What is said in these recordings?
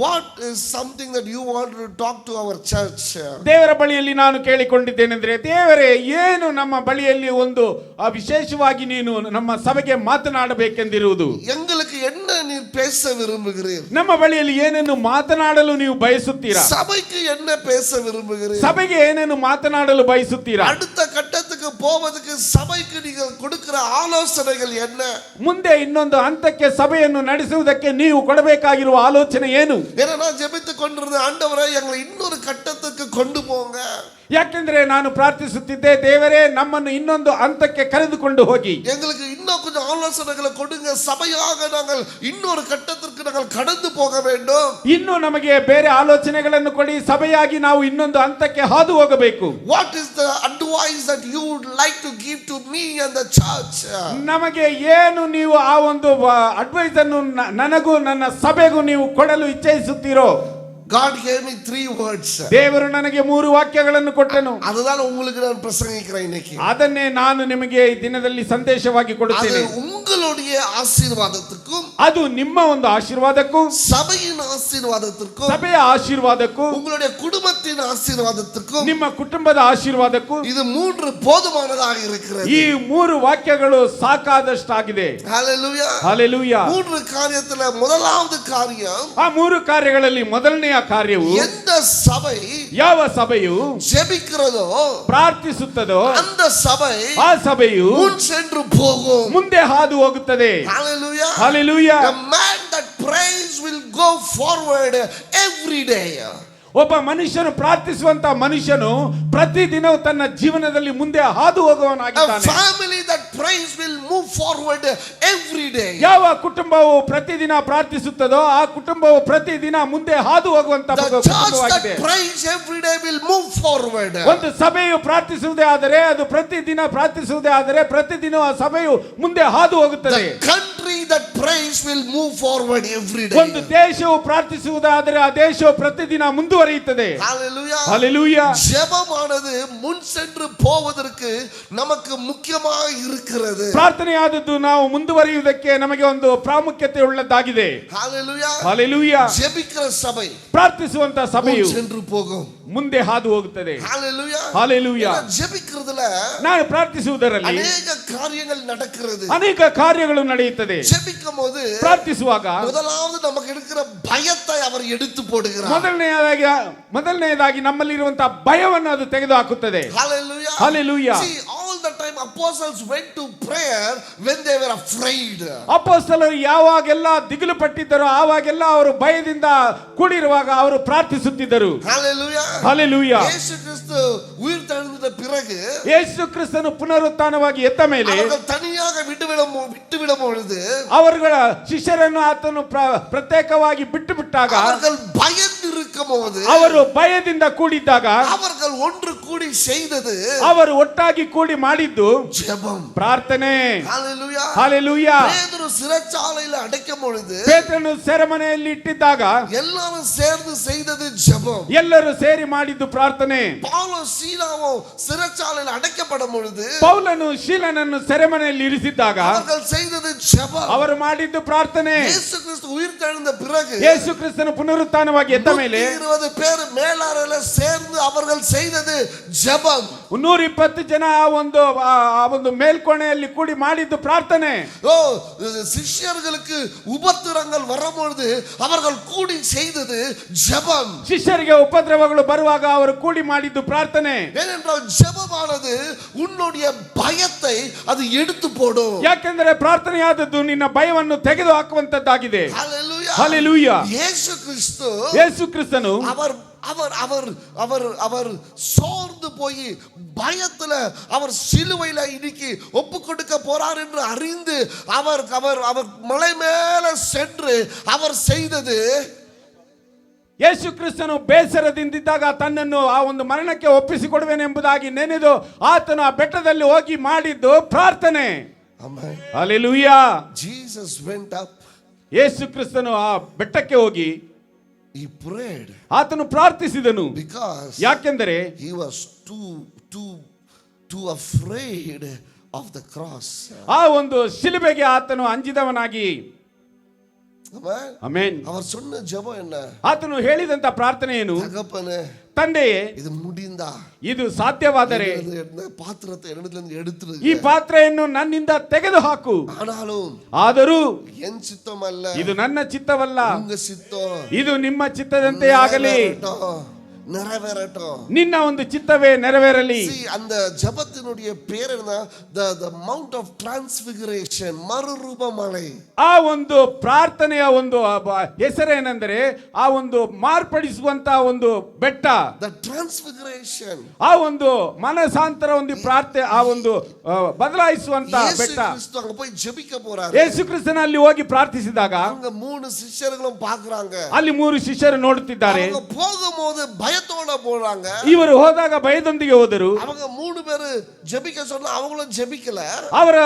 what is something that you want to talk to our church? ದೇವರ ಬಳಿಯಲ್ಲಿ ನಾನು ಕೇಳಿಕೊಂಡಿದ್ದೇನೆಂದ್ರೆ, ದೇವರೇ ಏನು ನಮ್ಮ ಬಳಿಯಲ್ಲಿ ಒಂದು ವಿಶೇಷವಾಗಿ ನೀನು ನಮ್ಮ ಸಭೆಗೆ ಮಾತನಾಡಬೇಕೆಂದಿರುವುದು. எங்களுக்கு என்ன நீர் பேச விரும்புகிறீர்? ನಮ್ಮ ಬಳಿಯಲ್ಲಿ ಏನನ್ನು ಮಾತನಾಡಲು ನೀವು ಬಯಸುತ್ತೀರಾ? சபைக்கு என்ன பேச விரும்புகிறீர்? ಸಭೆಗೆ ಏನನ್ನು ಮಾತನಾಡಲು ಬಯಸುತ್ತೀರಾ? அடுத்த கட்டத்துக்கு போவதற்கு சபைக்கு நீங்கள் கொடுக்கிற ஆலோசனைகள் என்ன? ಮುಂದೆ ಇನ್ನೊಂದು ಹಂತಕ್ಕೆ ಸಭೆಯನ್ನು ನಡೆಸುವುದಕ್ಕೆ ನೀವು ಕೊಡಬೇಕಾಗಿರುವ ಆಲೋಚನೆ ಏನು? ஏன்னா நான் ஜெபித்துக் கொண்டிருந்த ஆண்டவரே எங்களை இன்னொரு கட்டத்துக்கு கொண்டு போங்க. ಯಾಕೆಂದ್ರೆ ನಾನು ಪ್ರಾರ್ಥಿಸುತ್ತಿದ್ದೆ, ದೇವರೇ ನಮ್ಮನ್ನು ಇನ್ನೊಂದು ಹಂತಕ್ಕೆ ಕರೆದುಕೊಂಡು ಹೋಗಿ எங்களுக்கு இன்னும் கொஞ்சம் ஆலோசனைகளை கொடுங்க. சபையாக நாங்கள் இன்னொரு கட்டத்திற்கு நாங்கள் கடந்து போக வேண்டும். ಇನ್ನು ನಮಗೆ ಬೇರೆ ಆಲೋಚನೆಗಳನ್ನು ಕೊಡಿ, ಸಭೆಯಾಗಿ ನಾವು ಇನ್ನೊಂದು ಹಂತಕ್ಕೆ ಹಾದು ಹೋಗಬೇಕು. What is the advice that you would like to give to me and the church? ನಮಗೆ ಏನು ನೀವು ಆ ಒಂದು ಅಡ್ವೈಸ್ ಅನ್ನು ನನಗೂ ನನ್ನ ಸಭೆಗೂ ನೀವು ಕೊಡಲು ಇಚ್ಛಿಸುತ್ತೀರೋ? God gave me 3 words. ದೇವರು ನನಗೆ 3 ವಾಕ್ಯಗಳನ್ನು ಕೊಟ್ಟನು. அதுதான் உங்களுக்கு நான் பிரசங்கிக்கிறேன் இன்னைக்கு. ಅದನ್ನೇ ನಾನು ನಿಮಗೆ ಈ ದಿನದಲ್ಲಿ ಸಂದೇಶವಾಗಿ ಕೊಡುತ್ತೇನೆ. அது உங்களுடைய ஆசீர்வாதத்துக்கும், ಅದು ನಿಮ್ಮ ಒಂದು ಆಶೀರ್ವಾದಕ್ಕೂ, சபையின் ஆசீர்வாதத்துக்கும், ಸಭೆಯ ಆಶೀರ್ವಾದಕ್ಕೂ, உங்களுடைய குடும்பத்தின் ஆசீர்வாதத்துக்கும், ನಿಮ್ಮ ಕುಟುಂಬದ ಆಶೀರ್ವಾದಕ್ಕೂ இது 3 போதுமானதாக இருக்கிறது. ಈ 3 ವಾಕ್ಯಗಳು ಸಾಕಾದಷ್ಟಾಗಿದೆ. ஹalleluya. ಹಲ್ಲೆಲೂಯಾ. 3 காரியத்துல முதலாவது காரியம், ಆ 3 ಕಾರ್ಯಗಳಲ್ಲಿ ಮೊದಲನೆಯ ಕಾರ್ಯವು, எந்த சபை ಯಾವ ಸಭೆಯು ஜெபிக்கிறதோ ಪ್ರಾರ್ಥಿಸುತ್ತದೋ அந்த சபை ಆ ಸಭೆಯು முன் சென்று போகும். ಮುಂದೆ ಹಾದು ಹೋಗುತ್ತದೆ. Hallelujah. Hallelujah. The man that prays will go forward every day. ಒಬ್ಬ ಮನುಷ್ಯನು ಪ್ರಾರ್ಥಿಸುವಂತ ಮನುಷ್ಯನು ಪ್ರತಿದಿನವೂ ತನ್ನ ಜೀವನದಲ್ಲಿ ಮುಂದೆ ಹಾದು ಹೋಗುವವನಾಗಿದ್ದಾನೆ. A family that prays will move forward every day. ಯಾವ ಕುಟುಂಬವು ಪ್ರತಿದಿನ ಪ್ರಾರ್ಥಿಸುತ್ತದೋ ಆ ಕುಟುಂಬವು ಪ್ರತಿದಿನ ಮುಂದೆ ಹಾದು ಹೋಗುವಂತ ಕುಟುಂಬವಾಗಿದೆ. The church that prays every day will move forward. ಒಂದು ಸಭೆಯು ಪ್ರಾರ್ಥಿಸುವುದೇ ಆದರೆ, ಅದು ಪ್ರತಿದಿನ ಪ್ರಾರ್ಥಿಸುವುದೇ ಆದರೆ ಪ್ರತಿದಿನ ಆ ಸಭೆಯು ಮುಂದೆ ಹಾದು ಹೋಗುತ್ತದೆ. The country that prays will move forward every day. ಒಂದು ದೇಶವು ಪ್ರಾರ್ಥಿಸುವುದಾದರೆ ಆ ದೇಶವು ಪ್ರತಿದಿನ ಮುಂದುವರಿಯುತ್ತದೆ. Hallelujah. Hallelujah. ஜெபமானது முன் சென்று போவதற்கு நமக்கு முக்கியமாக இருக்கிறது. ಪ್ರಾರ್ಥನೆಯಾದದ್ದು ನಾವು ಮುಂದುವರಿಯುವುದಕ್ಕೆ ನಮಗೆ ಒಂದು ಪ್ರಾಮುಖ್ಯತೆ ಉಳ್ಳದ್ದಾಗಿದೆ. Hallelujah. Hallelujah. ஜெபிக்கிற சபை, ಪ್ರಾರ್ಥಿಸುವಂತ ಸಭೆಯು சென்று போகும், ಮುಂದೆ ಹಾದು ಹೋಗುತ್ತದೆ. Hallelujah. Hallelujah. ஜெபிக்கிறதுல ನಾನು ಪ್ರಾರ್ಥಿಸುವುದರಲ್ಲಿ ಅನೇಕ ಕಾರ್ಯங்கள் நடக்கிறது. ಅನೇಕ ಕಾರ್ಯಗಳು ನಡೆಯುತ್ತದೆ. ஜெபிக்கும்போது ಪ್ರಾರ್ಥಿಸುವಾಗ முதலாவது நமக்கு இருக்கிற பயத்தை அவர் எடுத்து போடுகிறார். ಮೊದಲನೆಯದಾಗಿ ನಮ್ಮಲ್ಲಿರುವಂತಹ ಭಯವನ್ನು ಅದು ತೆಗೆದು ಹಾಕುತ್ತದೆ. Hallelujah. Hallelujah. See, all the time apostles went to prayer when they were afraid. ಅಪೊಸ್ತಲರು ಯಾವಾಗೆಲ್ಲ ದಿಗಿಲು ಪಟ್ಟಿದ್ದರೋ ಆವಾಗೆಲ್ಲ ಅವರು ಭಯದಿಂದ ಕೂಡಿರುವಾಗ ಅವರು ಪ್ರಾರ್ಥಿಸುತ್ತಿದ್ದರು. Hallelujah. Hallelujah. ಯೇಸು ಕ್ರಿಸ್ತು ಉಯಿರ್ ತೆಳೆದ பிறகு, ಯೇಸು ಕ್ರಿಸ್ತನು ಪುನರುತ್ಥಾನವಾಗಿ ಎದ್ದ ಮೇಲೆ அவர்கள் தனியாக விட்டுவிடும் பொழுது, ಅವರುಗಳ ಶಿಷ್ಯರನ್ನು ಆತನು ಪ್ರತ್ಯೇಕವಾಗಿ ಬಿಟ್ಟು ಬಿಟ್ಟಾಗ, அவர்கள் பயந்திருக்கும் போது, ಅವರು ಭಯದಿಂದ ಕೂಡಿದ್ದಾಗ, அவர்கள் ஒன்று கூடி செய்தது, ಅವರು ಒಟ್ಟಾಗಿ ಕೂಡಿ ಮಾಡಿದ್ದು ஜெபம், ಪ್ರಾರ್ಥನೆ. Hallelujah. Hallelujah. பேதுரு சிறைச்சாலையில் அடைக்கும் பொழுது, ಪೇತ್ರನು ಸೆರೆಮನೆಯಲ್ಲಿ ಇಟ್ಟಿದ್ದಾಗ எல்லாரும் சேர்ந்து செய்தது ஜெபம். ಎಲ್ಲರೂ ಸೇರಿ ಮಾಡಿದ್ದು ಪ್ರಾರ್ಥನೆ. பவுலும் சீலாவும் சிறைச்சாலையில் அடைக்கப்படும் பொழுது, ಪೌಲನು ಶೀಲನನ್ನು ಸೆರೆಮನೆಯಲ್ಲಿ ಇರಿಸಿದ್ದಾಗ அவர்கள் செய்தது ஜெபம். ಅವರು ಮಾಡಿದ್ದು ಪ್ರಾರ್ಥನೆ. இயேசು கிறிஸ்து உயிர் தெழுந்த பிறகு, ಯೇಸು ಕ್ರಿಸ್ತನು ಪುನರುತ್ಥಾನವಾಗಿ ಎದ್ದ ಮೇಲೆ 120 பேர் மேலாளர்ல சேர்ந்து அவர்கள் செய்தது ஜெபம். 120 ಜನ ಆ ಒಂದು ಮೇಲ್ಕೋಣೆಯಲ್ಲಿ ಕೂಡಿ ಮಾಡಿದ್ದು ಪ್ರಾರ್ಥನೆ. ಶಿಷ್ಯர்களுக்கு உபத்திரங்கள் வரும்பொழுது அவர்கள் கூடி செய்தது ஜெபம். ಶಿಷ್ಯರಿಗೆ ಉಪದ್ರವಗಳು ಬರುವಾಗ ಅವರು ಕೂಡಿ ಮಾಡಿದ್ದು ಪ್ರಾರ್ಥನೆ. ஏனென்றால் ஜெபமானது உன்னுடைய பயத்தை அது எடுத்து போடும். ಯಾಕೆಂದರೆ ಪ್ರಾರ್ಥನೆಯಾದದ್ದು ನಿನ್ನ ಭಯವನ್ನು ತೆಗೆದು ಹಾಕುವಂತದ್ದಾಗಿದೆ. Hallelujah. Hallelujah. ಯೇಸು ಕ್ರಿಸ್ತನು அவர் சோர்ந்து போய் பயத்துல அவர் சிலுவையில இன்னைக்கு ஒப்பு கொடுக்க போறார் என்று அறிந்து அவர் மலை மேல சென்று அவர் செய்தது, ಯೇಸು ಕ್ರಿಸ್ತನು ಬೇಸರದಿಂದಿದ್ದಾಗ ತನ್ನನ್ನು ಆ ಒಂದು ಮರಣಕ್ಕೆ ಒಪ್ಪಿಸಿಕೊಡುವೆನೆಂಬುದಾಗಿ ನೆನೆದು ಆತನು ಆ ಬೆಟ್ಟದಲ್ಲಿ ಹೋಗಿ ಮಾಡಿದ್ದು ಪ್ರಾರ್ಥನೆ. Amen. Hallelujah. Jesus went up. ಯೇಸು ಕ್ರಿಸ್ತನು ಆ ಬೆಟ್ಟಕ್ಕೆ ಹೋಗಿ he prayed. ಆತನು ಪ್ರಾರ್ಥಿಸಿದನು. Because ಯಾಕೆಂದರೆ he was too afraid of the cross. ಆ ಒಂದು ಶಿಲುಬೆಗೆ ಆತನು ಅಂಜಿದವನಾಗಿ. ஆமென். ಆಮೆನ್. அவர் சொன்ன ஜெபம் என்ன? ಆತನು ಹೇಳಿದಂತ ಪ್ರಾರ್ಥನೆ ಏನು? தகப்பனே, ತಂದೆಯೇ, இது முடிந்தா ಇದು ಸಾಧ್ಯವಾದರೆ இந்த பாத்திரத்தை என்னிடத்துல இருந்து எடுத்துரு. ಈ ಪಾತ್ರೆಯನ್ನು ನನ್ನಿಂದ ತೆಗೆದು ಹಾಕು. ஆனாலும் ಆದರೂ என் சித்தம் அல்ல, ಇದು ನನ್ನ ಚಿತ್ತವಲ್ಲ, உங்க சித்தம் ಇದು ನಿಮ್ಮ ಚಿತ್ತದಂತೆ ಆಗಲಿ, நிறைவேறட்டும். ನಿನ್ನ ಒಂದು ಚಿತ್ತವೇ ನೆರವೇರಲಿ. அந்த ஜெபத்தினுடைய பேர் என்ன? the mount of transfiguration, மறுரூபமலை. ಆ ಒಂದು ಪ್ರಾರ್ಥನೆಯ ಒಂದು ಹೆಸರೇನೆಂದರೆ ಆ ಒಂದು ಮಾರ್ಪಡಿಸುವಂತ ಒಂದು ಬೆಟ್ಟ, the transfiguration. ಆ ಒಂದು ಮನಸಾಂತರ ಒಂದು ಪ್ರಾರ್ಥನೆ, ಆ ಒಂದು ಬದಲಾಯಿಸುವಂತ ಬೆಟ್ಟ. ಯೇಸು ಅங்க போய் ஜெபிக்க போறாரு. ಯೇಸು ಕ್ರಿಸ್ತನಲ್ಲಿ ಹೋಗಿ ಪ್ರಾರ್ಥಿಸಿದಾಗ அங்க மூணு சிஷ்யர்களும் பார்க்கறாங்க. ಅಲ್ಲಿ ಮೂರು ಶಿಷ್ಯರು ನೋಡುತ್ತಿದ್ದಾರೆ. அவங்க போகும்போது பயத்தோட போறாங்க. ಇವರು ಹೋದಾಗ ಭಯದೊಂದಿಗೆ ಹೋದರು. அவங்க மூணு பேரு ஜெபிக்க சொன்னா அவங்களும் ஜெபிக்கல. ಅವರ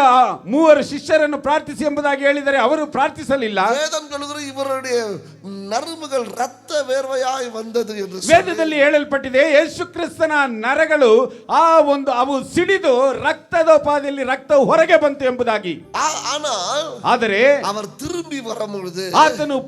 ಮೂವರು ಶಿಷ್ಯರನ್ನು ಪ್ರಾರ್ಥಿಸಿ ಎಂಬುದಾಗಿ ಹೇಳಿದರೆ ಅವರು ಪ್ರಾರ್ಥಿಸಲಿಲ್ಲ. வேதம் சொல்லுகிறது இவருடைய நரம்புகள் ரத்த வேர்வையாய் வந்தது என்று. ವೇದದಲ್ಲಿ ಹೇಳಲ್ಪಟ್ಟಿದೆ ಯೇಸು ಕ್ರಿಸ್ತನ ನರಗಳು ಆ ಒಂದು ಅವು ಸಿಡಿದು ರಕ್ತದ ಉಪಾದಿಯಲ್ಲಿ ರಕ್ತ ಹೊರಗೆ ಬಂತು ಎಂಬುದಾಗಿ. ಆದರೆ அவர் திரும்பಿ வரும்பொழுது ಆತನು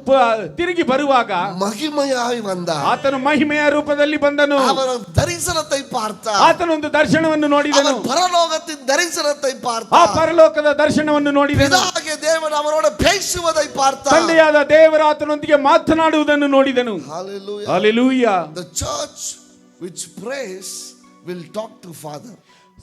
ತಿರುಗಿ ಬರುವಾಗ ಮಹಿಮೆಯಾಗಿ ಬಂದ. ಆತನು ಮಹಿಮೆಯ ರೂಪದಲ್ಲಿ ಬಂದನು. அவர் தரிசனத்தை பார்த்தார். ಆತನು ಒಂದು ದರ್ಶನವನ್ನು ನೋಡಿದನು. அவர் பரலோகத்தின் தரிசனத்தை ಆ பார்த்தார். ಪರಲೋಕದ ದರ್ಶನವನ್ನು ನೋಡಿದನು. பிதாகிய தேவன் அவரோடு பேசுவதை பார்த்தார். ತಂದೆಯಾದ ದೇವರು ಆತನೊಂದಿಗೆ ಮಾತನಾಡುವುದನ್ನು ನೋಡಿದನು. Hallelujah. Hallelujah. The church which prays will talk to Father.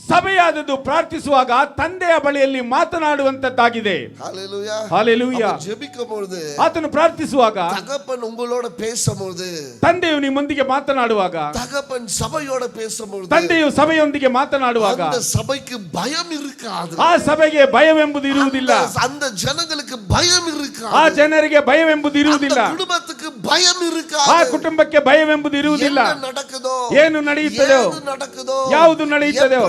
ಸಭೆಯಾದದ್ದು ಪ್ರಾರ್ಥಿಸುವಾಗ ತಂದೆಯ ಬಳಿಯಲ್ಲಿ ಮಾತನಾಡುವಂತದ್ದಾಗಿದೆ. Hallelujah. Hallelujah. ஜெபிக்கும்போது ಆತನು ಪ್ರಾರ್ಥಿಸುವಾಗ தகப்பன் உங்களோட பேசும்போது, ತಂದೆಯು ನಿಮ್ಮೊಂದಿಗೆ ಮಾತನಾಡುವಾಗ, தகப்பன் சபையோட பேசும்போது, ತಂದೆಯು ಸಭೆಯೊಂದಿಗೆ ಮಾತನಾಡುವಾಗ அந்த சபைக்கு பயம் இருக்காது. ಆ ಸಭೆಗೆ ಭಯವೆಂಬುದು ಇರುವುದಿಲ್ಲ. அந்த ஜனங்களுக்கு பயம் இருக்காது. ಆ ಜನರಿಗೆ ಭಯವೆಂಬುದು ಇರುವುದಿಲ್ಲ. அந்த குடும்பத்துக்கு பயம் இருக்காது. ಆ ಕುಟುಂಬಕ್ಕೆ ಭಯವೆಂಬುದು ಇರುವುದಿಲ್ಲ. என்ன நடக்குதோ, ಏನು ನಡೆಯುತ್ತದೋ, ஏது நடக்குதோ, ಯಾವುದು ನಡೆಯುತ್ತದೋ,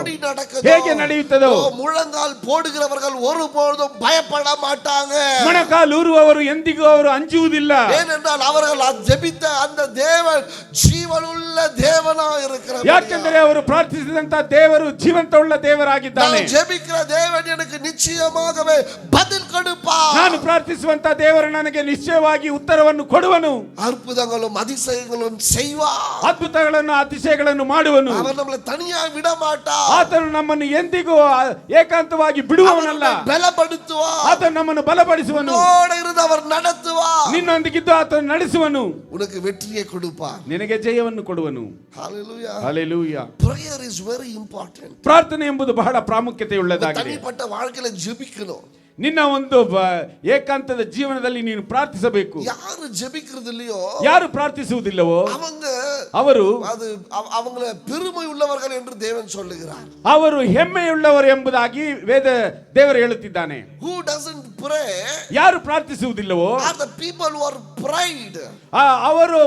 ಹೇಗೆ ನಡೆಯುತ್ತದೋ, முழங்கால் போடுகிறவர்கள் ஒருபொழுதும் பயப்பட மாட்டாங்க. ಮೊಣಕಾಲು ಊರುವವರು ಎಂದಿಗೂ ಅವರು ಅಂಜುವುದಿಲ್ಲ. ஏனென்றால் அவர்கள் ஜெபித்த அந்த தேவன் ஜீவனுள்ள தேவனாய் இருக்கிறார். ಯಾಕೆಂದರೆ ಅವರು ಪ್ರಾರ್ಥಿಸಿದಂತ ದೇವರು ಜೀವಂತವುಳ್ಳ ದೇವರಾಗಿದ್ದಾನೆ. நான் ஜெபிக்கிற தேவன் எனக்கு நிச்சயமாகவே பதில் கொடுப்பார். ನಾನು ಪ್ರಾರ್ಥಿಸುವಂತ ದೇವರು ನನಗೆ ನಿಶ್ಚಯವಾಗಿ ಉತ್ತರವನ್ನು ಕೊಡುವನು. அற்புதங்களும் அதிசயங்களும் செய்வார். ಅದ್ಭುತಗಳನ್ನು ಅತಿಶಯಗಳನ್ನು ಮಾಡುವನು. அவர் நம்மை தனியாக விட மாட்டார். ಆತನು ನಮ್ಮನ್ನು ಎಂದಿಗೂ ಏಕಾಂತವಾಗಿ ಬಿಡುವವನಲ್ಲ. ಬಲಪಡಿಸುವಾರ್. ಆತನು ನಮ್ಮನ್ನು ಬಲಪಡಿಸುವನು. ಇருந்து அவர் நடத்துவார். ನಿನ್ನೊಂದಿಗಿದ್ದು ಆತನು ನಡೆಸುವನು. உனக்கு வெற்றியை கொடுப்பார். ನಿನಗೆ ಜಯವನ್ನು ಕೊಡುವನು. Hallelujah. Hallelujah. Prayer is very important. ಪ್ರಾರ್ಥನೆ ಎಂಬುದು ಬಹಳ ಪ್ರಾಮುಖ್ಯತೆಯುಳ್ಳದಾಗಿದೆ. தனிப்பட்ட வாழ்க்கையில ஜெபிக்கணும். ನಿನ್ನ ಒಂದು ಏಕಾಂತದ ಜೀವನದಲ್ಲಿ ನೀನು ಪ್ರಾರ್ಥಿಸಬೇಕು. ಯಾರು ಜೆபிக்கிறது இல்லையோ, ಯಾರು ಪ್ರಾರ್ಥಿಸುವುದಿಲ್ಲವೋ ಅವರು அவங்கள பெருமை உள்ளவர்கள் என்று தேவன் சொல்லுகிறார். ಅವರು ಹೆಮ್ಮೆಯುಳ್ಳವರು ಎಂಬುದಾಗಿ ದೇವರು ಹೇಳುತ್ತಿದ್ದಾನೆ. Who doesn't pray? ಯಾರು ಪ್ರಾರ್ಥಿಸುವುದಿಲ್ಲವೋ are the people who are pride. ಅವರು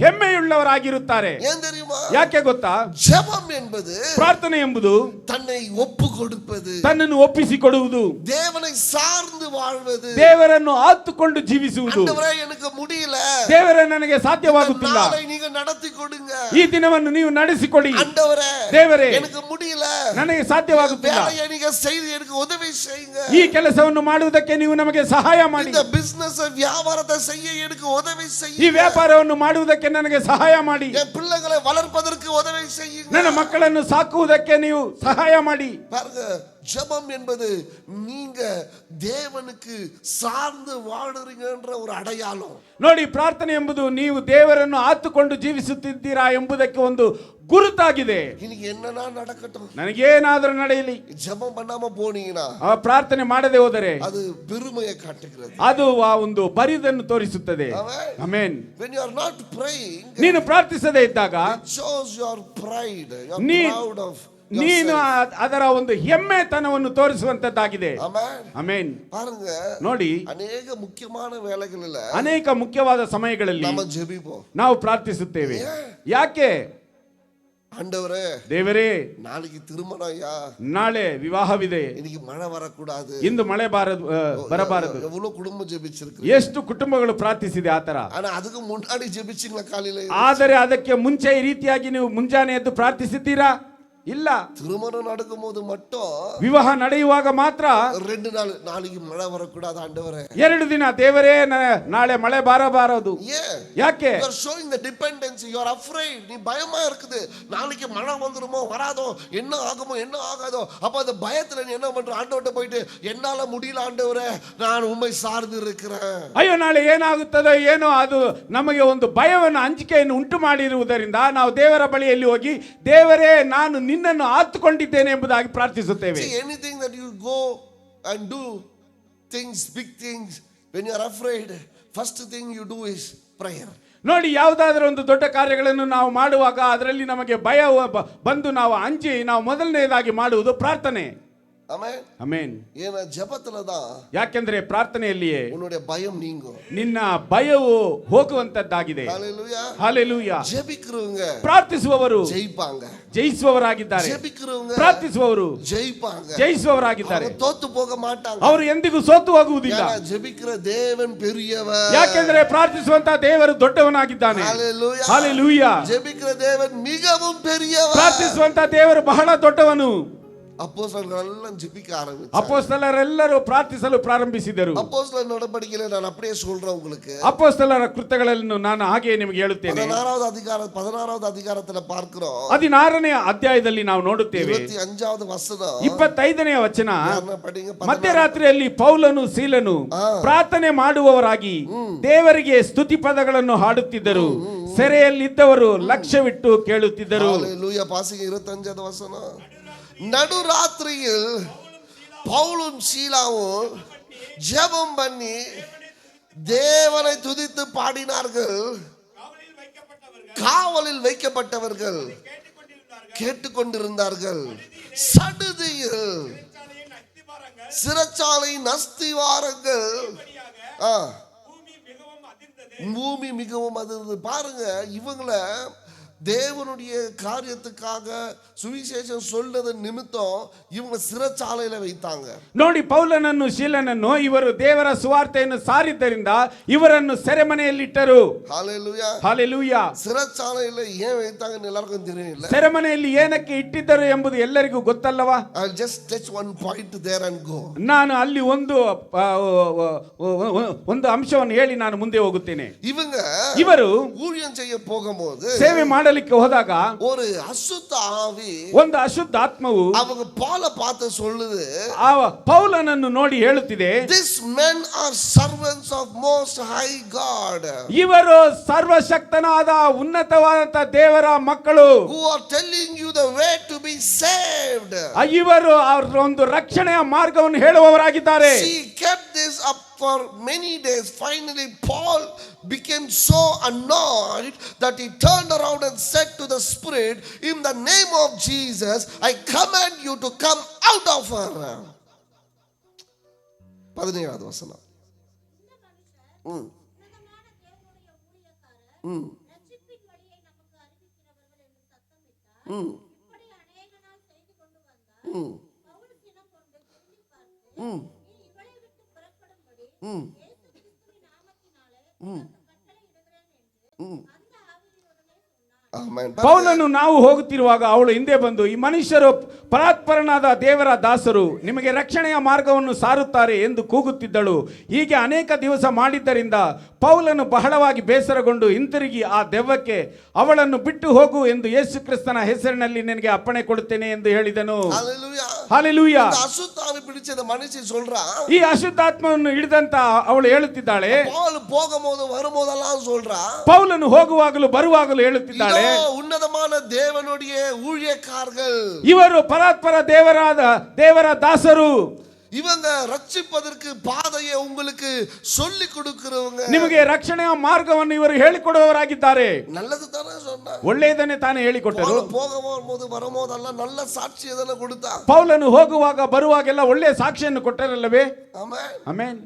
ಹೆಮ್ಮೆಯುಳ್ಳವರಾಗಿರುತ್ತಾರೆ. ಏನ್ தெரியுமா? ಯಾಕೆ ಗೊತ್ತಾ? ಜெபம் என்பது ಪ್ರಾರ್ಥನೆ ಎಂಬುದು தன்னை ஒப்பு கொடுப்பது, ತನ್ನನ್ನು ಒಪ್ಪಿಸಿಕೊಡುವುದು, தேவனை சார்ந்து வாழ்வது, ದೇವರನ್ನು ಆತುಕೊಂಡು ಜೀವಿಸುವುದು. ஆண்டவரೇ எனக்கு முடியல, ದೇವರೇ ನನಗೆ ಸಾಧ್ಯವಾಗುತ್ತಿಲ್ಲ, ನಾಳೆ ನೀங்க நடத்தி கொடுங்க, ಈ ದಿನವನ್ನು ನೀವು ನಡೆಸಿಕೊಡಿ, ஆண்டவரೇ ದೇವರೇ எனக்கு முடியல, ನನಗೆ ಸಾಧ್ಯವಾಗುತ್ತಿಲ್ಲ, வேலையை நீங்க செய்து எனக்கு உதவி செய்யுங்க, ಈ ಕೆಲಸವನ್ನು ಮಾಡುವುದಕ್ಕೆ ನೀವು ನಮಗೆ ಸಹಾಯ ಮಾಡಿ, இந்த பிசிನೆஸ் வியாபாரத்தை செய்ய எனக்கு உதவி செய்யுங்க, ಈ ವ್ಯಾಪಾರವನ್ನು ಮಾಡುವುದಕ್ಕೆ ನನಗೆ ಸಹಾಯ ಮಾಡಿ, என் பிள்ளைகளை வளர்ப்பதற்கு உதவி செய்யுங்க, ನನ್ನ ಮಕ್ಕಳನ್ನು ಸಾಕುವುದಕ್ಕೆ ನೀವು ಸಹಾಯ ಮಾಡಿ. பாருங்க, ஜெபம் என்பது நீங்க தேவனுக்கு சார்ந்து வாழுறீங்கன்ற ஒரு அடையாளம். ನೋಡಿ, ಪ್ರಾರ್ಥನೆ ಎಂಬುದು ನೀವು ದೇವರನ್ನು ಆತುಕೊಂಡು ಜೀವಿಸುತ್ತಿದ್ದೀರಾ ಎಂಬುದಕ್ಕೆ ಒಂದು ಗುರುತಾಗಿದೆ. இன்னைக்கு என்னன்னா நடக்கட்டும், ನನಗೇನಾದರೂ ನಡೆಯಲಿ, ஜெபம் பண்ணாம போனீங்கன்னா ಆ ಪ್ರಾರ್ಥನೆ ಮಾಡದೆ ಹೋದರೆ அது பெருமையை காட்டுகிறது, ಅದು ಆ ಒಂದು ಬರಿದನ್ನು ತೋರಿಸುತ್ತದೆ. Amen. when you are not praying, ನೀನು ಪ್ರಾರ್ಥಿಸದೇ ಇದ್ದಾಗ it shows your pride, you are proud of ನೀನು ಅದರ ಒಂದು ಹೆಮ್ಮೆತನವನ್ನು ತೋರಿಸುವಂತದ್ದಾಗಿದೆ. ಆಮೆನ್. பாருங்க, ನೋಡಿ, ಅನೇಕ ಮುಖ್ಯமான ವೇಳೆಗಳಿಲ್ಲ ಅನೇಕ ಮುಖ್ಯವಾದ ಸಮಯಗಳಲ್ಲಿ நம்ம ஜெபிப்போம், ನಾವು ಪ್ರಾರ್ಥಿಸುತ್ತೇವೆ. ಯಾಕೆ? ஆண்டவரே, ದೇವರೇ, நாளைக்கு திருமணம் ஐயா, ನಾಳೆ ವಿವಾಹವಿದೆ, இன்னைக்கு மழை வரக்கூடாது, ಇಂದು ಮಳೆ ಬರಬಾರದು. எவ்வளவு குடும்பம் ஜெபிச்சிருக்கு, ಎಷ್ಟು ಕುಟುಂಬಗಳು ಪ್ರಾರ್ಥಿಸಿದೆ ಆತರ. ஆனா அதுக்கு முன்னாடி ஜெபிச்சிங்களா? காலையில ಆದರೆ ಅದಕ್ಕೆ ಮುಂಚೆ ಈ ರೀತಿಯಾಗಿ ನೀವು ಮುಂಜಾನೆ ಎದ್ದು ಪ್ರಾರ್ಥಿಸಿದ್ದೀರಾ? ಇಲ್ಲ. திருமணம் நடக்கும்போது மட்டும் ವಿವಾಹ ನಡೆಯುವಾಗ ಮಾತ್ರ 2 நாள் நாளைக்கு மழை வரக்கூடாது ஆண்டவரே. 2 ದಿನ ದೇವರೇ ನಾಳೆ ಮಳೆ ಬಾರಬಾರದು. ஏன்? ಯಾಕೆ? You are showing the dependency. You are afraid. நீ பயமா இருக்குது. நாளைக்கு மழை வந்துருமோ வராதோ, என்ன ஆகுமோ என்ன ஆகாதோ. அப்ப அந்த பயத்துல நீ என்ன பண்ற? ஆண்டவர்ட்ட போயிட்டு என்னால முடியல ஆண்டவரே, நான் உம்மை சார்ந்து இருக்கிறேன். ಅಯ್ಯೋ ನಾಳೆ ಏನಾಗುತ್ತದೋ ಏನೋ, ಅದು ನಮಗೆ ಒಂದು ಭಯವನ್ನು ಅಂಜಿಕೆಯನ್ನು ಉಂಟು ಮಾಡಿರುವುದರಿಂದ ನಾವು ದೇವರ ಬಳಿಯಲ್ಲಿ ಹೋಗಿ ದೇವರೇ ನಾನು ನಿನ್ನನ್ನು ಆತುಕೊಂಡಿದ್ದೇನೆ ಎಂಬುದಾಗಿ ಪ್ರಾರ್ಥಿಸುತ್ತೇವೆ. See, anything that you go and do things, big things, when you are afraid, first thing you do is prayer. ನೋಡಿ, ಯಾವುದಾದ್ರೂ ಒಂದು ದೊಡ್ಡ ಕಾರ್ಯಗಳನ್ನು ನಾವು ಮಾಡುವಾಗ ಅದರಲ್ಲಿ ನಮಗೆ ಭಯ ಬಂದು ನಾವು ಅಂಜಿ ನಾವು ಮೊದಲನೇದಾಗಿ ಮಾಡುವುದು ಪ್ರಾರ್ಥನೆ. ಆಮೆನ್. ಆಮೆನ್. ಏನ ಜಪத்துல தான், ಯಾಕೆಂದ್ರೆ ಪ್ರಾರ್ಥನೆಯಲ್ಲಿಯೇ உன்னுடைய பயம் நீங்கும். ನಿನ್ನ ಭಯವು ಹೋಗುವಂತದ್ದಾಗಿದೆ. ஹalleluya. ಹalleluya. ஜெபிக்கிறவங்க ಪ್ರಾರ್ಥಿಸುವವರು ஜெயிப்பாங்க. ಜಯಿಸುವವರಾಗಿದ್ದಾರೆ. ஜெபிக்கிறவங்க ಪ್ರಾರ್ಥಿಸುವವರು ஜெயிப்பாங்க. ಜಯಿಸುವವರಾಗಿದ್ದಾರೆ. ಅವರು ತೋತು ಹೋಗ ಮಾட்டாங்க. ಅವರು ಎಂದಿಗೂ ಸೋತು ಹೋಗುವುದಿಲ್ಲ. ಜೆಬಿக்கிற தேவன் பெரியவர். ಯಾಕೆಂದ್ರೆ ಪ್ರಾರ್ಥಿಸುವಂತ ದೇವರು ದೊಡ್ಡವನಾಗಿದ್ದಾನೆ. ಹalleluya. ಹalleluya. ಜೆಬಿக்கிற தேவன் மிகவும் பெரியவர். ಪ್ರಾರ್ಥಿಸುವಂತ ದೇವರು ಬಹಳ ದೊಡ್ಡವನು. அப்போஸ்தலರೆல்லாம் ஜெபிக்க ஆரம்பிச்சாங்க. ಅಪೊಸ್ತಲರೆಲ್ಲರೂ ಪ್ರಾರ್ಥಿಸಲು ಪ್ರಾರಂಭಿಸಿದರು. அப்போஸ்தலர் நடபடிகளை நான் அப்படியே சொல்றேன் உங்களுக்கு. ಅಪೊಸ್ತಲರ ಕೃತ್ಯಗಳನ್ನು ನಾನು ಹಾಗೆ ನಿಮಗೆ ಹೇಳುತ್ತೇನೆ. 16வது அதிகாரத்துல பார்க்கிறோம். 16ನೇ ಅಧ್ಯಾಯದಲ್ಲಿ ನಾವು ನೋಡುತ್ತೇವೆ. 25வது வசனம். 25ನೇ ವಚನ. படிங்க. ಮಧ್ಯರಾತ್ರಿಯಲ್ಲಿ ಪೌಲನು ಸೀಲನು ಪ್ರಾರ್ಥನೆ ಮಾಡುವವರಾಗಿ ದೇವರಿಗೆ ಸ್ತುತಿ ಪದಗಳನ್ನು ಹಾಡುತ್ತಿದ್ದರು. ಸೆರೆಯಲ್ಲಿದ್ದವರು ಲಕ್ಷ್ಯವಿಟ್ಟು ಕೇಳುತ್ತಿದ್ದರು. ஹalleluya. பாசிங்க 25வது வசனம். நடுராத்திரியில் பவுலும் சீலாவும் ஜெபம் பண்ணி தேவனை துதித்து பாடினார்கள். காவலில் வைக்கப்பட்டவர்கள் கேட்டுக்கொண்டிருந்தார்கள். சடுதியில் சிறைச்சாலையின் அஸ்திவாரங்கள் பூமி மிகவும் அதிர்ந்தது. பாருங்க, இவங்கள தேவனுடைய காரியத்துக்காக சுவிசேஷம் சொல்றது நிமித்தம் இவங்க சிறைச்சாலையில வைத்தாங்க. ನೋಡಿ, ಪೌಲನನ್ನು ಶೀಲನನ್ನು ಇವರು ದೇವರ ಸುವಾರ್ತೆಯನ್ನು ಸಾರಿದ್ದರಿಂದ ಇವರನ್ನು ಸೆರೆಮನೆಯಲ್ಲಿಟ್ಟರು. ஹalleluya. ಹalleluya. சிறைச்சாலையில ஏன் வைத்தாங்கன்னு எல்லாருக்கும் தெரியல. ಸೆರೆಮನೆಯಲ್ಲಿ ಏನಕ್ಕೆ ಇಟ್ಟಿದ್ದರು ಎಂಬುದು ಎಲ್ಲರಿಗೂ ಗೊತ್ತಲ್ಲವಾ? I'll just touch one point there and go. ನಾನು ಅಲ್ಲಿ ಒಂದು ಅಂಶವನ್ನು ಹೇಳಿ ನಾನು ಮುಂದೆ ಹೋಗುತ್ತೇನೆ. ಇವರು ஊழியம் செய்ய போகும்போது, ಸೇವೆ ಮಾಡಲಿಕ್ಕೆ ಹೋದಾಗ ஒரு அசுத்த ஆவி, ಒಂದು ಅಶುದ್ಧ ಆತ್ಮವು அவங்க ಪೌಲ பார்த்து சொல்லுது, ಪೌಲನನ್ನು ನೋಡಿ ಹೇಳುತ್ತಿದೆ, These men are servants of most high God. ಇವರು ಸರ್ವಶಕ್ತನಾದ ಉನ್ನತವಾದ ದೇವರ ಮಕ್ಕಳು. Who are telling you the way to be saved. ಇವರು ಅವರ ಒಂದು ರಕ್ಷಣೆಯ ಮಾರ್ಗವನ್ನು ಹೇಳುವವರಾಗಿದ್ದಾರೆ. She kept this up for many days. Finally Paul became so annoyed that he turned around and said to the spirit, in the name of Jesus I command you to come out of her. 17வது வசனம். ಪೌಲನು ನಾವು ಹೋಗುತ್ತಿರುವಾಗ ಅವಳು ಹಿಂದೆ ಬಂದು, ಈ ಮನುಷ್ಯರು ಪರಾತ್ಪರನಾದ ದೇವರ ದಾಸರು, ನಿಮಗೆ ರಕ್ಷಣೆಯ ಮಾರ್ಗವನ್ನು ಸಾರುತ್ತಾರೆ ಎಂದು ಕೂಗುತ್ತಿದ್ದಳು. ಹೀಗೆ ಅನೇಕ ದಿವಸ ಮಾಡಿದ್ದರಿಂದ ಪೌಲನು ಬಹಳವಾಗಿ ಬೇಸರಗೊಂಡು ಹಿಂತಿರುಗಿ ಆ ದೆವ್ವಕ್ಕೆ, ಅವಳನ್ನು ಬಿಟ್ಟು ಹೋಗು ಎಂದು ಯೇಸು ಕ್ರಿಸ್ತನ ಹೆಸರಿನಲ್ಲಿ ನಿನಗೆ ಅಪ್ಪಣೆ ಕೊಡುತ್ತೇನೆ ಎಂದು ಹೇಳಿದನು. ಹಲ್ಲೆಲೂಯಾ. அசுத்தாவி பிடிச்சத மனுஷி சொல்றா. ಈ ಅಶುದ್ಧಾತ್ಮವನ್ನು ಹಿಡಿದಂತ ಅವಳು ಹೇಳುತ್ತಿದ್ದಾಳೆ. ಪೌಲ್ போகும்போது வரும்போதெல்லாம் சொல்றா. ಪೌಲನು ಹೋಗುವಾಗಲೂ ಬರುವಾಗಲೂ ಹೇಳುತ್ತಿದ್ದಾಳೆ, ಉನ್ನತமான தேவனுடைய ஊழியக்காரர்கள், ಇವರು ಪರಾತ್ಪರ ದೇವರ ದಾಸರು, இவங்க ரட்சிப்பதற்கு பாதையை உங்களுக்கு சொல்லி கொடுக்கிறவங்க, ನಿಮಗೆ ರಕ್ಷಣೆಯ ಮಾರ್ಗವನ್ನು ಇವರು ಹೇಳಿಕೊಡುವವರಾಗಿದ್ದಾರೆ. நல்லது தானே சொன்னா, ಒಳ್ಳೆಯದನ್ನೇ ತಾನೇ ಹೇಳಿಕೊಟ್ಟರು. போகும்போது வரும்போதெல்லாம் நல்ல ಸಾಕ್ಷಿ ಅದನ್ನ ಕೊಡುತ್ತಾ. ಪೌಲನು ಹೋಗುವಾಗ ಬರುವಾಗೆಲ್ಲ ಒಳ್ಳೆಯ ಸಾಕ್ಷಿಯನ್ನು ಕೊಟ್ಟರಲ್ಲವೇ? ಆಮೆನ್. ಆಮೆನ್.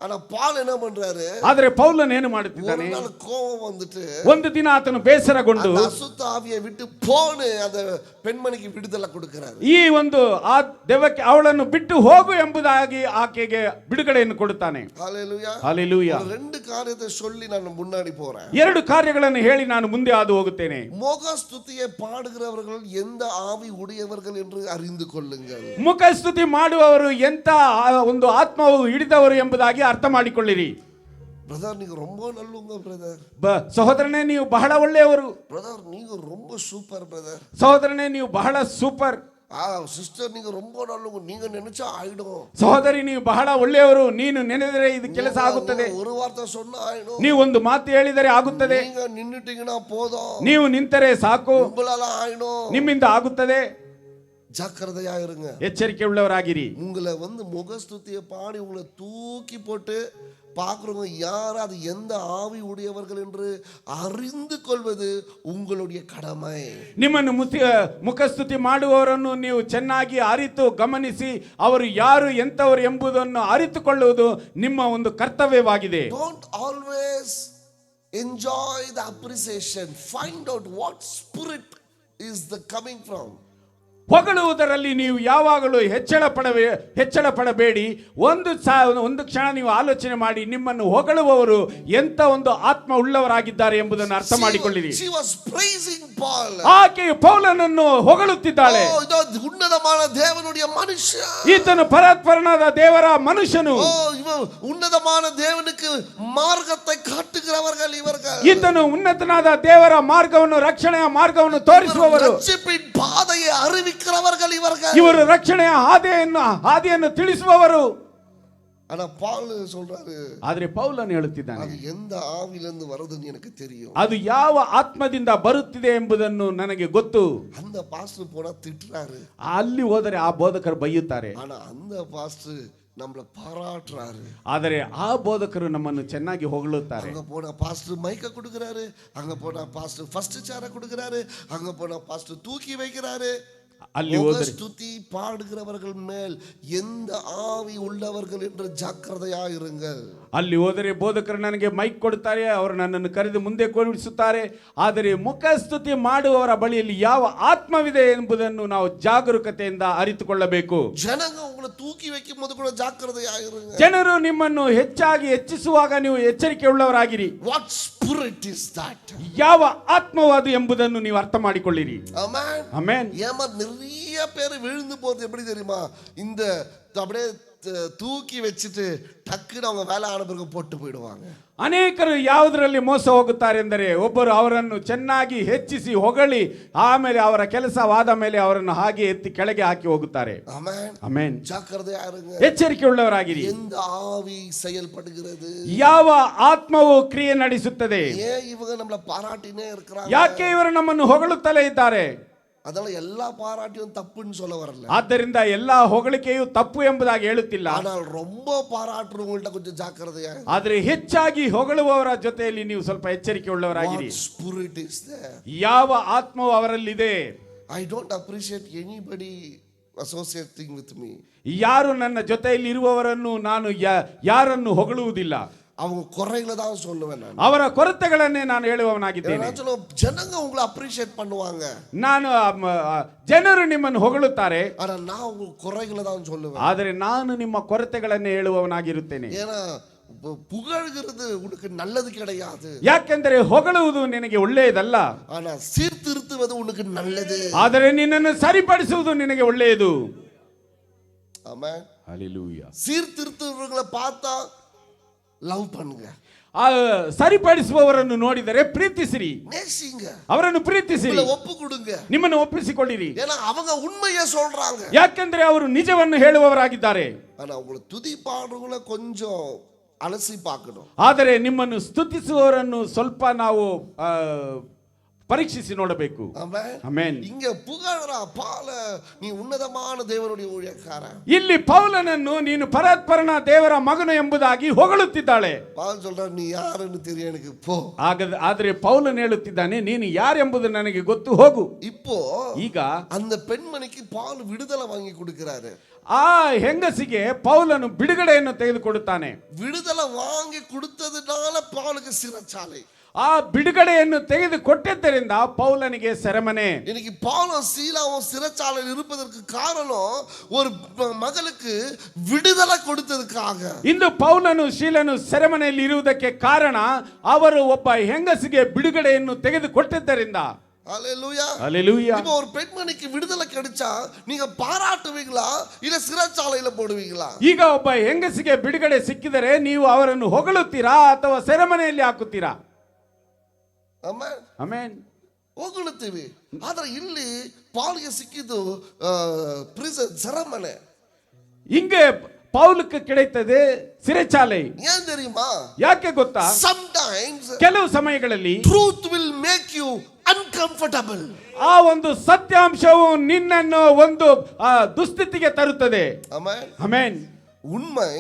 ஆனா பால் என்ன பண்றாரு? ಆದರೆ ಪೌಲನ್ ಏನು ஒரு ಮಾಡುತ್ತಿದ್ದಾನೆ? நாள் கோபம் வந்துட்டு ಒಂದು ದಿನ ಆತನು ಬೇಸರಗೊಂಡು அந்த அசுத்த ஆவியை விட்டு போன்னு அந்த பெண்மணிக்கு விடுதலை கொடுக்கிறாரு. ಈ ಒಂದು ಆ ದೆವ್ವಕ್ಕೆ ಅವಳನ್ನು ಬಿಟ್ಟು ಹೋಗು ಎಂಬುದಾಗಿ ಆಕೆಗೆ ಬಿಡುಗಡೆಯನ್ನು ಕೊಡುತ್ತಾನೆ. ஹalleluya. ಹಲ್ಲೆಲೂಯಾ. ரெண்டு காரியத்தை சொல்லி நான் முன்னாடி போறேன். ಎರಡು ಕಾರ್ಯಗಳನ್ನು ಹೇಳಿ ನಾನು ಮುಂದೆ ಹಾದು ಹೋಗುತ್ತೇನೆ. முகஸ்துதியை பாடுகிறவர்கள் எந்த ஆவி உடையவர்கள் என்று அறிந்து கொள்ளுங்கள். ಮುಖಸ್ತುತಿ ಮಾಡುವವರು ಎಂತ ಒಂದು ಆತ್ಮವು ಹಿಡಿದವರು ಎಂಬುದಾಗಿ ಅರ್ಥ ಮಾಡಿಕೊಳ್ಳಿರಿ. பிரதர் நீங்க ரொம்ப நல்லவங்க பிரதர். ಸಹೋದರನೇ ನೀವು ಬಹಳ ಒಳ್ಳೆಯವರು. பிரதர் நீங்க ரொம்ப சூப்பர் பிரதர். ಸಹೋದರನೇ ನೀವು ಬಹಳ ಸೂಪರ್. ಸಿಸ್ಟರ್ நீங்க ரொம்ப நல்லவங்க, நீங்க நினைச்சா ஆயிடும். ಸಹೋದರಿ ನೀವು ಬಹಳ ಒಳ್ಳೆಯವರು, ನೀನು ನೆನೆದರೆ ಇದು ಕೆಲಸ ಆಗುತ್ತದೆ. ஒரு வார்த்தை சொன்னா ஆயிடும். ನೀವು ಒಂದು ಮಾತು ಹೇಳಿದರೆ ಆಗುತ್ತದೆ. நீங்க நின்னுட்டீங்கன்னா போதும். ನೀವು ನಿಂತರೆ ಸಾಕು, உங்களால ஆயிடும். ನಿಮ್ಮಿಂದ ಆಗುತ್ತದೆ. ஜாக்கிரதையா இருங்க. ಎಚ್ಚರಿಕೆ ಉಳ್ಳವರಾಗಿರಿ. உங்களை முகஸ்துதியை பாடி உங்களை தூக்கி போட்டு பார்க்குறவங்க யார் அது எந்த ஆவி உடையவர்கள் என்று அறிந்து கொள்வது உங்களுடைய கடமை. ನಿಮ್ಮನ್ನು ಮುಖಸ್ತುತಿ ಮಾಡುವವರನ್ನು ನೀವು ಚೆನ್ನಾಗಿ ಅರಿತು ಗಮನಿಸಿ ಅವರು ಯಾರು ಎಂತವರು ಎಂಬುದನ್ನು ಅರಿತುಕೊಳ್ಳುವುದು ನಿಮ್ಮ ಒಂದು ಕರ್ತವ್ಯವಾಗಿದೆ. Don't always enjoy the appreciation. Find out what spirit is the coming from. ಹೊಗಳುವುದರಲ್ಲಿ ನೀವು ಯಾವಾಗಲೂ ಹೆಚ್ಚಳ ಪಡಬೇಡಿ. ಒಂದು ಕ್ಷಣ ನೀವು ಆಲೋಚನೆ ಮಾಡಿ ನಿಮ್ಮನ್ನು ಹೊಗಳುವವರು ಎಂತ ಒಂದು ಆತ್ಮ ಉಳ್ಳವರಾಗಿದ್ದಾರೆ ಎಂಬುದನ್ನು ಅರ್ಥ ಮಾಡಿಕೊಳ್ಳಿರಿ. She was praising Paul. ಆಕೆಯು ಪೌಲನನ್ನು ಹೊಗಳುತ್ತಿದ್ದಾಳೆ. ಇದು ಉನ್ನತமான தேவனுடைய மனுஷன். ಈತನು ಪರಾತ್ಪರನಾದ ದೇವರ ಮನುಷ್ಯನು. இவன் உன்னதமான தேவனுக்கு ಮಾರ್ಗத்தை ಕಾಟುகிறவர்கள் ಇವர்கள். ಈತನು ಉನ್ನತನಾದ ದೇವರ ಮಾರ್ಗವನ್ನು, ರಕ್ಷಣೆಯ ಮಾರ್ಗವನ್ನು ತೋರಿಸುವವರು. ರಕ್ಷಿಪಿನ ಪಾதையை அறிவிக்கிறவர்கள் ಇವர்கள். ಇವರು ರಕ್ಷಣೆಯ ಹಾದಿಯನ್ನು ತಿಳಿಸುವವರು. ஆனா பால் சொல்றாரு, ಆದರೆ ಪೌಲನು ಹೇಳುತ್ತಿದ್ದಾನೆ, ಅದು ಎಂದ ಆವಿಲಿಂದ ವರದನ್ನು எனக்கு தெரியும். ಅದು ಯಾವ ಆತ್ಮದಿಂದ ಬರುತ್ತಿದೆ ಎಂಬುದನ್ನು ನನಗೆ ಗೊತ್ತು. அந்த பாஸ்டர் போனா திட்டுறாரு. ಅಲ್ಲಿ ಹೋದರೆ ಆ ಬೋಧಕರು ಬೈಯುತ್ತಾರೆ. ஆனா அந்த பாஸ்டர் நம்மளை பாராட்டுறாரு. ಆದರೆ ಆ ಬೋಧಕರು ನಮ್ಮನ್ನು ಚೆನ್ನಾಗಿ ಹೊಗಳುತ್ತಾರೆ. அங்க போனா பாஸ்டர் மைக்க கொடுக்கறாரு, அங்க போனா பாஸ்டர் ஃபர்ஸ்ட் சேர கொடுக்கறாரு, அங்க போனா பாஸ்டர் தூக்கி வைக்கிறாரு. ಅಲ್ಲಿ ಹೋದರೆ ಸ್ತುತಿ பாடுகிறவர்கள் மேல் எந்த ஆவி உள்ளவர்கள் என்று ಜಾಗೃತೆಯಾಗಿರುங்கள். ಅಲ್ಲಿ ಹೋದರೆ ಬೋಧಕರು ನನಗೆ ಮೈಕ್ ಕೊಡುತ್ತಾರೆ, ಅವರು ನನ್ನನ್ನು ಕರೆದು ಮುಂದೆ ಕೂರಿಸುತ್ತಾರೆ. ಆದರೆ ಮುಖಸ್ತುತಿ ಮಾಡುವವರ ಬಳಿಯಲ್ಲಿ ಯಾವ ಆತ್ಮವಿದೆ ಎಂಬುದನ್ನು ನಾವು ಜಾಗರೂಕತೆಯಿಂದ ಅರಿತುಕೊಳ್ಳಬೇಕು. ಜನங்க உங்களை தூக்கி வைக்கும் போது கூட ಜಾಗೃತೆಯಾಗಿರುங்க. ಜನರು ನಿಮ್ಮನ್ನು ಹೆಚ್ಚಾಗಿ ಹೆಚ್ಚಿಸುವಾಗ ನೀವು ಎಚ್ಚರಿಕೆ ಉಳ್ಳವರಾಗಿರಿ. What spirit is that? ಯಾವ ಆತ್ಮವು ಅದು ಎಂಬುದನ್ನು ನೀವು ಅರ್ಥ ಮಾಡಿಕೊಳ್ಳಿರಿ. Amen. ಆಮೆನ್. நிறைய பேர் விழுந்து போறது எப்படி தெரியுமா? இந்த அப்படியே தூக்கி வச்சுட்டு டக்குன்னு அவங்க வேலை ஆன பிறகு போட்டு போயிடுவாங்க. ಅನೇಕರು ಯಾವುದರಲ್ಲಿ ಮೋಸ ಹೋಗುತ್ತಾರೆ ಎಂದರೆ, ಒಬ್ಬರು ಅವರನ್ನು ಚೆನ್ನಾಗಿ ಹೆಚ್ಚಿಸಿ ಹೊಗಳಿ ಆಮೇಲೆ ಅವರ ಕೆಲಸವಾದ ಮೇಲೆ ಅವರನ್ನು ಹಾಗೆ ಎತ್ತಿ ಕೆಳಗೆ ಹಾಕಿ ಹೋಗುತ್ತಾರೆ. ಆಮೆನ್. ಜಾಗೃತೆಯಾಗಿರುங்க. ಎಚ್ಚರಿಕೆ ಉಳ್ಳವರಾಗಿರಿ. எந்த ஆவி செயல்படுகிறது? ಯಾವ ಆತ್ಮವು ಕ್ರಿಯೆ ನಡೆಸುತ್ತದೆ? ஏன் இவங்க நம்மள பாராட்டினே இருக்காங்க? ಯಾಕೆ ಇವರು ನಮ್ಮನ್ನು ಹೊಗಳುತ್ತಲೇ ಇದ್ದಾರೆ? ಅದಲ್ಲ ಎಲ್ಲಾ ಪಾರಾಟಿಯು ತಪ್ಪುன்னு சொல்ல வரல. ಆದ್ದರಿಂದ ಎಲ್ಲಾ ಹೊಗಳಿಕೆಯು ತಪ್ಪು ಎಂಬುದಾಗಿ ಹೇಳುತ್ತಿಲ್ಲ. ஆனால் ரொம்ப பாராட்டுறவங்கள்ட்ட கொஞ்சம் ಜಾಗೃತೆயா. ಆದರೆ ಹೆಚ್ಚಾಗಿ ಹೊಗಳುವವರ ಜೊತೆಯಲ್ಲಿ ನೀವು ಸ್ವಲ್ಪ ಎಚ್ಚರಿಕೆ ಉಳ್ಳವರಾಗಿರಿ. What spirit is there? ಯಾವ ಆತ್ಮವು ಅವರಲ್ಲಿದೆ? I don't appreciate anybody associating with me. ಯಾರು ನನ್ನ ಜೊತೆಯಲ್ಲಿ ಇರುವವರನ್ನು ನಾನು ಯಾರನ್ನು ಹೊಗಳುವುದಿಲ್ಲ. அவங்க குறைகளை தான் சொல்லுவேன் நான். ಅವರ ಕೊರತೆಗಳನ್ನೇ ನಾನು ಹೇಳುವವನಾಗಿದ್ದೇನೆ. ಜನங்க உங்களை அப்ரிஷியேட் பண்ணுவாங்க. ನಾನು ಜನರು ನಿಮ್ಮನ್ನು ಹೊಗಳುತ್ತಾರೆ, ஆனா நான் உங்க குறைகளை தான் சொல்லுவேன். ಆದರೆ ನಾನು ನಿಮ್ಮ ಕೊರತೆಗಳನ್ನೇ ಹೇಳುವವನಾಗಿರುತ್ತೇನೆ. ஏன்னா புகழ்கிறது உனக்கு நல்லது கிடையாது. ಯಾಕೆಂದರೆ ಹೊಗಳುವುದು ನಿನಗೆ ಒಳ್ಳೆಯದಲ್ಲ. ஆனா சீர்திருத்துவது உனக்கு நல்லது. ಆದರೆ ನಿನ್ನನ್ನು ಸರಿಪಡಿಸುವುದು ನಿನಗೆ ಒಳ್ಳೆಯದು. ஆமென். ಹಲ್ಲೆಲೂಯಾ. சீர்திருத்துவர்களை பார்த்தா ಲವ್ பண்ணுங்க. ಸರಿಪಡಿಸುವವರನ್ನು ನೋಡಿದರೆ ಪ್ರೀತಿಸಿರಿ, நேசிங்க, ಅವರನ್ನು ಪ್ರೀತಿಸಿರಿ, ಒಪ್ಪು ಕೊಡುங்க, ನಿಮ್ಮನ್ನು ಒಪ್ಪಿಸಿಕೊಳ್ಳಿರಿ. ஏன்னா அவங்க உண்மையை சொல்றாங்க. ಯಾಕೆಂದ್ರೆ ಅವರು ನಿಜವನ್ನು ಹೇಳುವವರಾಗಿದ್ದಾರೆ. ஆனா உங்களை துதி பாடுறவங்கள கொஞ்சம் ಅಲಸಿ பார்க்கணும். ಆದರೆ ನಿಮ್ಮನ್ನು ಸ್ತುತಿಸುವವರನ್ನು ಸ್ವಲ್ಪ ನಾವು ಪರೀಕ್ಷಿಸಿ ನೋಡಬೇಕು. Amen. ಆಮೆನ್. இங்க புகழ்ற பால நீ உன்னதமான தேவனுடைய ஊழியக்கார. ಇಲ್ಲಿ ಪೌಲನನ್ನು ನೀನು ಪರಾತ್ಪರನ ದೇವರ ಮಗನು ಎಂಬುದಾಗಿ ಹೊಗಳುತ್ತಿದ್ದಾಳೆ. பவுல் சொல்றார் நீ யாருன்னு தெரியும் எனக்கு போ. ಆದರೆ ಪೌಲನ್ ಹೇಳುತ್ತಿದ್ದಾನೆ ನೀನು ಯಾರೆಂಬುದು ನನಗೆ ಗೊತ್ತು, ಹೋಗು. இப்போ ಈಗ அந்த பெண்மணிக்கு பவுல் விடுதலை வாங்கி கொடுக்கிறாரு. ಆ ಹೆಂಗಸಿಗೆ ಪೌಲನು ಬಿಡುಗಡೆಯನ್ನು ತೆಗೆದುಕೊಡುತ್ತಾನೆ. விடுதலை வாங்கி கொடுத்ததுனால பவுலுக்கு சிறைச்சாலை. ಆ ಬಿಡುಗಡೆಯನ್ನು ತೆಗೆದುಕೊಟ್ಟಿದ್ದರಿಂದ ಪೌಲನಿಗೆ ಸೆರೆಮನೆ. இன்னைக்கு பவுலும் சீலாவும் சிறைச்சாலையில் இருப்பதற்கு காரணம் ஒரு மகளுக்கு விடுதலை கொடுத்ததுக்காக. ಇಂದು ಪೌಲನು ಶೀಲನು ಸೆರೆಮನೆಯಲ್ಲಿ ಇರುವುದಕ್ಕೆ ಕಾರಣ ಅವರು ಒಬ್ಬ ಹೆಂಗಸಿಗೆ ಬಿಡುಗಡೆಯನ್ನು ತೆಗೆದುಕೊಟ್ಟಿದ್ದರಿಂದ. ஹல்லேலூயா. ஹல்லேலூயா. இப்போ ஒரு பெண்மணிக்கு விடுதலை கிடைச்சா நீங்க பாராட்டுவீங்களா இல்ல சிறைச்சாலையில போடுவீங்களா? ಈಗ ಒಬ್ಬ ಹೆಂಗಸಿಗೆ ಬಿಡುಗಡೆ ಸಿಕ್ಕಿದರೆ ನೀವು ಅವರನ್ನು ಹೊಗಳುತ್ತೀರಾ ಅಥವಾ ಸೆರೆಮನೆಯಲ್ಲಿ ಹಾಕುತ್ತೀರಾ? ಆಮೆನ್. ಆಮೆನ್. ಹೊಗಳುತ್ತೀವಿ. ಆದ್ರೆ ಇಲ್ಲಿ ಪೌಲ್ಗೆ ಸಿಕ್ಕಿದ್ದು ಪ್ರಿಸನ್ ಸೆರೆಮನೆ. ಹಿಂಗೆ ಪೌಲಕ್ಕೆ கிடைத்தது ಸಿರೆಚಾಲೆ. ಏನ್ தெரியுமா? ಯಾಕೆ ಗೊತ್ತಾ? Sometimes ಕೆಲವು ಸಮಯಗಳಲ್ಲಿ truth will make you uncomfortable. ಆ ಒಂದು ಸತ್ಯಾಂಶವು ನಿನ್ನನ್ನು ಒಂದು ದುಸ್ಥಿತಿಗೆ ತರುತ್ತದೆ. ಆಮೆನ್. ಆಮೆನ್. உண்மை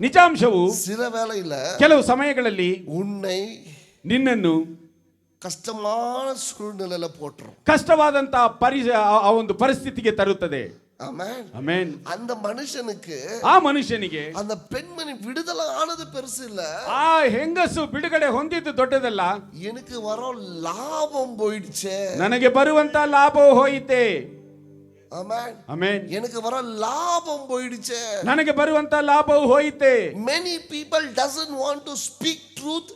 ನಿಜಾಂಶವು சில வேளையில ಕೆಲವು ಸಮಯಗಳಲ್ಲಿ உன்னை ನಿನ್ನನ್ನು ಕಷ್ಟமான ಸೂழ்நிலையில போட்டுரும். ಕಷ್ಟವಾದಂತ ಆ ಒಂದು ಪರಿಸ್ಥಿತಿಗೆ ತರುತ್ತದೆ. ஆமென். ಆಮೆನ್. அந்த மனுஷனுக்கு ಆ ಮನುಷ್ಯನಿಗೆ அந்த பெண்மணி விடுதலை ஆனது பெருசு இல்ல, ಆ ಹೆಂಗಸು ಬಿಡುಗಡೆ ಹೊಂದಿದ್ದು ದೊಡ್ಡದಲ್ಲ. எனக்கு வர லாபம் போயிடுச்சே. ನನಗೆ ಬರುವಂತ ಲಾಭವು ಹೋಯಿತೆ. ஆமென். ಆಮೆನ್. எனக்கு வர லாபம் போயிடுச்சே. ನನಗೆ ಬರುವಂತ ಲಾಭವು ಹೋಯಿತೆ. Many people doesn't want to speak truth.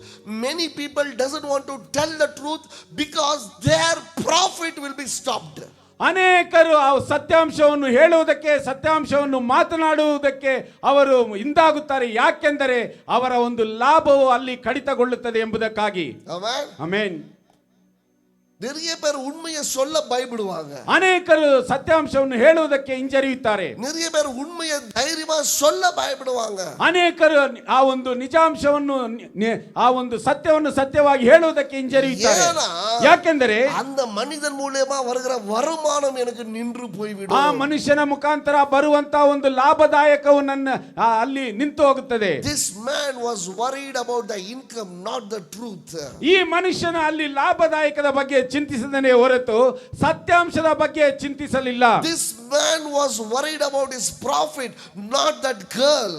Many people doesn't want to tell the truth because their profit will be stopped. ಅನೇಕರು ಆ ಸತ್ಯಾಂಶವನ್ನು ಹೇಳುವುದಕ್ಕೆ, ಸತ್ಯಾಂಶವನ್ನು ಮಾತನಾಡುವುದಕ್ಕೆ ಅವರು ಹಿಂದಾಗುತ್ತಾರೆ. ಯಾಕೆಂದರೆ ಅವರ ಒಂದು ಲಾಭವು ಅಲ್ಲಿ ಕಡಿತಗೊಳ್ಳುತ್ತದೆ ಎಂಬುದಕ್ಕಾಗಿ. ஆமென். ಆಮೆನ್. நிறைய பேர் உண்மையை சொல்ல பயப்படுவாங்க. ಅನೇಕರು ಸತ್ಯಾಂಶವನ್ನು ಹೇಳುವುದಕ್ಕೆ ಹಿಂಜರಿಯುತ್ತಾರೆ. நிறைய பேர் உண்மையை தைரியமா சொல்ல பயப்படுவாங்க. ಅನೇಕರು ಆ ಒಂದು ನಿಜಾಂಶವನ್ನು ಆ ಒಂದು ಸತ್ಯವನ್ನು ಸತ್ಯವಾಗಿ ಹೇಳುವುದಕ್ಕೆ ಹಿಂಜರಿಯುತ್ತಾರೆ. ಯಾಕೆಂದರೆ அந்த மனிதன் மூலமா வருகிற வருமானம் எனக்கு நின்று போய்விடும். ಆ ಮನುಷ್ಯನ ಮುಖಾಂತರ ಬರುವಂತ ಒಂದು ಲಾಭದಾಯಕವು ನನ್ನ ಅಲ್ಲಿ ನಿಂತು ಹೋಗುತ್ತದೆ. This man was worried about the income, not the truth. ಈ ಮನುಷ್ಯನ ಅಲ್ಲಿ ಲಾಭದಾಯಕದ ಬಗ್ಗೆ ಚಿಂತಿಸಿದನೇ ಹೊರತು ಸತ್ಯಾಂಶದ ಬಗ್ಗೆ ಚಿಂತಿಸಲಿಲ್ಲ. This man was worried about his profit, not that girl.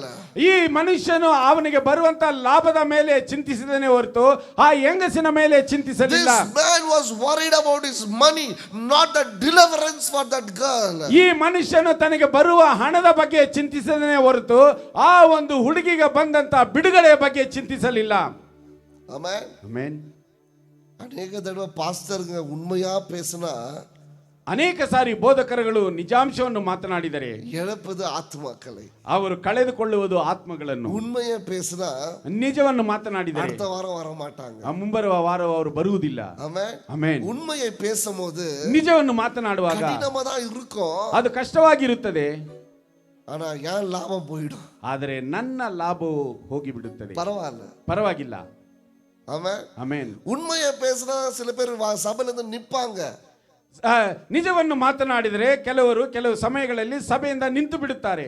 ಈ ಮನುಷ್ಯನು ಅವನಿಗೆ ಬರುವಂತ ಲಾಭದ ಮೇಲೆ ಚಿಂತಿಸಿದನೇ ಹೊರತು ಆ ಹೆಂಗಸಿನ ಮೇಲೆ ಚಿಂತಿಸಲಿಲ್ಲ. This man was worried about his money, not the deliverance for that girl. ಈ ಮನುಷ್ಯನು ತನಗೆ ಬರುವ ಹಣದ ಬಗ್ಗೆ ಚಿಂತಿಸದನೇ ಹೊರತು ಆ ಒಂದು ಹುಡುಗಿಗೆ ಬಂದಂತ ಬಿಡುಗಡೆಯ ಬಗ್ಗೆ ಚಿಂತಿಸಲಿಲ್ಲ. ಆಮೆನ್. ಆಮೆನ್. ಅನೇಕ ತಡವೆ ಪಾಸ್ಟರ್ಗೆ ಉண்மையா பேசினா, ಅನೇಕ ಸಾರಿ ಬೋಧಕರುಗಳು ನಿಜಾಂಶವನ್ನು ಮಾತನಾಡಿದರೆ ಎಳಪದು ಆತ್ಮಕ್களை, ಅವರು ಕಳೆದುಕೊಳ್ಳುವುದು ಆತ್ಮಗಳನ್ನು. ಉண்மையை பேசினா ನಿಜವನ್ನು ಮಾತನಾಡಿದರೆ அடுத்த வாரம் வர மாட்டாங்க. ಮುಂಬರುವ ವಾರ ಅವರು ಬರುವುದಿಲ್ಲ. ಆಮೆನ್. ಆಮೆನ್. ಉண்மையை பேசும்போது ನಿಜವನ್ನು ಮಾತನಾಡುವಾಗ ಕಠಿಣமா தான் இருக்கும். ಅದು ಕಷ್ಟವಾಗಿರುತ್ತದೆ. ஆனா ஏன் லாபம் போய்டும். ಆದರೆ ನನ್ನ ಲಾಭವು ಹೋಗಿಬಿಡುತ್ತದೆ. ಪರವಾಗಿಲ್ಲ. ஆமென். ಆಮೆನ್. உண்மையை பேசினா சில பேர் சபையில இருந்து நிப்பாங்க. ನಿಜವನ್ನು ಮಾತನಾಡಿದರೆ ಕೆಲವು ಸಮಯಗಳಲ್ಲಿ ಸಭೆಯಿಂದ ನಿಂತು ಬಿಡುತ್ತಾರೆ.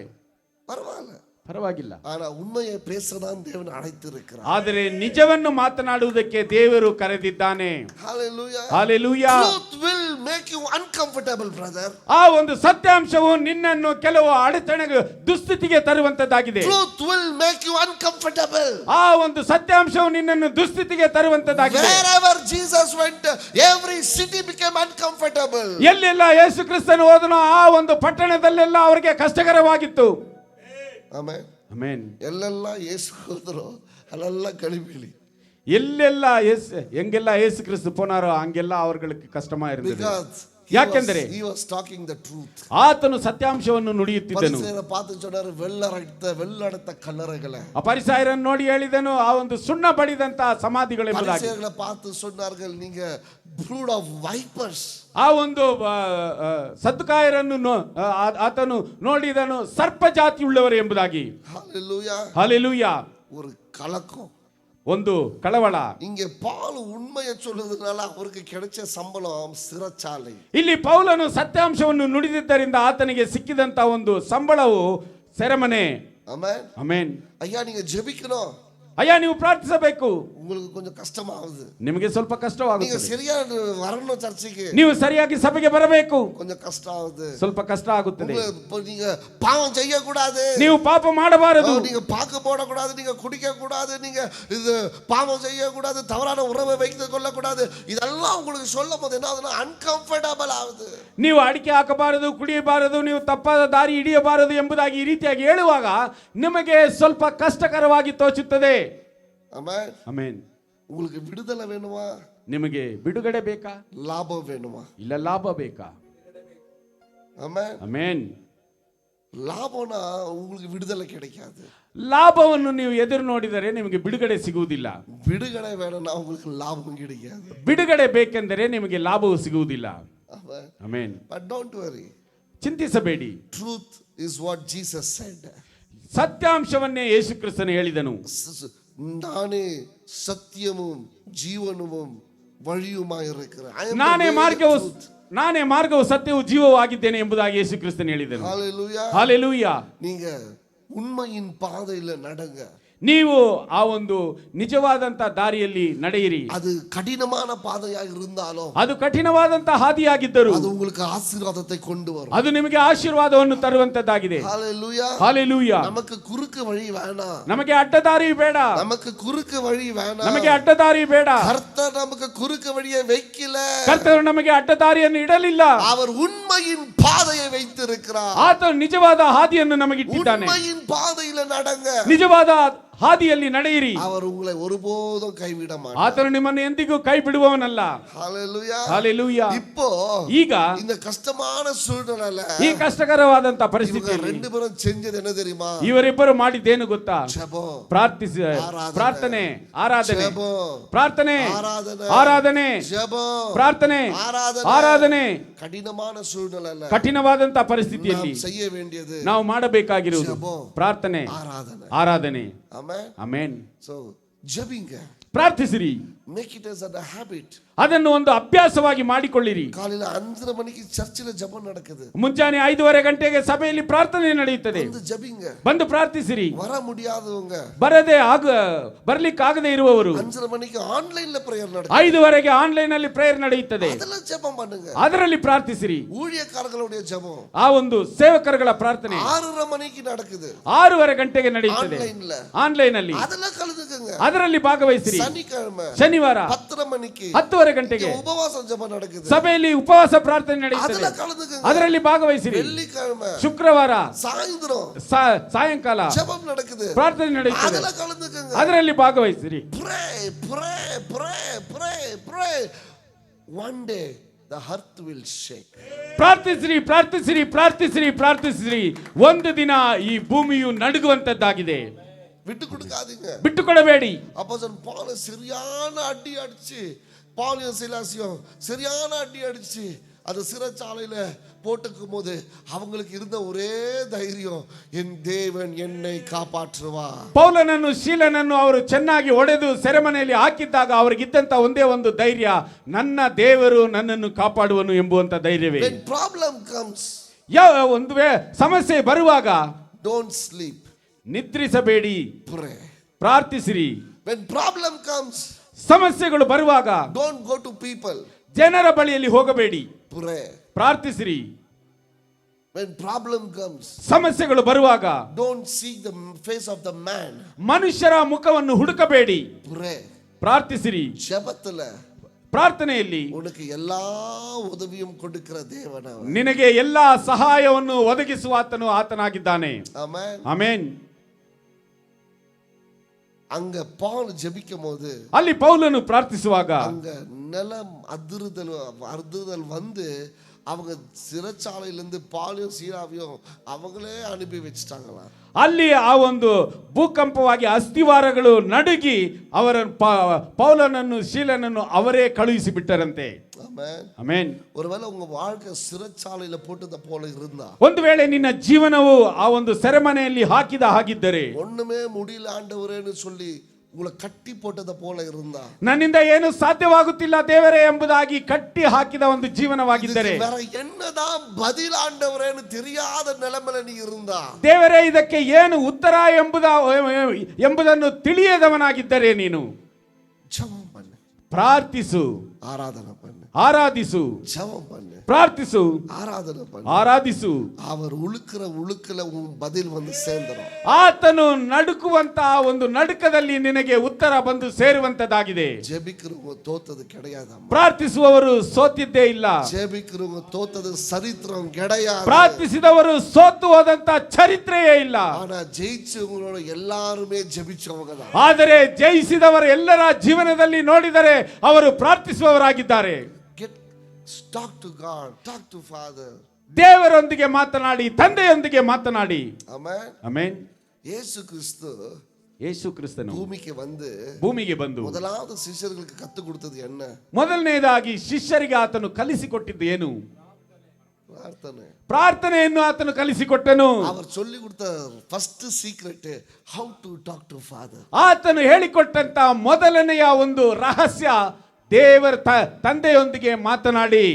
ಪರವಾಗಿಲ್ಲ. ஆனா உண்மையை பேசதான் தேவன் அழைத்திருக்கிறார். ಆದರೆ ನಿಜವನ್ನು ಮಾತನಾಡುವುದಕ್ಕೆ ದೇವರು ಕರೆದಿದ್ದಾನೆ. Hallelujah. Hallelujah. Truth will make you uncomfortable, brother. ಆ ಒಂದು ಸತ್ಯಾಂಶವು ನಿನ್ನನ್ನು ಕೆಲವು ಅಡಚಣೆಗೆ ದುಸ್ಥಿತಿಗೆ ತರುವಂತದ್ದಾಗಿದೆ. Truth will make you uncomfortable. ಆ ಒಂದು ಸತ್ಯಾಂಶವು ನಿನ್ನನ್ನು ದುಸ್ಥಿತಿಗೆ ತರುವಂತದ್ದಾಗಿದೆ. Wherever Jesus went, every city became uncomfortable. ಎಲ್ಲೆಲ್ಲ ಯೇಸು ಕ್ರಿಸ್ತನು ಹೋದನೋ ಆ ಒಂದು ಪಟ್ಟಣದಲ್ಲೆಲ್ಲ ಅವರಿಗೆ ಕಷ್ಟಕರವಾಗಿತ್ತು. ಆಮೆನ್. ಆಮೆನ್. ಎಲ್ಲೆಲ್ಲ ಯೇಸು ಹೋದರೋ ಅಲ್ಲೆಲ್ಲ ಕಳಿಬಿಳಿ. ಎಲ್ಲೆಲ್ಲ ಹೆಂಗೆಲ್ಲ ಯೇಸು ಕ್ರಿಸ್ತು போனாரோ ಹಂಗೆಲ್ಲ ಅವர்களுக்கு ಕಷ್ಟமா இருந்தது. ಯಾಕೆಂದರೆ he was talking the truth. ಆತನು ಸತ್ಯಾಂಶವನ್ನು ನುಡಿಯುತ್ತಿದ್ದನು. ಪರಿಸರ ಪಾತು ಚೊಡರು வெள்ளடத்த ಕಲ್ಲರೆಗಳೇ. ಆ ಪರಿಸರನ್ನು ನೋಡಿ ಹೇಳಿದನು ಆ ಒಂದು ಸುಣ್ಣ ಬಡಿದಂತ ಸಮಾಧಿಗಳು ಎಂಬುದಾಗಿ. ಪರಿಸರಗಳ ಪಾತು சொன்னார்கள் நீங்க brood of vipers. ಆ ಒಂದು ಸದ್ದುಕಾಯರನ್ನು ಆತನು ನೋಡಿದನು ಸರ್ಪ ಜಾತಿ ಉಳ್ಳವರು ಎಂಬುದಾಗಿ. Hallelujah. Hallelujah. ஒரு கலக்கம். ಒಂದು ಕಳವಳ. இங்கே பால் உண்மையை சொல்றதுனால அவருக்கு கிடைச்ச சம்பளம் சிறைச்சாலை. ಇಲ್ಲಿ ಪೌಲನು ಸತ್ಯಾಂಶವನ್ನು ನುಡಿದಿದ್ದರಿಂದ ಆತನಿಗೆ ಸಿಕ್ಕಿದಂತ ಒಂದು ಸಂಬಳವು ಸೆರೆಮನೆ. ஆமென். ಆಮೆನ್. ஐயா நீங்க ஜெபிக்கணும். ಅಯ್ಯ ನೀವು ಪ್ರಾರ್ಥಿಸಬೇಕು. உங்களுக்கு கொஞ்சம் கஷ்டமாகுது. ನಿಮಗೆ ಸ್ವಲ್ಪ நீங்க ಕಷ್ಟವಾಗುತ್ತದೆ. சரியா வரணும் சர்ச்சுக்கு. ನೀವು ಸರಿಯಾಗಿ ಸಭೆಗೆ ಬರಬೇಕು. கொஞ்சம் கஷ்டம் ஆகுது. ಸ್ವಲ್ಪ ಕಷ್ಟ ಆಗುತ್ತದೆ. நீங்க பாவம் செய்ய கூடாது. ನೀವು ಪಾಪ ಮಾಡಬಾರದು. நீங்க பாக்கு போட கூடாது, நீங்க குடிக்க கூடாது, நீங்க இது பாவம் செய்ய கூடாது, தவறான உறவை வைத்து கொள்ள கூடாது. இதெல்லாம் உங்களுக்கு சொல்லும்போது என்ன ஆகுதுன்னா ಅನ್ಕಂಫರ್ಟಬಲ್ ಆಗುது. ನೀವು ಅಡಿಕೆ ಹಾಕಬಾರದು, ಕುಡಿಯಬಾರದು, ನೀವು ತಪ್ಪಾದ ದಾರಿ ಹಿಡಿಯಬಾರದು ಎಂಬುದಾಗಿ ಈ ರೀತಿಯಾಗಿ ಹೇಳುವಾಗ ನಿಮಗೆ ಸ್ವಲ್ಪ ಕಷ್ಟಕರವಾಗಿ ತೋಚುತ್ತದೆ. ಆಮೆನ್. ಆಮೆನ್. உங்களுக்கு விடுதலை வேணுமா? ನಿಮಗೆ ಬಿಡುಗಡೆ ಬೇಕಾ? ಲಾಭ வேணுமா? ಇಲ್ಲ ಲಾಭ ಬೇಕಾ? ಆಮೆನ್. ಆಮೆನ್. ಲಾಭನ உங்களுக்கு விடுதலை கிடைக்காது. ಲಾಭವನ್ನು ನೀವು ಎದುರು ನೋಡಿದರೆ ನಿಮಗೆ ಬಿಡುಗಡೆ ಸಿಗುವುದಿಲ್ಲ. விடுதலை வேணும்னா உங்களுக்கு லாபம் கிடைக்காது. ಬಿಡುಗಡೆ ಬೇಕೆಂದರೆ ನಿಮಗೆ ಲಾಭವು ಸಿಗುವುದಿಲ್ಲ. Amen. Amen. But don't worry. ಚಿಂತಿಸಬೇಡಿ. Truth is what Jesus said. ಸತ್ಯಾಂಶವನ್ನೇ ಯೇಸು ಕ್ರಿಸ್ತನು ಹೇಳಿದನು. நானே சத்தியமும் ஜீவனும் வழியுமாயிருக்கிறேன். ನಾನೇ ಮಾರ್ಗವು ಸತ್ಯವು ಜೀವವೂ ಆಗಿದ್ದೇನೆ ಎಂಬುದಾಗಿ ಯೇಸು ಕ್ರಿಸ್ತನು ಹೇಳಿದನು. ஹalleluya. ಹಲ್ಲೆಲೂಯಾ. நீங்க உண்மையின் பாதையில நடங்க. ನೀವು ಆ ಒಂದು ನಿಜವಾದಂತ ದಾರಿಯಲ್ಲಿ ನಡೆಯಿರಿ. ಅದು ಕಠಿಣமான பாதையாக இருந்தாலும், ಅದು ಕಠಿಣವಾದಂತ ಹಾದಿಯಾಗಿದ್ದರೂ ಅದು உங்களுக்கு ஆசீர்வாதத்தை கொண்டு வரும். ಅದು ನಿಮಗೆ ಆಶೀರ್ವಾದವನ್ನು ತರುವಂತದ್ದಾಗಿದೆ. ஹalleluya. ಹಲ್ಲೆಲೂಯಾ. நமக்கு குறுக்கு வழி வேண்டாம். ನಮಗೆ ಅಡ್ಡದಾರಿ ಬೇಡ. நமக்கு குறுக்கு வழி வேண்டாம். ನಮಗೆ ಅಡ್ಡದಾರಿ ಬೇಡ. கர்த்தர் நமக்கு குறுக்கு வழியை வைக்கல. ಕರ್ತನು ನಮಗೆ ಅಡ್ಡದಾರಿಯನ್ನು ಇಡಲಿಲ್ಲ. அவர் உண்மையின் பாதையை வைத்திருக்கிறார். ಆತನು ನಿಜವಾದ ಹಾದಿಯನ್ನು ನಮಗೆ ಇಟ್ಟಿದ್ದಾನೆ. உண்மையின் பாதையில நடங்க. ನಿಜವಾದ ಹಾದಿಯಲ್ಲಿ ನಡೆಯಿರಿ. அவர் உங்களை ஒருபோதும் கைவிட மாட்டார். ಆತನು ನಿಮ್ಮನ್ನು ಎಂದಿಗೂ ಕೈ ಬಿಡುವವನಲ್ಲ. ஹalleluya. ಹಲ್ಲೆಲೂಯಾ. இப்போ ಈಗ இந்த கஷ்டமான சூழ்நிலையில ಈ ಕಷ್ಟಕರವಾದಂತ ಪರಿಸ್ಥಿತಿಯಲ್ಲಿ ரெண்டு பேரும் செஞ்சது என்ன தெரியுமா? ಇವರಿಬ್ಬರು ಮಾಡಿದ್ದೇನು ಗೊತ್ತಾ? ஜெபம், ಪ್ರಾರ್ಥನೆ, ಆರಾಧನೆ, ಪ್ರಾರ್ಥನೆ, ஆராதனை, ಆರಾಧನೆ, ஜெபம், ಪ್ರಾರ್ಥನೆ, ஆராதனை, ಆರಾಧನೆ. கடினமான சூழ்நிலையில ಕಠಿಣವಾದಂತ ಪರಿಸ್ಥಿತಿಯಲ್ಲಿ நாம் செய்ய வேண்டியது ನಾವು ಮಾಡಬೇಕಾಗಿರುವುದು ಪ್ರಾರ್ಥನೆ, ஆராதனை. ಆರಾಧನೆ. ஆமென். ಆಮೆನ್. So ஜெபிங்க. ಪ್ರಾರ್ಥಿಸಿರಿ. Make it as a habit. ಅದನ್ನು ಒಂದು ಅಭ್ಯಾಸವಾಗಿ ಮಾಡಿಕೊಳ್ಳಿರಿ. காலையில 5:30 மணிக்கு சர்ச்சில ஜெபம் நடக்குது. ಮುಂಜಾನೆ 5:30 ಗಂಟೆಗೆ ಸಭೆಯಲ್ಲಿ ಪ್ರಾರ್ಥನೆ ನಡೆಯುತ್ತದೆ. வந்து ஜெபிங்க. ಬಂದು ಪ್ರಾರ್ಥಿಸಿರಿ. வர முடியாதவங்க, ಬರ್ಲಿಕ್ಕಾಗದೇ ಇರುವವರು 5:30 மணிக்கு ಆನ್ಲೈನ್ல ಪ್ರೇಯರ್ ನಡೆಯುತ್ತೆ. 5:30ಗೆ ಆನ್ಲೈನ್ ಅಲ್ಲಿ ಪ್ರೇಯರ್ ನಡೆಯುತ್ತದೆ. ಅದೆಲ್ಲ ಜೆಪಂ பண்ணுங்க. ಅದರಲ್ಲಿ ಪ್ರಾರ್ಥಿಸಿರಿ. ஊழியக்காரர்களுடைய ஜெபம், ಆ ಒಂದು ಸೇವಕರುಗಳ ಪ್ರಾರ್ಥನೆ 6:30 மணிக்கு நடக்குது. 6:30 ಗಂಟೆಗೆ ನಡೆಯುತ್ತದೆ ಆನ್ಲೈನ್ ಅಲ್ಲಿ. ಅದೆಲ್ಲ ಕಳೆದುಕங்க. ಅದರಲ್ಲಿ ಭಾಗವಹಿಸಿರಿ. ಶನಿವಾರ ಶನಿವಾರ 10:30 ಮಣಿக்கு 10:30 ಗಂಟೆಗೆ ಉಪವಾಸ ಜಪ ನಡೆಯುತ್ತದೆ. ಸಭೆಯಲ್ಲಿ ಉಪವಾಸ ಪ್ರಾರ್ಥನೆ ನಡೆಯುತ್ತದೆ. ಅದೆಲ್ಲ ಕಳೆದುಕங்க. ಅದರಲ್ಲಿ ಭಾಗವಹಿಸಿರಿ. வெள்ளிக்கிழமை ಶುಕ್ರವಾರ ಸಾಯಂಕಾಲ ಜಪಂ ನಡೆಯುತ್ತದೆ, ಪ್ರಾರ್ಥನೆ ನಡೆಯುತ್ತದೆ. ಅದೆಲ್ಲ ಕಳೆದುಕங்க. ಅದರಲ್ಲಿ ಭಾಗವಹಿಸಿರಿ. pray. One day the earth will shake. ಪ್ರಾರ್ಥಿಸಿರಿ. ಒಂದು ದಿನ ಈ ಭೂಮಿಯು ನಡುಗುವಂತದ್ದಾಗಿದೆ. ಬಿಟ್ಟುಕೊಡಬೇಡಿ. அப்போஸ்தலன் பவுல் சரியான அடி அடிச்சு, பவுலும் சீலாஸையும் சரியான அடி அடிச்சு அது சிறைச்சாலையில போட்டுக்கும் போது அவங்களுக்கு இருந்த ஒரே தைரியம், என் தேவன் என்னை காப்பாற்றுவார். ಪೌಲನನ್ನು ಶೀಲನನ್ನು ಅವರು ಚೆನ್ನಾಗಿ ಹೊಡೆದು ಸೆರೆಮನೆಯಲ್ಲಿ ಹಾಕಿದ್ದಾಗ ಅವರಿಗಿದ್ದಂತ ಒಂದೇ ಒಂದು ಧೈರ್ಯ, ನನ್ನ ದೇವರು ನನ್ನನ್ನು ಕಾಪಾಡುವನು ಎಂಬುವಂತ ಧೈರ್ಯವೇ. When problem comes, ಒಂದು ಸಮಸ್ಯೆ ಬರುವಾಗ don't sleep. ನಿದ್ರಿಸಬೇಡಿ, ಪ್ರಾರ್ಥಿಸಿರಿ. When problem comes, ಸಮಸ್ಯೆಗಳು ಬರುವಾಗ don't go to people. ಜನರ ಬಳಿಯಲ್ಲಿ ಹೋಗಬೇಡಿ, ಪ್ರಾರ್ಥಿಸಿರಿ. When problem comes, ಸಮಸ್ಯೆಗಳು ಬರುವಾಗ don't seek the face of the man. ಮನುಷ್ಯರ ಮುಖವನ್ನು ಹುಡುಕಬೇಡಿ, ಪ್ರಾರ್ಥಿಸಿರಿ. ಜಪத்துல ಪ್ರಾರ್ಥನೆಯಲ್ಲಿ உனக்கு எல்லா உதவியும் கொடுக்கிற தேவன், ನಿನಗೆ ಎಲ್ಲಾ ಸಹಾಯವನ್ನು ಒದಗಿಸುವ ಆತನಾಗಿದ್ದಾನೆ. ಆಮೆನ್. ಆಮೆನ್. அங்க பவுல் ஜெபிக்கும் போது, ಅಲ್ಲಿ ಪೌಲನು ಪ್ರಾರ್ಥಿಸುವಾಗ அங்க நிலம் அதிர்தல் வந்து அவங்க சிறைச்சாலையிலிருந்து பாலியும் சீலாவையும் அவங்களே அனுப்பி வச்சுட்டாங்களாம். ಅಲ್ಲಿ ಆ ಒಂದು ಭೂಕಂಪವಾಗಿ ಅಸ್ಥಿವಾರಗಳು ನಡುಗಿ ಅವರ ಪೌಲನನ್ನು ಶೀಲನನ್ನು ಅವರೇ ಕಳುಹಿಸಿ ಬಿಟ್ಟರಂತೆ. ಆಮೆನ್. ஒருவேளை உங்க வாழ்க்கை சிறைச்சாலையில போட்டத போல இருந்தா, ಒಂದು ವೇಳೆ ನಿನ್ನ ಜೀವನವು ಆ ಒಂದು ಸೆರೆಮನೆಯಲ್ಲಿ ಹಾಕಿದ ಹಾಗಿದ್ದರೆ, ஒண்ணுமே முடியல ஆண்டவரேன்னு சொல்லி உங்களை கட்டி போட்டதை போல இருந்தா, ನನ್ನಿಂದ ಏನು ಸಾಧ್ಯವಾಗುತ್ತಿಲ್ಲ ದೇವರೇ ಎಂಬುದಾಗಿ ಕಟ್ಟಿ ಹಾಕಿದ ಒಂದು ಜೀವನವಾಗಿದ್ದರೆ, இதுக்கு வேற என்னதான் பதில் ஆண்டவரேன்னு தெரியாத நிலைமையில நீ இருந்தா, ದೇವರೇ ಇದಕ್ಕೆ ಏನು ಉತ್ತರ ಎಂಬುದನ್ನು ತಿಳಿಯದವನಾಗಿದ್ದರೆ ನೀನು ஜெபம் பண்ணு, ಪ್ರಾರ್ಥಿಸು, ஆராதனை பண்ணு, ಆರಾಧಿಸು, ஜெபம் பண்ணு, ಪ್ರಾರ್ಥಿಸು, ஆராதனை பண்ணு. ಆರಾಧಿಸು. அவர் உழுக்கிற உன் பதில் வந்து சேர்ந்துடும். ಆತನು ನಡುಕುವಂತಹ ಒಂದು ನಡುಕದಲ್ಲಿ ನಿನಗೆ ಉತ್ತರ ಬಂದು ಸೇರುವಂತದ್ದಾಗಿದೆ. ஜெபிக்கிறவங்க தோத்தது கிடையாது. ಪ್ರಾರ್ಥಿಸುವವರು ಸೋತಿದ್ದೇ ಇಲ್ಲ. ஜெபிக்கிறவங்க தோத்தது சரித்திரம் கிடையாது. ಪ್ರಾರ್ಥಿಸಿದವರು ಸೋತು ಹೋದಂತ ಚರಿತ್ರೆಯೇ ಇಲ್ಲ. ஆனா ஜெயிச்சவங்களோட எல்லாருமே ஜெபிச்சவங்க தான். ಆದರೆ ಜಯಿಸಿದವರ ಎಲ್ಲರ ಜೀವನದಲ್ಲಿ ನೋಡಿದರೆ ಅವರು ಪ್ರಾರ್ಥಿಸುವವರಾಗಿದ್ದಾರೆ. Talk to God, talk to Father. ದೇವರೊಂದಿಗೆ ಮಾತನಾಡಿ, ತಂದೆಯೊಂದಿಗೆ ಮಾತನಾಡಿ. Amen. ಆಮೆನ್. ಯೇಸು ಕ್ರಿಸ್ತನು ಭೂಮಿಗೆ ಬಂದು ಮೊದಲಾவது ಶಿಷ್ಯರಿಗೆ ಕತ್ತು ಕೊಡುತ್ತದೆ என்ன? ಮೊದಲನೇದಾಗಿ ಶಿಷ್ಯರಿಗೆ ಆತನು ಕಲಿಸಿಕೊಟ್ಟಿದ್ದು ಏನು? ಪ್ರಾರ್ಥನೆಯನ್ನು ಆತನು ಕಲಿಸಿಕೊಟ್ಟನು. ಅವರು சொல்லி கொடுத்த first secret how to talk to father. ಆತನು ಹೇಳಿಕೊಟ್ಟಂತ ಮೊದಲನೆಯ ಒಂದು ರಹಸ್ಯ ದೇವರ ತಂದೆಯೊಂದಿಗೆ ಮಾತನಾಡಿ.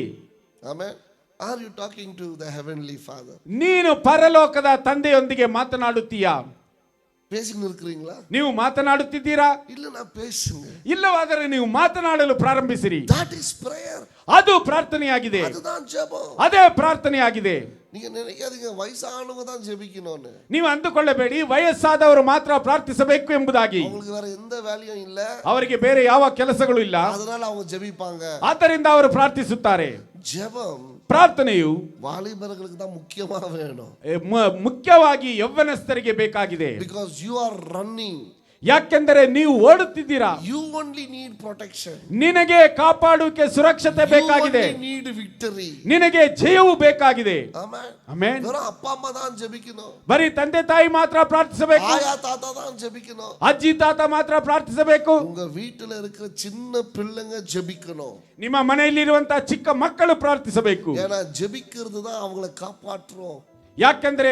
Amen. Are you talking to the heavenly father? ನೀನು ಪರಲೋಕದ ತಂದೆಯೊಂದಿಗೆ ಮಾತನಾಡುತ್ತೀಯಾ? பேசிட்டு இருக்கிறீங்களா? ನೀವು ಮಾತನಾಡುತ್ತಿದ್ದೀರಾ? ಇಲ್ಲ, ನಾ பேசுங்க. ಇಲ್ಲವಾದರೆ ನೀವು ಮಾತನಾಡಲು ಪ್ರಾರಂಭಿಸಿರಿ. that is prayer. ಅದು ಪ್ರಾರ್ಥನೆಯಾಗಿದೆ. அதுதான் ஜெபம். ಅದೇ ಪ್ರಾರ್ಥನೆಯಾಗಿದೆ. நீங்க நினைக்காதீங்க வயசானவங்க தான் ஜெபிக்கணும்னு. ನೀವು ಅಂದುಕೊಳ್ಳಬೇಡಿ ವಯಸ್ಸಾದವರು ಮಾತ್ರ ಪ್ರಾರ್ಥಿಸಬೇಕು ಎಂಬುದಾಗಿ. அவங்களுக்கு வேற எந்த வேலையும் ಇಲ್ಲ. ಅವರಿಗೆ ಬೇರೆ ಯಾವ ಕೆಲಸಗಳು ಇಲ್ಲ. அதனால அவங்க ஜெபிப்பாங்க. ಆದ್ದರಿಂದ ಅವರು ಪ್ರಾರ್ಥಿಸುತ್ತಾರೆ. ஜெபம் ಪ್ರಾರ್ಥನೆಯು ವಾಲಿಬರ್ಗಳಿಗೆ தான் ಮುಖ್ಯமா வேணும். ಮುಖ್ಯವಾಗಿ ಯೌವನಸ್ಥರಿಗೆ ಬೇಕಾಗಿದೆ. because you are running. ಯಾಕೆಂದರೆ ನೀವು ಓಡುತ್ತಿದ್ದೀರಾ. you only need protection. ನಿನಗೆ ಕಾಪಾಡುವಿಕೆ, ಸುರಕ್ಷತೆ ಬೇಕಾಗಿದೆ. you only need victory. ನಿನಗೆ ಜಯವು ಬೇಕಾಗಿದೆ. ಆಮೆನ್. ಆಮೆನ್. ಬರೀ ಅಪ್ಪ ಅಮ್ಮ தான் ಜೆபிக்கணும். ಬರೀ ತಂದೆ ತಾಯಿ ಮಾತ್ರ ಪ್ರಾರ್ಥಿಸಬೇಕು. ಆಯಾ ತಾತ தான் ಜೆபிக்கணும். ಅಜ್ಜಿ ತಾತ ಮಾತ್ರ ಪ್ರಾರ್ಥಿಸಬೇಕು. உங்க வீட்ல இருக்கிற சின்ன பிள்ளைங்க ஜெபிக்கணும். ನಿಮ್ಮ ಮನೆಯಲ್ಲಿರುವಂತಹ ಚಿಕ್ಕ ಮಕ್ಕಳು ಪ್ರಾರ್ಥಿಸಬೇಕು. ஏன்னா ஜெபிக்கிறது தான் அவங்களை காப்பாற்றும். ಯಾಕೆಂದರೆ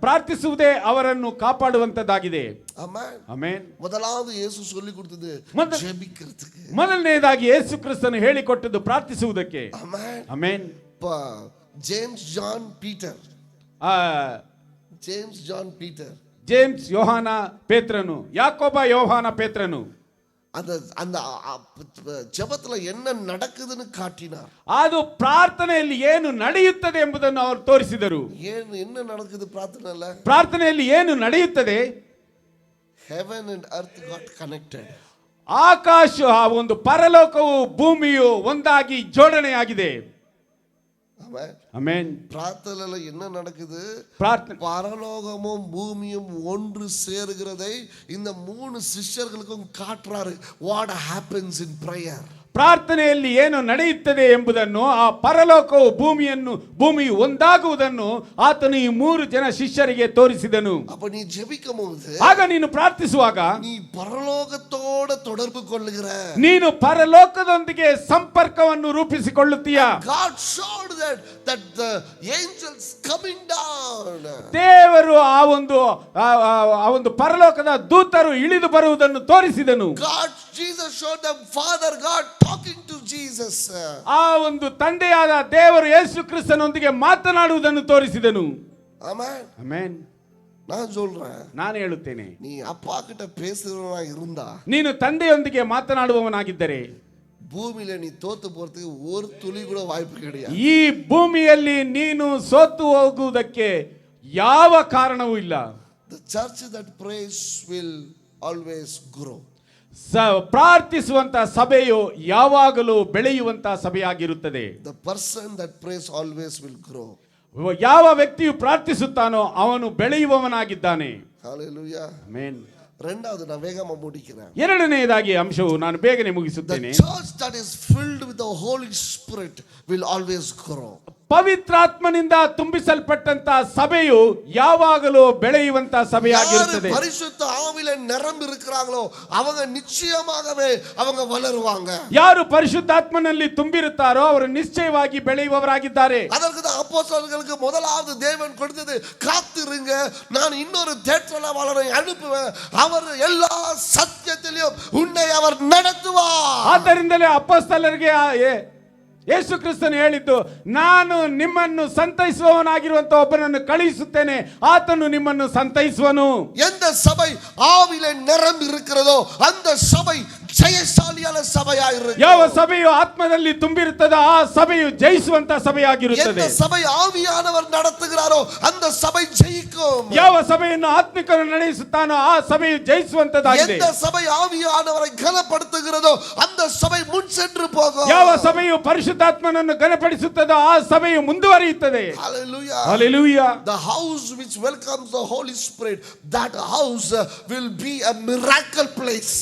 ಪ್ರಾರ್ಥಿಸುವುದೇ ಅವರನ್ನು ಕಾಪಾಡುವಂತದ್ದಾಗಿದೆ. ಆಮೆನ್. ಆಮೆನ್. ಮೊದಲಾவது ಯೇಸು சொல்லி கொடுத்தது ஜெபிக்கிறதுக்கு. ಮೊದಲನೇದಾಗಿ ಯೇಸು ಕ್ರಿಸ್ತನು ಹೇಳಿಕೊಟ್ಟದ್ದು ಪ್ರಾರ್ಥಿಸುವುದಕ್ಕೆ. Amen. Amen. James John Peter. James John Peter. James Yohana ಪೇತ್ರನು, ಯಾಕೋಬ ಯೋಹಾನ ಪೇತ್ರನು அந்த ஜெபத்துல என்ன நடக்குதுன்னு காட்டினார். ಅದು ಪ್ರಾರ್ಥನೆಯಲ್ಲಿ ಏನು ನಡೆಯುತ್ತದೆ ಎಂಬುದನ್ನು ಅವರು ತೋರಿಸಿದರು. என்ன நடக்குது ಪ್ರಾರ್ಥನೆಯಲ್ಲಿ? ಪ್ರಾರ್ಥನೆಯಲ್ಲಿ ಏನು ನಡೆಯುತ್ತದೆ? heaven and earth got connected. ಆಕಾಶ, ಒಂದು ಪರಲೋಕವು ಭೂಮಿಯು ಒಂದಾಗಿ ಜೋಡಣೆಯಾಗಿದೆ. ಆಮೆನ್. ಆಮೆನ್. ಪ್ರಾರ್ಥನೆಯಲ್ಲಿ என்ன நடக்குது? பரலோகமும் பூமியும் ஒன்று சேருகிறதை இந்த மூணு சிஷ்யர்களுக்கும் காட்டுறாரு. what happens in prayer. ಪ್ರಾರ್ಥನೆಯಲ್ಲಿ ಏನು ನಡೆಯುತ್ತದೆ ಎಂಬುದನ್ನು, ಆ ಪರಲೋಕವು ಭೂಮಿಯು ಒಂದಾಗುವುದನ್ನು ಆತನು ಈ 3 ಜನ ಶಿಷ್ಯರಿಗೆ ತೋರಿಸಿದನು. அப்ப நீ ஜெபிக்கும்போது, ಆಗ ನೀನು ಪ್ರಾರ್ಥಿಸುವಾಗ நீ பரலோகத்தோட தொடர்பு கொள்ளுகிற, ನೀನು ಪರಲೋಕದೊಂದಿಗೆ ಸಂಪರ್ಕವನ್ನು ರೂಪಿಸಿಕೊಳ್ಳುತ್ತೀಯ. God showed that the angels coming down. ದೇವರು ಆ ಒಂದು ಪರಲೋಕದ ದೂತರು ಇಳಿದು ಬರುವುದನ್ನು ತೋರಿಸಿದನು. God, Jesus showed them Father God talking to Jesus. ಆ ಒಂದು ತಂದೆಯಾದ ದೇವರು ಯೇಸು ಕ್ರಿಸ್ತನೊಂದಿಗೆ ಮಾತನಾಡುವುದನ್ನು ತೋರಿಸಿದನು. ಆಮೆನ್. ಆಮೆನ್. ನಾನು ಹೇಳುತ್ತೇನೆ, ನೀ ಅಪ್ಪ ಕಿட்ட பேசுறவனா இருந்தா, ನೀನು ತಂದೆಯೊಂದಿಗೆ ಮಾತನಾಡುವವನಾಗಿದ್ದರೆ ಭೂಮಿಯಲ್ಲಿ ನೀ ತೋತು போறதுக்கு ஒரு துளி கூட வாய்ப்பு கிடையாது. ಈ ಭೂಮಿಯಲ್ಲಿ ನೀನು ಸೋತು ಹೋಗುವುದಕ್ಕೆ ಯಾವ ಕಾರಣವೂ ಇಲ್ಲ. The church that prays will always grow. ಪ್ರಾರ್ಥಿಸುವಂತಹ ಸಭೆಯು ಯಾವಾಗಲೂ ಬೆಳೆಯುವಂತಹ ಸಭೆಯಾಗಿರುತ್ತದೆ. The person that prays always will grow. ಯಾವ ವ್ಯಕ್ತಿಯು ಪ್ರಾರ್ಥಿಸುತ್ತಾನೋ ಅವನು ಬೆಳೆಯುವವನಾಗಿದ್ದಾನೆ. Hallelujah. ಆಮೆನ್. రెండవది ನಾನು ವೇಗமா ಮುಗಿக்கிறேன். ಎರಡನೆಯದಾಗಿ ಅಂಶವು ನಾನು ಬೇಗನೆ ಮುಗಿಸುತ್ತೇನೆ. The church that is filled with the Holy Spirit will always grow. ಪವಿತ್ರಾತ್ಮನಿಂದ ತುಂಬಿಸಲ್ಪಟ್ಟಂತ ಸಭೆಯು ಯಾವಾಗಲೂ ಬೆಳೆಯುವಂತ ಸಭೆಯಾಗಿರುತ್ತದೆ. பரிசுத்த ஆவியில நிரம்பி இருக்கிறாங்களோ அவங்க நிச்சயமாகவே அவங்க வளருவாங்க. ಯಾರು ಪರಿಶುದ್ಧಾತ್ಮನಲ್ಲಿ ತುಂಬಿರುತ್ತಾರೋ ಅವರು ನಿಶ್ಚಯವಾಗಿ ಬೆಳೆಯುವವರಾಗಿದ್ದಾರೆ. அதற்கு தான் அப்போஸ்தலர்களுக்கு முதலாவது தேவன் கொடுத்தது, காத்திருங்க, நான் இன்னொரு தேற்றரவாளரை அனுப்புவேன், அவர் எல்லா சத்தியத்திலும் உன்னை அவர் நடத்துவார். ಆದ್ದರಿಂದಲೇ ಅಪೊಸ್ತಲರಿಗೆ ಯೇಸು ಕ್ರಿಸ್ತನು ಹೇಳಿದ್ದು, ನಾನು ನಿಮ್ಮನ್ನು ಸಂತೈಸುವವನಾಗಿರುವಂತ ಒಬ್ಬನನ್ನು ಕಳುಹಿಸುತ್ತೇನೆ, ಆತನು ನಿಮ್ಮನ್ನು ಸಂತೈಸುವನು. எந்த சபை ஆவியிலே நிரம்பி இருக்கிறதோ அந்த சபை ಜಯಶಾಲಿಯಾದ ಸಭೆಯಾಗಿರುತ್ತದೆ. ಯಾವ ಸಭೆಯು ಆತ್ಮದಲ್ಲಿ ತುಂಬಿರುತ್ತದೋ ಆ ಸಭೆಯು ಜಯಿಸುವಂತ ಸಭೆಯಾಗಿರುತ್ತದೆ. எந்த சபை ஆவியானவர் நடத்துகிறாரோ அந்த சபை ஜெயிக்கும். ಯಾವ ಸಭೆಯನ್ನು ಆತ್ಮಿಕರು ನಡೆಸುತ್ತಾನೋ ಆ ಸಭೆಯು ಜಯಿಸುವಂತದಾಗಿದೆ. எந்த சபை ஆவியானவரை கனப்படுத்துகிறதோ அந்த சபை முன் சென்று போகும். ಯಾವ ಸಭೆಯು ಪರಿಶುದ್ಧಾತ್ಮನನ್ನು ಘನಪಡಿಸುತ್ತದೋ ಆ ಸಭೆಯು ಮುಂದುವರಿಯುತ್ತದೆ. Hallelujah. Hallelujah. The house which welcomes the Holy Spirit, that house will be a miracle place.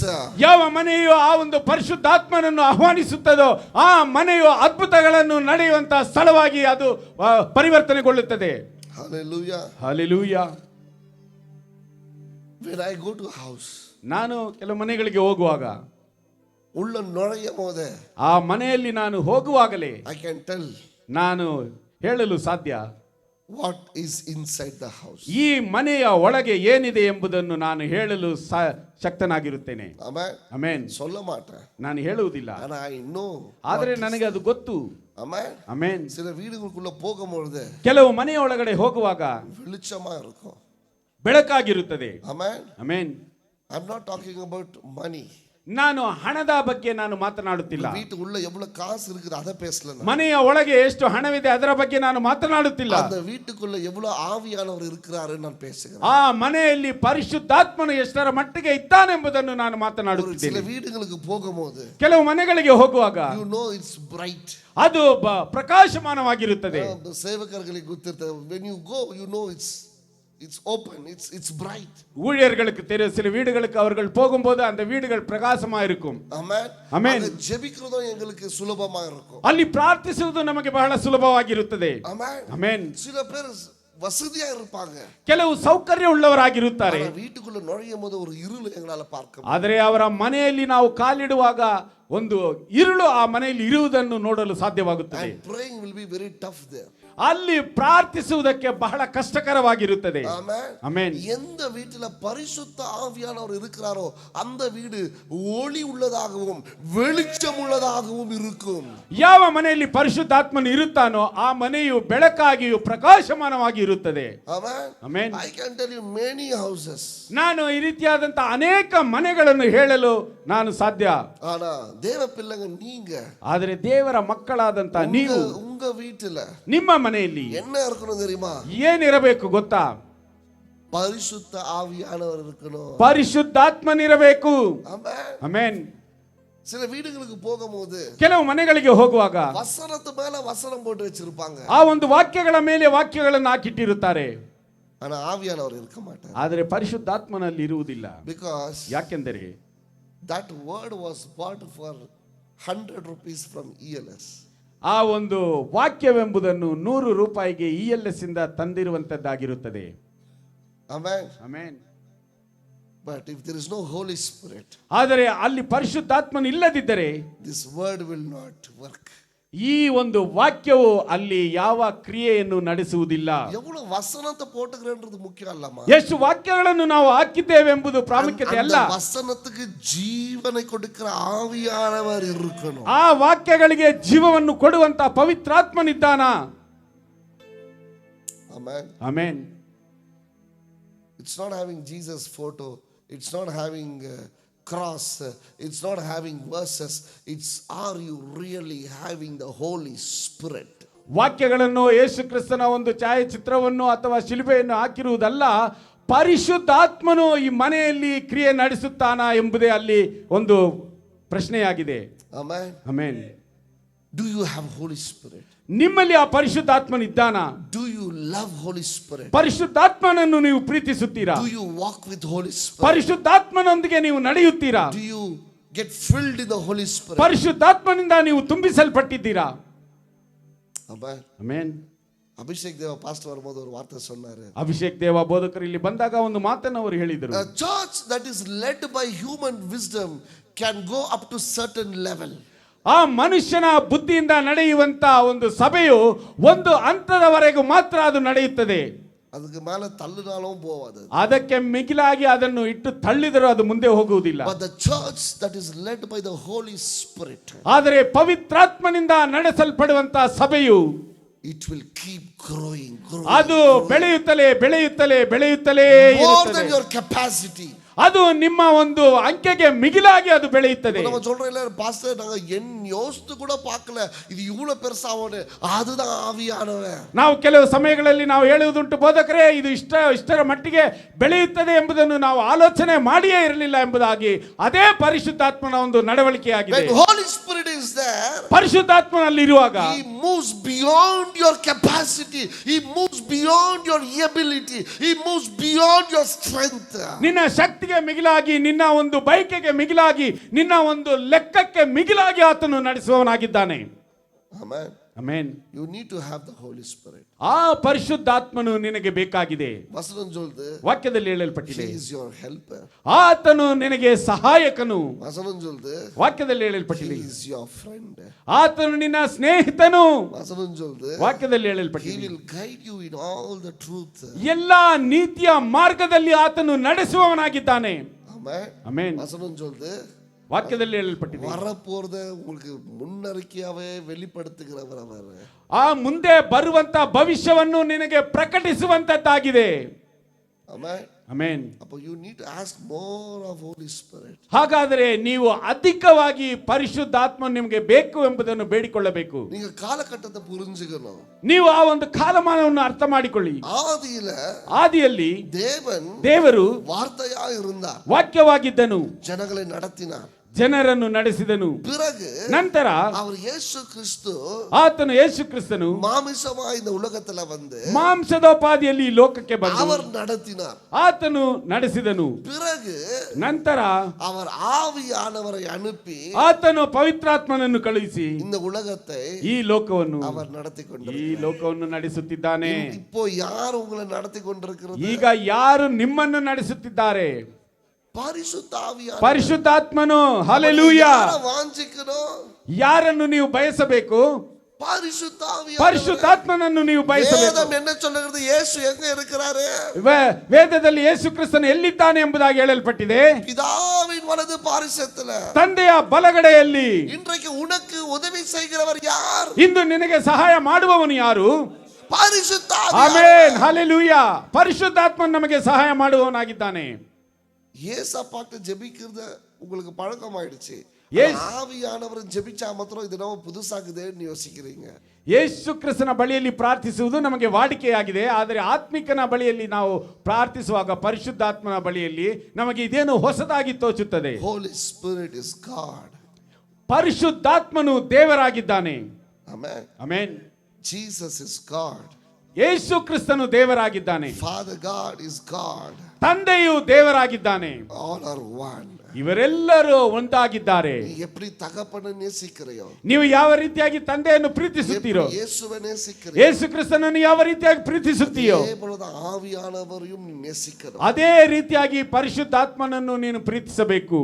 ಯಾವ ಮನೆಯು ಆ ಒಂದು ಪರಿಶುದ್ಧಾತ್ಮನನ್ನು ಆಹ್ವಾನಿಸುತ್ತದೋ ಆ ಮನೆಯು ಅದ್ಭುತಗಳನ್ನು ನಡೆಯುವಂತ ಸ್ಥಳವಾಗಿ ಅದು ಪರಿವರ್ತನೆಗೊಳ್ಳುತ್ತದೆ. Hallelujah. Hallelujah. When I go to house, ನಾನು ಕೆಲವು ಮನೆಗಳಿಗೆ ಹೋಗುವಾಗ ಉಳ್ಳ ನೊಳೆಯಬಹುದೇ, ಆ ಮನೆಯಲ್ಲಿ ನಾನು ಹೋಗುವಾಗಲೇ I can tell ನಾನು ಹೇಳಲು ಸಾಧ್ಯ what is inside the house. ಈ ಮನೆಯ ಒಳಗೆ ಏನಿದೆ ಎಂಬುದನ್ನು ನಾನು ಹೇಳಲು ಶಕ್ತನಾಗಿರುತ್ತೇನೆ. Amen. ಆಮೆನ್. சொல்ல மாட்டேன், ನಾನು ಹೇಳುವುದಿಲ್ಲ, and I know. ಆದರೆ ನನಗೆ ಅದು ಗೊತ್ತು. Amen. ಆಮೆನ್. சில வீடுகளுக்குள்ள போகும்போது ಕೆಲವು ಮನೆಯ ಒಳಗಡೆ ಹೋಗುವಾಗ வெளிச்சமா இருக்கும். ಬೆಳಕಾಗಿರುತ್ತದೆ. Amen. Amen. I'm not talking about money. ನಾನು ಹಣದ ಬಗ್ಗೆ ನಾನು ಮಾತನಾಡುತ್ತಿಲ್ಲ. வீட்டுக்குள்ள எவ்வளவு காசு இருக்குது அத பேசல. ಮನೆಯ ಒಳಗೆ ಎಷ್ಟು ಹಣವಿದೆ ಅದರ ಬಗ್ಗೆ ನಾನು ಮಾತನಾಡುತ್ತಿಲ್ಲ. அந்த வீட்டுக்குள்ள எவ்வளவு ஆவியானவர் இருக்கிறாரு நான் பேசுகிறேன். ಆ ಮನೆಯಲ್ಲಿ ಪರಿಶುದ್ಧಾತ್ಮನು ಎಷ್ಟರ ಮಟ್ಟಿಗೆ ಇದ್ದಾನೆಂಬುದನ್ನು ನಾನು ಮಾತನಾಡುತ್ತಿದ್ದೇನೆ. சில வீடுகளுக்கு போகும்போது ಕೆಲವು ಮನೆಗಳಿಗೆ ಹೋಗುವಾಗ you know it's bright. ಅದು ಪ್ರಕಾಶಮಾನವಾಗಿರುತ್ತದೆ. ಸೇವಕರಿಗೆ ಗೊತ್ತಿರ್ತದೆ, when you go you know it's open, it's bright. ஊழியர்களுக்கு தெரியும், சில வீடுகளுக்கு அவர்கள் போகும்போது அந்த வீடுகள் பிரகாசமா இருக்கும். Amen. Amen. ஜெபிக்கிறதும் எங்களுக்கு சுலபமா இருக்கும். ಅಲ್ಲಿ ಪ್ರಾರ್ಥಿಸುವುದು ನಮಗೆ ಬಹಳ ಸುಲಭವಾಗಿರುತ್ತದೆ. Amen. Amen. சில பேர் வசதியா இருப்பாங்க, ಕೆಲವು ಸೌಕರ್ಯ ಉಳ್ಳವರಾಗಿರುತ್ತಾರೆ, வீட்டுக்குள்ள நுழையும் போது ஒரு இருள் எங்களால பார்க்க. ಆದರೆ ಅವರ ಮನೆಯಲ್ಲಿ ನಾವು ಕಾಲಿಡುವಾಗ ಒಂದು ಇರುಳು ಆ ಮನೆಯಲ್ಲಿ ಇರುವುದನ್ನು ನೋಡಲು ಸಾಧ್ಯವಾಗುತ್ತದೆ. And praying will be very tough there. ಅಲ್ಲಿ ಪ್ರಾರ್ಥಿಸುವುದಕ್ಕೆ ಬಹಳ ಕಷ್ಟಕರವಾಗಿರುತ್ತದೆ. ಆಮೆನ್. எந்த வீட்டில பரிசுத்த ஆவியானவர் இருக்கிறாரோ அந்த வீடு ஒளி உள்ளதாகவும் வெளிச்சம் உள்ளதாகவும் இருக்கும். ಯಾವ ಮನೆಯಲ್ಲಿ ಪರಿಶುದ್ಧಾತ್ಮನು ಇರುತ್ತಾನೋ ಆ ಮನೆಯು ಬೆಳಕಾಗಿಯೂ ಪ್ರಕಾಶಮಾನವಾಗಿ ಇರುತ್ತದೆ. Amen. Amen. I can tell you many houses. ನಾನು ಈ ರೀತಿಯಾದಂತ ಅನೇಕ ಮನೆಗಳನ್ನು ಹೇಳಲು ನಾನು ಸಾಧ್ಯ. ಆனா ದೇವ பிள்ளைங்க நீங்க, ಆದರೆ ದೇವರ ಮಕ್ಕಳಾದಂತ ನೀವು உங்க வீட்டில ನಿಮ್ಮ ಮನೆಯಲ್ಲಿ என்ன இருக்கணும் தெரியுமா? ಏನಿರಬೇಕು ಗೊತ್ತಾ? பரிசுத்த ஆவியானவர் இருக்கணும். ಪರಿಶುದ್ಧಾತ್ಮನಿರಬೇಕು. ಆಮೆನ್. ಆಮೆನ್. சில வீடுகளுக்கு போகும்போது ಕೆಲವು ಮನೆಗಳಿಗೆ ಹೋಗುವಾಗ ವಸನದ ಮೇಲೆ ವಸನ போட்டு வச்சிருப்பாங்க, ಆ ಒಂದು ವಾಕ್ಯಗಳ ಮೇಲೆ ವಾಕ್ಯಗಳನ್ನು ಹಾಕಿಟ್ಟಿರುತ್ತಾರೆ, ಆனா ಆವಿಯಾನವರು ಇರಕ ಮಾಟಾರೆ. ಆದರೆ ಪರಿಶುದ್ಧಾತ್ಮನಲ್ಲಿ ಇರುವುದಿಲ್ಲ. Because ಯಾಕೆಂದರೆ that word was bought for 100 rupees from ELS. ಆ ಒಂದು ವಾಕ್ಯವೆಂಬುದನ್ನು 100 ರೂಪಾಯಿಗೆ ELS ಇಂದ ತಂದಿರುವಂತದ್ದಾಗಿರುತ್ತದೆ. Amen. Amen. But if there is no Holy Spirit, ಆದರೆ ಅಲ್ಲಿ ಪರಿಶುದ್ಧಾತ್ಮನು ಇಲ್ಲದಿದ್ದರೆ this word will not work. ಈ ಒಂದು ವಾಕ್ಯವು ಅಲ್ಲಿ ಯಾವ ಕ್ರಿಯೆಯನ್ನು ನಡೆಸುವುದಿಲ್ಲ. எவ்வளவு வசனத்தை போட்டுக்கிறேன்றது முக்கியம் அல்லமா, ಎಷ್ಟು ವಾಕ್ಯಗಳನ್ನು ನಾವು ಹಾಕಿದ್ದೇವೆ ಎಂಬುದು ಪ್ರಾಮುಖ್ಯತೆ ಅಲ್ಲ, அந்த வசனத்துக்கு ஜீவனை கொடுக்கிற ஆவியானவர் இருக்கணும். ಆ ವಾಕ್ಯಗಳಿಗೆ ಜೀವವನ್ನು ಕೊಡುವಂತ ಪವಿತ್ರಾತ್ಮನಿದ್ದಾನ. Amen. Amen. It's not having Jesus photo, it's not having cross, it's not having verses, it's are you really having the Holy Spirit? ವಾಕ್ಯಗಳನ್ನು ಯೇಸು ಕ್ರಿಸ್ತನ ಒಂದು ಛಾಯಾಚಿತ್ರವನ್ನು ಅಥವಾ ಶಿಲುಬೆಯನ್ನು ಹಾಕಿರುವುದಲ್ಲ, ಪರಿಶುದ್ಧಾತ್ಮನು ಈ ಮನೆಯಲ್ಲಿ ಕ್ರಿಯೆ ನಡೆಸುತ್ತಾನಾ ಎಂಬುದೇ ಅಲ್ಲಿ ಒಂದು ಪ್ರಶ್ನೆಯಾಗಿದೆ. Amen. Amen. Do you have Holy Spirit? ನಿಮ್ಮಲ್ಲಿ ಆ ಪರಿಶುದ್ಧಾತ್ಮನಿದ್ದಾನಾ? Do you love Holy Spirit? ಪರಿಶುದ್ಧಾತ್ಮನನ್ನು ನೀವು ಪ್ರೀತಿಸುತ್ತೀರಾ? Do you walk with Holy Spirit? ಪರಿಶುದ್ಧಾತ್ಮನೊಂದಿಗೆ ನೀವು ನಡೆಯುತ್ತೀರಾ? Do you get filled in the Holy Spirit? ಪರಿಶುದ್ಧಾತ್ಮನಿಂದ ನೀವು ತುಂಬಿಸಲ್ಪಟ್ಟಿದ್ದೀರಾ? Amen. ಆಮೆನ್. அபிஷேக் தேவ பாஸ்டர் வரும்போது ஒரு வார்த்தை சொன்னாரு. ಅಭಿಷೇಕ್ ದೇವ ಬೋಧಕರು ಇಲ್ಲಿ ಬಂದಾಗ ಒಂದು ಮಾತನ್ನು ಅವರು ಹೇಳಿದರು. A church that is led by human wisdom can go up to certain level. ಆ ಮನುಷ್ಯನ ಬುದ್ಧಿಯಿಂದ ನಡೆಯುವಂತ ಒಂದು ಸಭೆಯು ಒಂದು ಹಂತದವರೆಗೂ ಮಾತ್ರ ಅದು ನಡೆಯುತ್ತದೆ. ಅದಕ್ಕೆ ಮೇಲೆ ತಳ್ಳಿನಾலும் போவாது. ಅದಕ್ಕೆ ಮಿಗಿಲಾಗಿ ಅದನ್ನು ಇಟ್ಟು ತಳ್ಳಿದರೂ ಅದು ಮುಂದೆ ಹೋಗುವುದಿಲ್ಲ. But the church that is led by the Holy Spirit, ಆದರೆ ಪವಿತ್ರಾತ್ಮನಿಂದ ನಡೆಸಲ್ಪಡುವಂತ ಸಭೆಯು it will keep growing. ಅದು ಬೆಳೆಯುತ್ತಲೇ ಬೆಳೆಯುತ್ತಲೇ ಬೆಳೆಯುತ್ತಲೇ More ಇರುತ್ತದೆ. than your capacity. ಅದು ನಿಮ್ಮ ಒಂದು ಅಂಕೆಗೆ ಮಿಗಿಲಾಗಿ ಅದು ಬೆಳೆಯುತ್ತದೆ. நம்ம சொல்றோம் இல்ல பாஸ்டர் நாங்க யோசித்து கூட பார்க்கல இது இவ்வளவு பெருசாவோன்னு, அதுதான் ஆவியானவர். ನಾವು ಕೆಲವು ಸಮಯಗಳಲ್ಲಿ ನಾವು ಹೇಳುವುದುಂಟು, ಬೋಧಕರೇ ಇದು ಇಷ್ಟರ ಮಟ್ಟಿಗೆ ಬೆಳೆಯುತ್ತದೆ ಎಂಬುದನ್ನು ನಾವು ಆಲೋಚನೆ ಮಾಡಿಯೇ ಇರಲಿಲ್ಲ ಎಂಬುದಾಗಿ. ಅದೇ ಪರಿಶುದ್ಧಾತ್ಮನ ಒಂದು ನಡವಳಿಕೆಯಾಗಿದೆ. When Holy Spirit is there, ಪರಿಶುದ್ಧಾತ್ಮನಲ್ಲಿರುವಾಗ he moves beyond your capacity, he moves beyond your ability, he moves beyond your strength. ನಿನ್ನ ಶಕ್ತಿಗೆ ಮಿಗಿಲಾಗಿ, ನಿನ್ನ ಒಂದು ಬಯಕೆಗೆ ಮಿಗಿಲಾಗಿ, ನಿನ್ನ ಒಂದು ಲೆಕ್ಕಕ್ಕೆ ಮಿಗಿಲಾಗಿ ಆತನು ನಡೆಸುವವನಾಗಿದ್ದಾನೆ. Amen. Amen. You need to have the Holy Spirit. ಆ ಪರಿಶುದ್ಧಾತ್ಮನು ನಿನಗೆ ಬೇಕಾಗಿದೆ. ವಚನ சொல்லுது, ವಾಕ್ಯದಲ್ಲಿ ಹೇಳಲ್ಪಟ್ಟಿದೆ, he is your helper. ಆತನು ನಿನಗೆ ಸಹಾಯಕನು. ವಚನ சொல்லுது, ವಾಕ್ಯದಲ್ಲಿ ಹೇಳಲ್ಪಟ್ಟಿದೆ, he is your friend. ಆತನು ನಿನ್ನ ಸ್ನೇಹಿತನು. ವಚನ சொல்லுது, ವಾಕ್ಯದಲ್ಲಿ he ಹೇಳಲ್ಪಟ್ಟಿದೆ, will guide you in all the truth. ಎಲ್ಲಾ ನೀತಿಯ ಮಾರ್ಗದಲ್ಲಿ ಆತನು ನಡೆಸುವವನಾಗಿದ್ದಾನೆ. Amen. ಆಮೆನ್. ವಚನ சொல்லுது, ವಾಕ್ಯದಲ್ಲಿ ಹೇಳಲ್ಪಟ್ಟಿದೆ, வரப்போறத உங்களுக்கு முன்னறிக்கையாவே வெளிப்படுத்துகிறவர் அவர். ಆ ಮುಂದೆ ಬರುವಂತ ಭವಿಷ್ಯವನ್ನು ನಿನಗೆ ಪ್ರಕಟಿಸುವಂತದ್ದಾಗಿದೆ. Amen. ಆಮೆನ್. அப்போ you need to ask more of Holy Spirit. ಹಾಗಾದರೆ ನೀವು ಅಧಿಕವಾಗಿ ಪರಿಶುದ್ಧಾತ್ಮ ನಿಮಗೆ ಬೇಕು ಎಂಬುದನ್ನು ಬೇಡಿಕೊಳ್ಳಬೇಕು. நீங்க காலகட்டத்தை புரிஞ்சுக்கணும். ನೀವು ಆ ಒಂದು ಕಾಲಮಾನವನ್ನು ಅರ್ಥ ಮಾಡಿಕೊಳ್ಳಿ. ಆದಿಯಲ್ಲಿ ದೇವರು வார்த்தையா இருந்தார், ವಾಕ್ಯವಾಗಿದ್ದನು, ಜನங்களை நடத்தினார், ಜನರನ್ನು ನಡೆಸಿದನು. பிறகு ನಂತರ அவர் இயேசு கிறிஸ்து ಆತನು ಯೇಸು ಕ್ರಿಸ್ತನು மாமிசமாய் இந்த உலகத்துல வந்து ಮಾಂಸದೋಪಾದಿಯಲ್ಲಿ ಈ ಲೋಕಕ್ಕೆ ಬಂದು அவர் நடத்தினார், ಆತನು ನಡೆಸಿದನು. பிறகு ನಂತರ அவர் ஆவியானவரை அனுப்பி ಆತನು ಪವಿತ್ರಾತ್ಮನನ್ನು ಕಳುಹಿಸಿ இந்த உலகத்தை ಈ ಲೋಕವನ್ನು அவர் நடத்தி கொண்டிருக்கிறார். ಈ ಲೋಕವನ್ನು ನಡೆಸುತ್ತಿದ್ದಾನೆ. இப்போ யார் உங்களை நடத்தி கொண்டிருக்கிறது? ಈಗ ಯಾರು ನಿಮ್ಮನ್ನು ನಡೆಸುತ್ತಿದ್ದಾರೆ? ಪರಿಶುದ್ಧಾವಿಯಾನವರು. ಪರಿಶುದ್ಧಾತ್ಮನು. ಹಲ್ಲೆಲೂಯಾ. ವಾಂಚಿಕணும், ಯಾರನ್ನು ನೀವು ಬಯಸಬೇಕು? ಪರಿಶುದ್ಧಾತ್ಮನನ್ನು ನೀವು ಬಯಸಬೇಕು. ವೇದம் என்ன சொல்லுகிறது? ಯೇಸು எங்க இருக்கிறாரு? ವೇದದಲ್ಲಿ ಯೇಸು ಕ್ರಿಸ್ತನು ಎಲ್ಲಿದ್ದಾನೆ ಎಂಬುದಾಗಿ ಹೇಳಲ್ಪಟ್ಟಿದೆ. பிதாவின் வலது பாரிசத்துல, ತಂದೆಯ ಬಲಗಡೆಯಲ್ಲಿ. இன்றைக்கு உனக்கு உதவி செய்கிறவர் யார்? ಇಂದು ನಿನಗೆ ಸಹಾಯ ಮಾಡುವವನು ಯಾರು? ಪರಿಶುದ್ಧಾತ್ಮ. ಆಮೆನ್. ಹಲ್ಲೆಲೂಯಾ. ಪರಿಶುದ್ಧಾತ್ಮನು ನಮಗೆ ಸಹಾಯ ಮಾಡುವವನಾಗಿದ್ದಾನೆ. ஏசப்பாட்டு ஜெபிக்கிறது உங்களுக்கு பழக்கமாயிடுச்சு. ஆவியானவர் ஜெபிச்சா மாத்திரம் இது நம்ம புதுசாக்குதேன்னு யோசிக்கிறீங்க. ಯೇಸು ಕ್ರಿಸ್ತನ ಬಳಿಯಲ್ಲಿ ಪ್ರಾರ್ಥಿಸುವುದು ನಮಗೆ ವಾಡಿಕೆಯಾಗಿದೆ. ಆದರೆ ಆತ್ಮಿಕನ ಬಳಿಯಲ್ಲಿ ನಾವು ಪ್ರಾರ್ಥಿಸುವಾಗ, ಪರಿಶುದ್ಧಾತ್ಮನ ಬಳಿಯಲ್ಲಿ ನಮಗೆ ಇದೇನು ಹೊಸದಾಗಿ ತೋಚುತ್ತದೆ. Holy Spirit is God. ಪರಿಶುದ್ಧಾತ್ಮನು ದೇವರಾಗಿದ್ದಾನೆ. Amen. Amen. Jesus is God. ಯೇಸು ಕ್ರಿಸ್ತನು ದೇವರಾಗಿದ್ದಾನೆ. Father God is God. ತಂದೆಯು ದೇವರಾಗಿದ್ದಾನೆ. All are one. ಇವರೆಲ್ಲರೂ ಒಂದಾಗಿದ್ದಾರೆ. எப்படி தகப்பனை நேசிக்கிறையோ, ನೀವು ಯಾವ ರೀತಿಯಾಗಿ ತಂದೆಯನ್ನು ಪ್ರೀತಿಸುತ್ತೀರೋ, ಯೇಸುவை நேசிக்கிறையோ, ಯೇಸು ಕ್ರಿಸ್ತನನ್ನು ಯಾವ ರೀತಿಯಾಗಿ ಪ್ರೀತಿಸುತ್ತೀಯೋ, அதே போல ஆவியானவரையும் நேசிக்கணும். ಅದೇ ರೀತಿಯಾಗಿ ಪರಿಶುದ್ಧಾತ್ಮನನ್ನು ನೀನು ಪ್ರೀತಿಸಬೇಕು.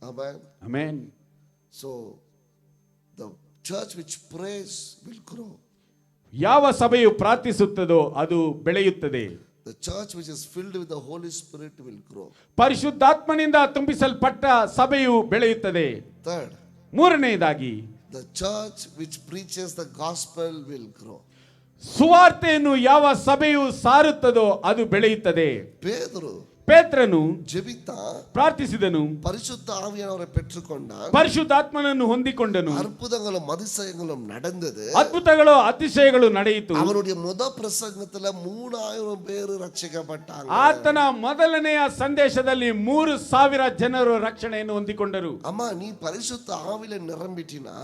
Amen. Amen. So the church which prays will grow. ಯಾವ ಸಭೆಯು ಪ್ರಾರ್ಥಿಸುತ್ತದೋ ಅದು ಬೆಳೆಯುತ್ತದೆ. The church which is filled with the Holy Spirit will grow. ಪರಿಶುದ್ಧಾತ್ಮನಿಂದ ತುಂಬಿಸಲ್ಪಟ್ಟ ಸಭೆಯು ಬೆಳೆಯುತ್ತದೆ. Third, ಮೂರನೆಯದಾಗಿ, the church which preaches the gospel will grow. ಸುವಾರ್ತೆಯನ್ನು ಯಾವ ಸಭೆಯು ಸಾರುತ್ತದೋ ಅದು ಬೆಳೆಯುತ್ತದೆ. ಪೇತ್ರನು ஜெபித்தான், ಪ್ರಾರ್ಥಿಸಿದನು, பரிசுத்த ஆவியானவரை பெற்றுக்கொண்டான், ಪರಿಶುದ್ಧಾತ್ಮನನ್ನು ಹೊಂದಿಕೊಂಡನು, அற்புதங்களும் அதிசயங்களும் நடந்தது, ಅದ್ಭುತಗಳು ಅತಿಶಯಗಳು ನಡೆಯಿತು. அவருடைய முதல் பிரசங்கத்துல 3000 பேர் ரட்சிக்கப்பட்டாங்க. ಆತನ ಮೊದಲನೆಯ ಸಂದೇಶದಲ್ಲಿ 3000 ಜನರು ರಕ್ಷಣೆಯನ್ನು ಹೊಂದಿಕೊಂಡರು. ಅಮ್ಮ, ನೀ ಪರಿಶುದ್ಧ ಆವಿಲೆ ನಿರಂಬಿಟ್ಟಿನಾ,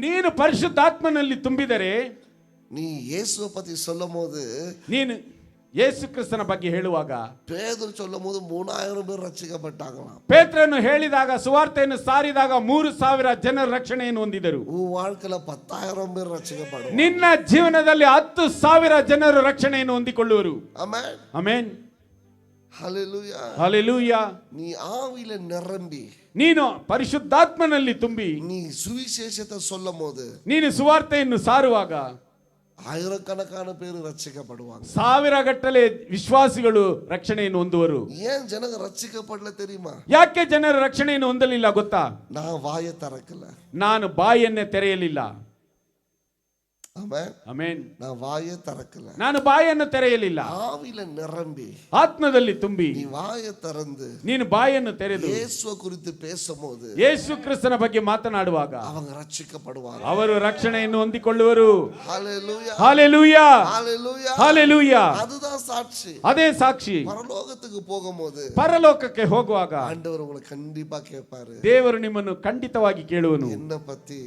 ನೀನು ಪರಿಶುದ್ಧಾತ್ಮನಲ್ಲಿ ತುಂಬಿದರೆ, நீ இயேசுவை பத்தி சொல்லும்போது ನೀನು ಯೇಸು ಕ್ರಿಸ್ತನ ಬಗ್ಗೆ ಹೇಳುವಾಗ பேதுரு சொல்லும் போது 3000 பேர் ரட்சிக்கப்பட்டாங்களாம். ಪೇತ್ರನು ಹೇಳಿದಾಗ ಸುವಾರ್ತೆಯನ್ನು ಸಾರಿದಾಗ 3000 ಜನರು ರಕ್ಷಣೆಯನ್ನು ಹೊಂದಿದರು. உன் வாழ்க்கையில 10,000 பேர் ரட்சிக்கப்படுவாங்க. ನಿನ್ನ ಜೀವನದಲ್ಲಿ 10,000 ಜನರು ರಕ್ಷಣೆಯನ್ನು ಹೊಂದಿಕೊಳ್ಳುವರು. ஆமென். ಆಮೆನ್. ஹalleluya. ಹಲ್ಲೆಲೂಯಾ. நீ ஆவியில நிரம்பி ನೀನು ಪರಿಶುದ್ಧಾತ್ಮನಲ್ಲಿ ತುಂಬಿ நீ சுவிசேஷத்தை சொல்லும்போது ನೀನು ಸುವಾರ್ತೆಯನ್ನು ಸಾರುವಾಗ ஆயிரக்கணக்கான பேர் ரட்சிக்கப்படுவாங்க. 1000 ಗಟ್ಟಲೆ ವಿಶ್ವಾಸಿಗಳು ರಕ್ಷಣೆಯನ್ನು ಹೊಂದುವರು. ஏன் ஜனங்க ரட்சிக்கப்படல தெரியுமா? ಯಾಕೆ ಜನರು ರಕ್ಷಣೆಯನ್ನು ಹೊಂದಲಿಲ್ಲ ಗೊತ್ತಾ? நான் வாயை திறக்கல. ನಾನು ಬಾಯನ್ನೇ ತೆರೆಯಲಿಲ್ಲ. ஆமென். ಆಮೆನ್. நான் வாயை திறக்கல. ನಾನು ಬಾಯನ್ನು ತೆರೆಯಲಿಲ್ಲ. ஆவியில நிரம்பி ಆತ್ಮದಲ್ಲಿ ತುಂಬಿ நீ வாயை திறந்து ನೀನು ಬಾಯನ್ನು ತೆರೆದು இயேசுவை குறித்து பேசும்போது ಯೇಸು ಕ್ರಿಸ್ತನ ಬಗ್ಗೆ ಮಾತನಾಡುವಾಗ அவங்க ரட்சிக்கப்படுவாங்க. ಅವರು ರಕ್ಷಣೆಯನ್ನು ಹೊಂದಿಕೊಳ್ಳುವರು. ஹalleluya. ಹಲ್ಲೆಲೂಯಾ. ஹalleluya. ಹಲ್ಲೆಲೂಯಾ. அதுதான் சாட்சி. ಅದೇ ಸಾಕ್ಷಿ. பரலோகத்துக்கு போகும்போது ಪರಲೋಕಕ್ಕೆ ಹೋಗುವಾಗ ஆண்டவர் உங்களை கண்டிப்பா கேட்பாரு. ದೇವರು ನಿಮ್ಮನ್ನು ಖಂಡಿತವಾಗಿ ಕೇಳುವನು. என்ன பத்தி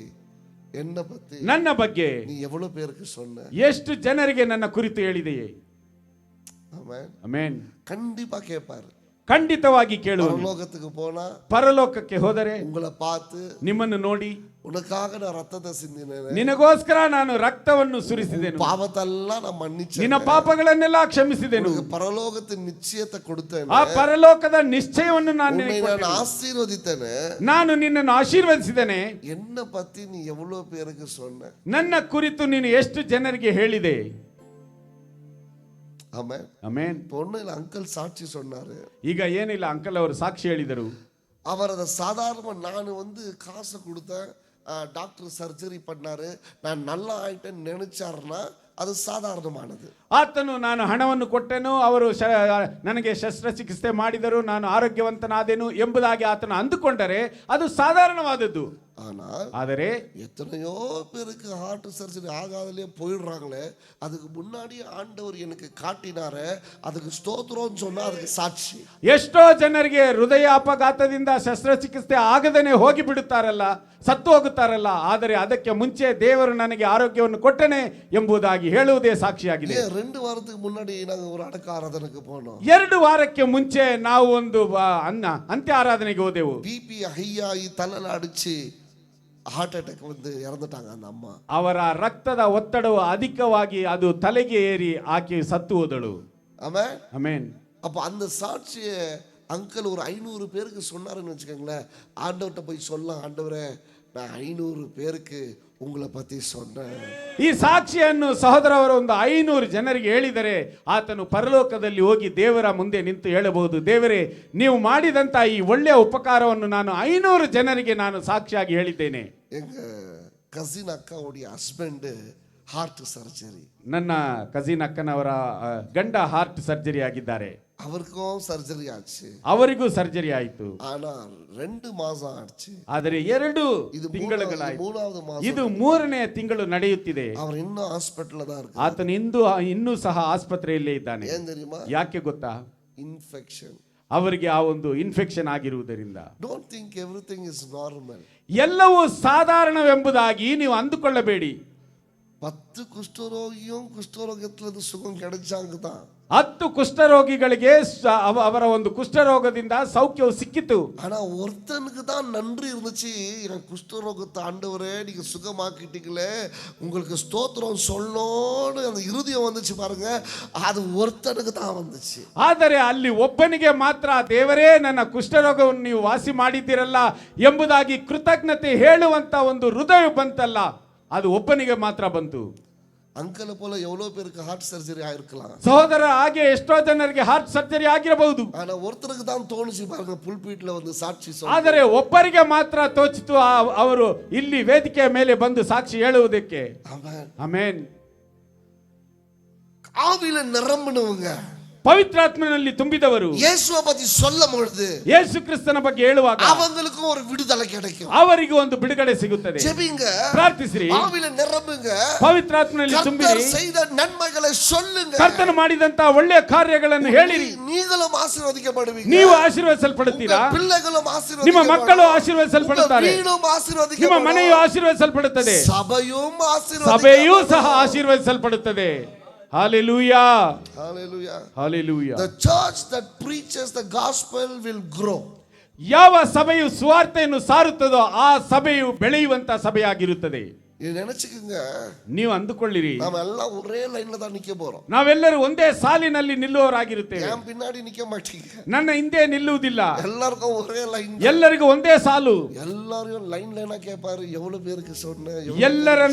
ನನ್ನ ಬಗ್ಗೆ நீ எவ்வளவு பேருக்கு சொன்ன? ಎಷ್ಟು ಜನರಿಗೆ ನನ್ನ ಕುರಿತು ಹೇಳಿದೆಯೇ? ஆமென். ಆಮೆನ್. கண்டிப்பா கேட்பாரு. ಖಂಡಿತವಾಗಿ ಕೇಳುವನು. பரலோகத்துக்கு போனா ಪರಲೋಕಕ್ಕೆ ಹೋದರೆ உங்களை பார்த்து ನಿಮ್ಮನ್ನು ನೋಡಿ உனக்காக நான் ரத்தத்தை சிந்தினேன், ನಿನಗೋಸ್ಕರ ನಾನು ರಕ್ತವನ್ನು ಸುರಿಸಿದೆನು, பாவத்தெல்லாம் நான் மன்னிச்சேன், ನಿನ್ನ ಪಾಪಗಳನ್ನೆಲ್ಲ ಕ್ಷಮಿಸಿದೆನು, பரலோகத்தின் நிச்சயத்தை கொடுத்தேன், ಆ ಪರಲೋಕದ ನಿಶ್ಚಯವನ್ನು ನಾನು உன்னை ನಿನಗೆ நான் ಕೊಟ್ಟೆನು, ஆசீர்வதித்தேனே, ನಾನು ನಿನ್ನನ್ನು ಆಶೀರ್ವದಿಸಿದ್ದೇನೆ. என்ன பத்தி நீ எவ்வளவு பேருக்கு சொன்ன? ನನ್ನ ಕುರಿತು ನೀನು ಎಷ್ಟು ಜನರಿಗೆ ಹೇಳಿದೆ? ஆமென். ಆಮೆನ್. பொண்ணுல அங்கிள் சாட்சி சொன்னாரு. ಈಗ ಏನಿಲ್ಲ, ಅಂಕಲ್ ಅವರು ಸಾಕ್ಷಿ ಹೇಳಿದರು. அவர் அதை சாதாரணமா நான் காசை கொடுத்தேன், டாக்டர் சர்ஜரி பண்ணாரு, நான் நல்லா ஆயிட்டேன்னு நினைச்சாருன்னா ಅದು ಸಾಧಾರಣಮಾನದು. ಆತನು ನಾನು ಹಣವನ್ನು ಕೊಟ್ಟೆನು, ಅವರು ನನಗೆ ಶಸ್ತ್ರಚಿಕಿತ್ಸೆ ಮಾಡಿದರು, ನಾನು ಆರೋಗ್ಯವಂತನಾದೆನು ಎಂಬುದಾಗಿ ಆತನು ಅಂದುಕೊಂಡರೆ ಅದು ಸಾಧಾರಣವಾದದ್ದು. ಆದರೆ எத்தனையோ பேருக்கு ஹார்ட் சர்ஜரி ஆகாதலே போயிடுறாங்களே, அதுக்கு முன்னாடி ஆண்டவர் எனக்கு காட்டினாரே, அதுக்கு ஸ்தோத்திரம்னு சொன்னா அதுக்கு ಸಾಕ್ಷಿ. ಎಷ್ಟೋ ಜನರಿಗೆ ಹೃದಯ ಅಪಘಾತದಿಂದ ಶಸ್ತ್ರಚಿಕಿತ್ಸೆ ಆಗದೇನೆ ಹೋಗಿ ಬಿಡುತ್ತಾರಲ್ಲ, ಸತ್ತು ಹೋಗುತ್ತಾರಲ್ಲ, ಆದರೆ ಅದಕ್ಕೆ ಮುಂಚೆ ದೇವರು ನನಗೆ ಆರೋಗ್ಯವನ್ನು ಕೊಟ್ಟನೆ ಎಂಬುದಾಗಿ ಹೇಳುವುದೇ ಸಾಕ್ಷಿಯಾಗಿದೆ. 2 ವಾರಕ್ಕೆ ಮುನ್ನಾಡಿ ನಾವು ಒಂದು ಅಡಕ ಆರಾಧನೆಗೆ ಹೋಗೋಣ. 2 ವಾರಕ್ಕೆ ಮುಂಚೆ ನಾವು ಒಂದು ಅಂತ್ಯ ಆರಾಧನೆಗೆ ಹೋದೆವು. ಬಿಪಿ ಹೈ ಆಗಿ ತಲೆಲ್ಲ ಅಡಿಚಿ ಹಾರ್ಟ್ ಅಟ್ಯಾಕ್ ಇறந்துட்டாங்க அந்த ಅಮ್ಮ. ಅವರ ರಕ್ತದ ಒತ್ತಡವು ಅಧಿಕವಾಗಿ ಅದು ತಲೆಗೆ ಏರಿ ಆಕೆ ಸತ್ತು ಹೋದಳು. ಆಮೆನ್. ಆಮೆನ್. அப்ப அந்த சாட்சியை அங்கிள் ஒரு 500 பேருக்கு சொன்னாருன்னு வச்சுக்கோங்களேன். ஆண்டவர்கிட்ட போய் சொல்ல, ஆண்டவரே நான் 500 பேருக்கு உங்களை பத்தி சொன்னேன். ಈ ಸಾಕ್ಷಿಯನ್ನು ಸಹೋದರವರು ಒಂದು 500 ಜನರಿಗೆ ಹೇಳಿದರೆ ಆತನು ಪರಲೋಕದಲ್ಲಿ ಹೋಗಿ ದೇವರ ಮುಂದೆ ನಿಂತು ಹೇಳಬಹುದು, ದೇವರೇ ನೀವು ಮಾಡಿದಂತ ಈ ಒಳ್ಳೆಯ ಉಪಕಾರವನ್ನು ನಾನು 500 ಜನರಿಗೆ ನಾನು ಸಾಕ್ಷಿಯಾಗಿ ಹೇಳಿದ್ದೇನೆ. எங்க கசின் அக்காவுடைய ஹஸ்பண்ட் ಹಾರ್ಟ್ ಸರ್ಜರಿ. ನನ್ನ ಕಸಿನ್ ಅಕ್ಕನವರ ಗಂಡ ಹಾರ್ಟ್ ಸರ್ಜರಿ ಆಗಿದ್ದಾರೆ. அவருக்கும் சர்ஜரி ஆச்சு. ಅವರಿಗೂ ಸರ್ಜರಿ ಆಯಿತು. ஆனா 2 மாசம் ஆச்சு. ಆದರೆ 2 ತಿಂಗಳುಗಳಾಯಿತು. ಮೂರನೇ ಮಾಸ. ಇದು 3ನೇ ತಿಂಗಳು ನಡೆಯುತ್ತಿದೆ. ಅವರು ಇನ್ನೂ ಹಾಸ್ಪಿಟಲ್ ಅದ ಇರ್ತಾರೆ. ಆತನು ಇನ್ನೂ ಸಹ ಆಸ್ಪತ್ರೆಯಲ್ಲೇ ಇದ್ದಾನೆ. ಏನ್ தெரியுமா? ಯಾಕೆ ಗೊತ್ತಾ? ಇನ್ಫೆಕ್ಷನ್. ಅವರಿಗೆ ಆ ಒಂದು ಇನ್ಫೆಕ್ಷನ್ ಆಗಿರುವುದರಿಂದ. Don't think everything is normal. ಎಲ್ಲವೂ ಸಾಧಾರಣವೆಂಬುದಾಗಿ ನೀವು ಅಂದುಕೊಳ್ಳಬೇಡಿ. 10 குஷ்டரோகியும் குஷ்டரோகத்துல சுகம் கிடைச்சாங்க தான். 10 ಕುಷ್ಠರೋಗಿಗಳಿಗೆ ಅವರ ಒಂದು ಕುಷ್ಠರೋಗದಿಂದ ಸೌಖ್ಯವು ಸಿಕ್ಕಿತು. ஆனா ஒருத்தனுக்கு தான் நன்றி இருந்துச்சு, என் குஷ்டரோகத்தை ஆண்டவரே நீங்க சுகமாக்கிட்டீங்களே, உங்களுக்கு ஸ்தோத்திரம் சொல்லணும்னு அந்த இருதயம் வந்துச்சு பாருங்க, அது ஒருத்தனுக்கு தான் வந்துச்சு. ಆದರೆ ಅಲ್ಲಿ ಒಬ್ಬನಿಗೆ ಮಾತ್ರ ದೇವರೇ ನನ್ನ ಕುಷ್ಠರೋಗವನ್ನು ನೀವು ವಾಸಿ ಮಾಡಿದ್ದೀರಲ್ಲ ಎಂಬುದಾಗಿ ಕೃತಜ್ಞತೆ ಹೇಳುವಂತ ಒಂದು ಹೃದಯ ಬಂತಲ್ಲ, ಅದು ಒಬ್ಬನಿಗೆ ಮಾತ್ರ ಬಂತು. ಅಂಕಲ್ போல எவ்வளவு பேருக்கு ஹார்ட் சர்ஜரி ஆயிருக்கலாம். ಸಹೋದರ, ಹಾಗೆ ಎಷ್ಟೋ ಜನರಿಗೆ ಹಾರ್ಟ್ ಸರ್ಜರಿ ಆಗಿರಬಹುದು. ஆனா ஒருத்தருக்கு தான் தோணுச்சு பாருங்க, புல்பீட்ல சாட்சி சொல்ல. ಆದರೆ ಒಬ್ಬರಿಗೆ ಮಾತ್ರ ತೋಚಿತು ಅವರು ಇಲ್ಲಿ ವೇದಿಕೆಯ ಮೇಲೆ ಬಂದು ಸಾಕ್ಷಿ ಹೇಳುವುದಕ್ಕೆ. ಆಮೆನ್. ಆಮೆನ್. ஆவியில நிரம்பினவங்க, ಪವಿತ್ರಾತ್ಮನಲ್ಲಿ ತುಂಬಿದವರು ಯೇಸುவை பத்தி சொல்லும் பொழுது, ಯೇಸು ಕ್ರಿಸ್ತನ ಬಗ್ಗೆ ಹೇಳುವಾಗ அவங்களுக்கும் ஒரு விடுதலை கிடைக்கும், ಅವರಿಗೂ ಒಂದು ಬಿಡುಗಡೆ ಸಿಗುತ್ತದೆ. ஜெபிங்க, ಪ್ರಾರ್ಥಿಸಿರಿ, ஆவியில நிரம்புங்க, ಪವಿತ್ರಾತ್ಮನಲ್ಲಿ ತುಂಬಿರಿ, கர்த்தர் செய்த நன்மைகளை சொல்லுங்க, ಕರ್ತನು ಮಾಡಿದಂತ ಒಳ್ಳೆಯ ಕಾರ್ಯಗಳನ್ನು ಹೇಳಿರಿ. நீங்களும் ஆசீர்வதிக்கப்படுவீங்க, ನೀವು ಆಶೀರ್ವದಿಸಲ್ಪಡುತ್ತೀರಾ, பிள்ளைகளும் ಆಶೀರ್ವದಿಸಲ್ಪಡುತ್ತಾರೆ, ನಿಮ್ಮ ಮಕ್ಕಳು ಆಶೀರ್ವದಿಸಲ್ಪಡುತ್ತಾರೆ, வீடும் ಆಶೀರ್ವದಿಸಲ್ಪಡುತ್ತದೆ, ನಿಮ್ಮ ಮನೆಯು ಆಶೀರ್ವದಿಸಲ್ಪಡುತ್ತದೆ, ಸಭೆಯೂ ಸಭೆಯೂ ಸಹ ಆಶೀರ್ವದಿಸಲ್ಪಡುತ್ತದೆ. Hallelujah. Hallelujah. Hallelujah. The church that preaches the gospel will grow. ಯಾವ ಸಭೆಯು ಸುವಾರ್ತೆಯನ್ನು ಸಾರುತ್ತದೋ ಆ ಸಭೆಯು ಬೆಳೆಯುವಂತ ಸಭೆಯಾಗಿರುತ್ತದೆ. இது நினைச்சுக்குங்க, ನೀವು ಅಂದುಕೊಳ್ಳಿರಿ, நாம எல்லாம் ஒரே லைன்ல தான் நிக்க போறோம். ನಾವೆಲ್ಲರೂ ಒಂದೇ ಸಾಲಿನಲ್ಲಿ ನಿಲ್ಲುವವರಾಗಿರುತ್ತೇವೆ. ஏன் பின்னாடி நிக்க மாட்டீங்க? ನನ್ನ ಹಿಂದೆ ನಿಲ್ಲುವುದಿಲ್ಲ. எல்லாருக்கும் ஒரே லைன். ಎಲ್ಲರಿಗೂ ಒಂದೇ ಸಾಲು. எல்லாரையும் லைன் லைனா கேட்பாரு, எவ்வளவு பேருக்கு சொன்ன,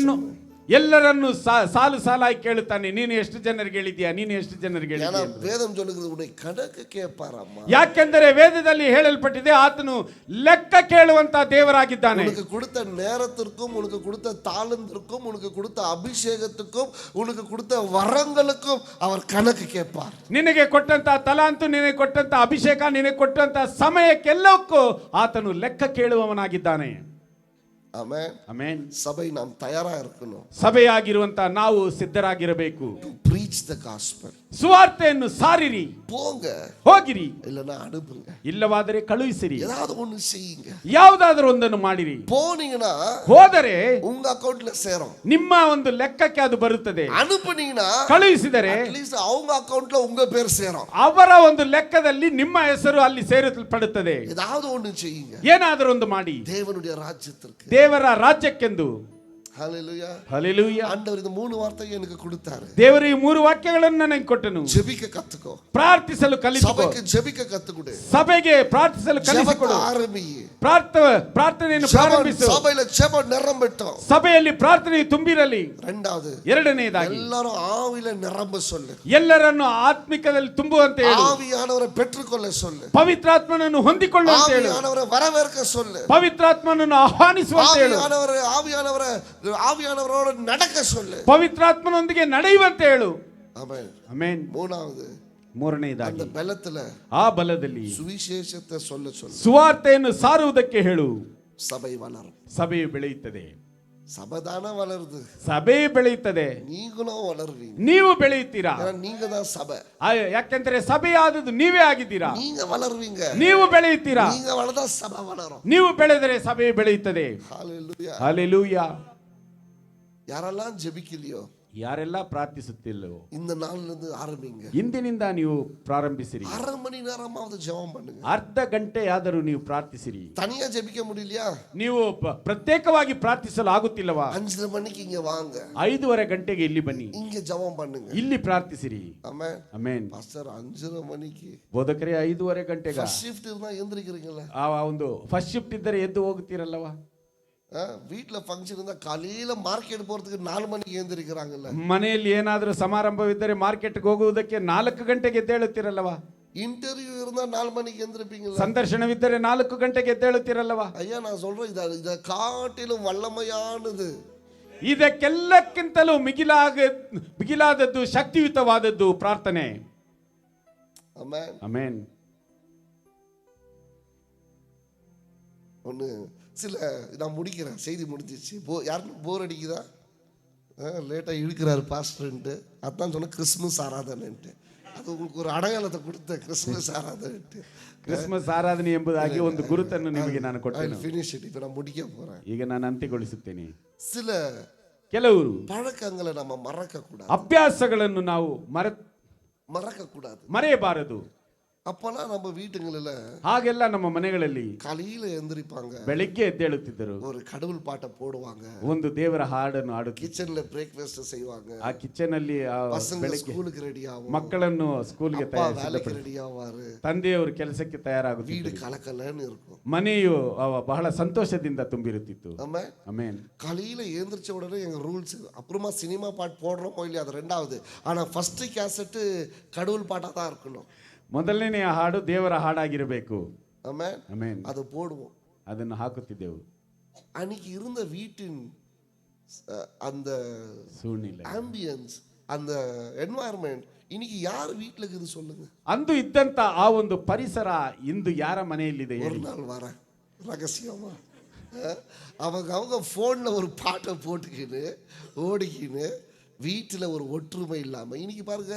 ಎಲ್ಲರನ್ನು ಸಾಲು ಸಾಲಾಗಿ ಕೇಳುತ್ತಾನೆ, ನೀನು ಎಷ್ಟು ಜನರಿಗೆ ಹೇಳಿದ್ಯಾ, ನೀನು ಎಷ್ಟು ಜನರಿಗೆ ಹೇಳಿದ್ಯಾ. ವೇದಂ சொல்லுகிறது உன்னை கணக்கு கேட்பாரம்மா. ಯಾಕೆಂದರೆ ವೇದದಲ್ಲಿ ಹೇಳಲ್ಪಟ್ಟಿದೆ, ಆತನು ಲೆಕ್ಕ ಕೇಳುವಂತ ದೇವರಾಗಿದ್ದಾನೆ. உனக்கு கொடுத்த நேரத்திற்கும், உனக்கு கொடுத்த தாளந்திற்கும், உனக்கு கொடுத்த அபிஷேகத்துக்கும், உனக்கு கொடுத்த வரங்களுக்கும் அவர் கணக்கு கேட்பார். ನಿನಗೆ ಕೊಟ್ಟಂತ ತಲಾಂತು, ನಿನಗೆ ಕೊಟ್ಟಂತ ಅಭಿಷೇಕ, ನಿನಗೆ ಕೊಟ್ಟಂತ ಸಮಯಕ್ಕೆಲ್ಲಕ್ಕೂ ಆತನು ಲೆಕ್ಕ ಕೇಳುವವನಾಗಿದ್ದಾನೆ. ಆಮೆನ್. ಆಮೆನ್. ಸಭೆ நாம் தயாரா இருக்கணும். ಸಭೆಯಾಗಿರುವಂತ ನಾವು ಸಿದ್ಧರಾಗಿರಬೇಕು. To preach the gospel. ಸುವಾರ್ತೆಯನ್ನು ಸಾರಿರಿ, போங்க, ಹೋಗಿರಿ, இல்லனா அனுப்புங்க, ಇಲ್ಲವಾದರೆ ಕಳುಹಿಸಿರಿ, ஏதாவது ஒன்னு செய்யுங்க. ಯಾವುದಾದರೂ ಒಂದನ್ನು ಮಾಡಿರಿ. போனீங்கன்னா ಹೋದರೆ உங்க ಅಕೌಂಟ್ல ಸೇரும், ನಿಮ್ಮ ಒಂದು ಲೆಕ್ಕಕ್ಕೆ ಅದು ಬರುತ್ತದೆ. ಅನುಪುನೀங்கன்னா ಕಳುಹಿಸಿದರೆ ಅಟ್ಲೀಸ್ಟ್ அவங்க ಅಕೌಂಟ್ல உங்க பேர் ಸೇரும், ಅವರ ಒಂದು ಲೆಕ್ಕದಲ್ಲಿ ನಿಮ್ಮ ಹೆಸರು ಅಲ್ಲಿ ಸೇರಿಸಲ್ಪಡುತ್ತದೆ. ஏதாவது ஒன்னு செய்யுங்க, ಏನಾದರೂ ಒಂದು ಮಾಡಿ தேவனுடைய ராஜ்யத்திற்கு, ದೇವರ ರಾಜ್ಯಕ್ಕೆಂದು. ஹalleluya. ಹಲ್ಲೆಲೂಯಾ. ஆண்டவர் இந்த மூணு வார்த்தையை எனக்கு கொடுத்தாரு. ದೇವರು ಈ ಮೂರು ವಾಕ್ಯಗಳನ್ನು ನನಗೆ ಕೊಟ್ಟನು. ಜೆಬಿಕ ಕತ್ತುಕೋ, ಪ್ರಾರ್ಥಿಸಲು ಕಲಿಸಿಕೊ. ಸಭೆಗೆ ಜೆಬಿಕ ಕತ್ತುಕೊಡು, ಸಭೆಗೆ ಪ್ರಾರ್ಥಿಸಲು ಕಲಿಸಿಕೊಡು. ಪ್ರಾರ್ಥನೆಯನ್ನು ಪ್ರಾರಂಭಿಸು. ಸಭೆಯಲ್ಲಿ ಜೆಬ ನಿರಂಬಟ್ಟು, ಸಭೆಯಲ್ಲಿ ಪ್ರಾರ್ಥನೆ ತುಂಬಿರಲಿ. ಎರಡನೆಯದಾಗಿ ಎಲ್ಲರೂ ಆವಿಲೆ ನಿರಂಬ ಸೊಲ್ಲು, ಎಲ್ಲರನ್ನು ಆತ್ಮಿಕದಲ್ಲಿ ತುಂಬುವಂತೆ ಹೇಳು. ಆವಿಯಾನವரை பெற்றுக்கொள்ள சொல்லு, ಪವಿತ್ರಾತ್ಮನನ್ನು ಹೊಂದಿಕೊಳ್ಳುವಂತೆ ಹೇಳು. ಆವಿಯಾನವரை வரவேற்க சொல்லு, ಪವಿತ್ರಾತ್ಮನನ್ನು ಆಹ್ವಾನಿಸುವಂತೆ ಹೇಳು. ஆவியானவரோடு நடக்க சொல்லு, ಪವಿತ್ರಾತ್ಮನೊಂದಿಗೆ ನಡೆಯುವಂತೆ ಹೇಳು. ಆಮೆನ್. ಆಮೆನ್. ಮೂರನೆಯದಾಗಿ அந்த பலத்துல, ಆ ಬಲದಲ್ಲಿ ಸುವಿಶೇಷತೆ சொல்லு, ಸುವಾರ್ತೆಯನ್ನು ಸಾರುವುದಕ್ಕೆ ಹೇಳು. ಸಭೆ ವಲರು, ಸಭೆಯು ಬೆಳೆಯುತ್ತದೆ. ಸಭಾದಾನ ವಲರುದು, ಸಭೆ ಬೆಳೆಯುತ್ತದೆ. ನೀಗುನೋ ವಲರ್ರಿ, ನೀವು ಬೆಳೆಯುತ್ತೀರಾ. ನೀಗದ ಸಭೆ, ಯಾಕೆಂದರೆ ಸಭೆಯಾದದ್ದು ನೀವೇ ಆಗಿದ್ದೀರಾ. ನೀಗ ವಲರ್ವಿಂಗ, ನೀವು ಬೆಳೆಯುತ್ತೀರಾ. ನೀಗ ವಳದ ಸಭೆ ವಲರು, ನೀವು ಬೆಳೆದರೆ ಸಭೆ ಬೆಳೆಯುತ್ತದೆ. ಹಲ್ಲೆಲೂಯಾ. ಹಲ್ಲೆಲೂಯಾ. ಯಾರೆல்லாம் ಜೆபிக்கலையோ, ಯಾರೆಲ್ಲ ಪ್ರಾರ್ಥಿಸುತ್ತಿಲ್ಲವೋ, இந்த நாளிலிருந்து ஆரம்பிங்க. ಇಂದಿನಿಂದ ನೀವು ಪ್ರಾರಂಭಿಸಿರಿ. அரை மணி நேரமாவது ஜெபம் பண்ணுங்க. ಅರ್ಧ ಗಂಟೆಯಾದರೂ ನೀವು ಪ್ರಾರ್ಥಿಸಿರಿ. தனியா ஜெபிக்க முடியலையா, ನೀವು ಪ್ರತ್ಯೇಕವಾಗಿ ಪ್ರಾರ್ಥಿಸಲು ಆಗುತ್ತಿಲ್ಲವಾ, 5 ಮணிக்கு இங்க வாங்க, 5:30 ಗಂಟೆಗೆ ಇಲ್ಲಿ ಬನ್ನಿ, இங்க ஜெபம் பண்ணுங்க, ಇಲ್ಲಿ ಪ್ರಾರ್ಥಿಸಿರಿ. ಆಮೆನ್. ಆಮೆನ್. ಪಾಸ್ಟರ್ 5:30 ಮணிக்கு ಬೋಧಕರೇ 5:30 ಗಂಟೆಗೆ ಫಸ್ಟ್ ಶಿಫ್ಟ್ இருந்தா ಎந்திರಿக்கிறீங்களா? ಆ ಒಂದು ಫಸ್ಟ್ ಶಿಫ್ಟ್ ಇದ್ದರೆ ಎದ್ದು ಹೋಗುತ್ತೀರಲ್ಲವಾ. வீட்டுல ஃபங்க்ஷன் இருந்தா காலையில மார்க்கெட் போறதுக்கு 4 மணிக்கு எழுந்திருக்கிறாங்கல்ல. ಮನೆಯಲ್ಲಿ ಏನಾದರೂ ಸಮಾರಂಭವಿದ್ದರೆ ಮಾರ್ಕೆಟ್ಗೆ ಹೋಗುವುದಕ್ಕೆ 4 ಗಂಟೆಗೆ ಎದ್ದೇಳುತ್ತೀರಲ್ಲವಾ. ಇಂಟರ್ವ್ಯೂ இருந்தா 4 மணிக்கு எழுந்திருப்பீங்களா? ಸಂದರ್ಶನವಿದ್ದರೆ 4 ಗಂಟೆಗೆ ಎದ್ದೇಳುತ್ತೀರಲ್ಲವಾ. ஐயா நான் சொல்றேன், இத காட்டிலும் வல்லமையானது, ಇದಕ್ಕೆಲ್ಲಕ್ಕಿಂತಲೂ ಮಿಗಿಲಾದದ್ದು, ಶಕ್ತಿಯುತವಾದದ್ದು ಪ್ರಾರ್ಥನೆ. ஆமென். ಆಮೆನ್. ஒன்று சில நான் முடிக்கிறேன், செய்தி முடிஞ்சிச்சு. யாருக்கும் போர் அடிக்குதா? லேட்டாக இழுக்கிறாரு பாஸ்டர்ன்ட்டு, அதான் சொன்னேன் கிறிஸ்மஸ் ஆராதனைன்ட்டு. அது உங்களுக்கு ஒரு அடையாளத்தை கொடுத்தேன், கிறிஸ்மஸ் ஆராதனைன்ட்டு. ಕ್ರಿಸ್ಮಸ್ ಆರಾಧನೆ ಎಂಬುದಾಗಿ ಒಂದು ಗುರುತನ್ನು ನಿಮಗೆ ನಾನು ಕೊಟ್ಟೆ. Finish it. இப்போ நான் முடிக்க போறேன். ಈಗ ನಾನು ಅಂತ್ಯಗೊಳಿಸುತ್ತೇನೆ. சில ಕೆಲವರು பழக்கங்களை நம்ம மறக்க கூடாது, ಅಭ್ಯಾಸಗಳನ್ನು ನಾವು மறக்க கூடாது, ಮರೆಯಬಾರದು. அப்பெல்லாம் நம்ம வீட்டுங்களில் ಹಾಗೆಲ್ಲ ನಮ್ಮ ಮನೆಗಳಲ್ಲಿ காலையில எந்திரிப்பாங்க, ಬೆಳಿಗ್ಗೆ ಎದ್ದೇಳುತ್ತಿದ್ದರು, ஒரு கடவுள் பாட்டை போடுவாங்க, ಒಂದು ದೇವರ ಹಾಡನ್ನು ಹಾಡುತ್ತಾರೆ, கிச்சன்ல பிரேக்ஃபாஸ்ட் செய்வாங்க, ಆ ಕಿಚನ್ ಅಲ್ಲಿ ಬೆಳಿಗ್ಗೆ ಸ್ಕೂಲ್ಗೆ ರೆಡಿ ಆಗುವ, ಮಕ್ಕಳನ್ನು ಸ್ಕೂಲ್ಗೆ ರೆಡಿ ಆವಾರು, ತಂದೆಯವರು ಕೆಲಸಕ್ಕೆ ತಯಾರಾಗುತ್ತಾರೆ, வீடு கலக்கலன்னு இருக்கும், ಮನೆಯು ಬಹಳ ಸಂತೋಷದಿಂದ ತುಂಬಿರುತ್ತಿತ್ತು. ஆமென். காலையில எழுந்திரிச்ச உடனே எங்க ரூல்ஸ், அப்புறமா சினிமா பாட்டு போடுறோமோ இல்லையா அது ரெண்டாவது, ஆனா ஃபர்ஸ்ட் கேசட் கடவுள் பாட்டா தான் இருக்கணும். ಮೊದಲನೆಯ ಹಾಡು ದೇವರ ಹಾಡಾಗಿರಬೇಕು. ஆமென். ಆಮೆನ್. ಅದು போடுவோம், ಅದನ್ನು ಹಾಕುತ್ತಿದ್ದೆವು. அன்னைக்கு இருந்த வீட்டின் அந்த ಸೂழ்நிலை, ஆம்பியன்ஸ், அந்த என்வாயர்மெண்ட் இன்னைக்கு யார் வீட்டில் இருக்குது சொல்லுங்க. ಅಂದು ಇದ್ದಂತ ಆ ಒಂದು ಪರಿಸರ ಇಂದು ಯಾರ ಮನೆಯಲ್ಲಿದೆ? ஒரு நாள் வர ரகசியமா அவங்க ஃபோனில் ஒரு பாட்டை போட்டுக்கின்னு ஓடிக்கின்னு வீட்டில் ஒரு ஒற்றுமை இல்லாமல், இன்னைக்கு பாருங்க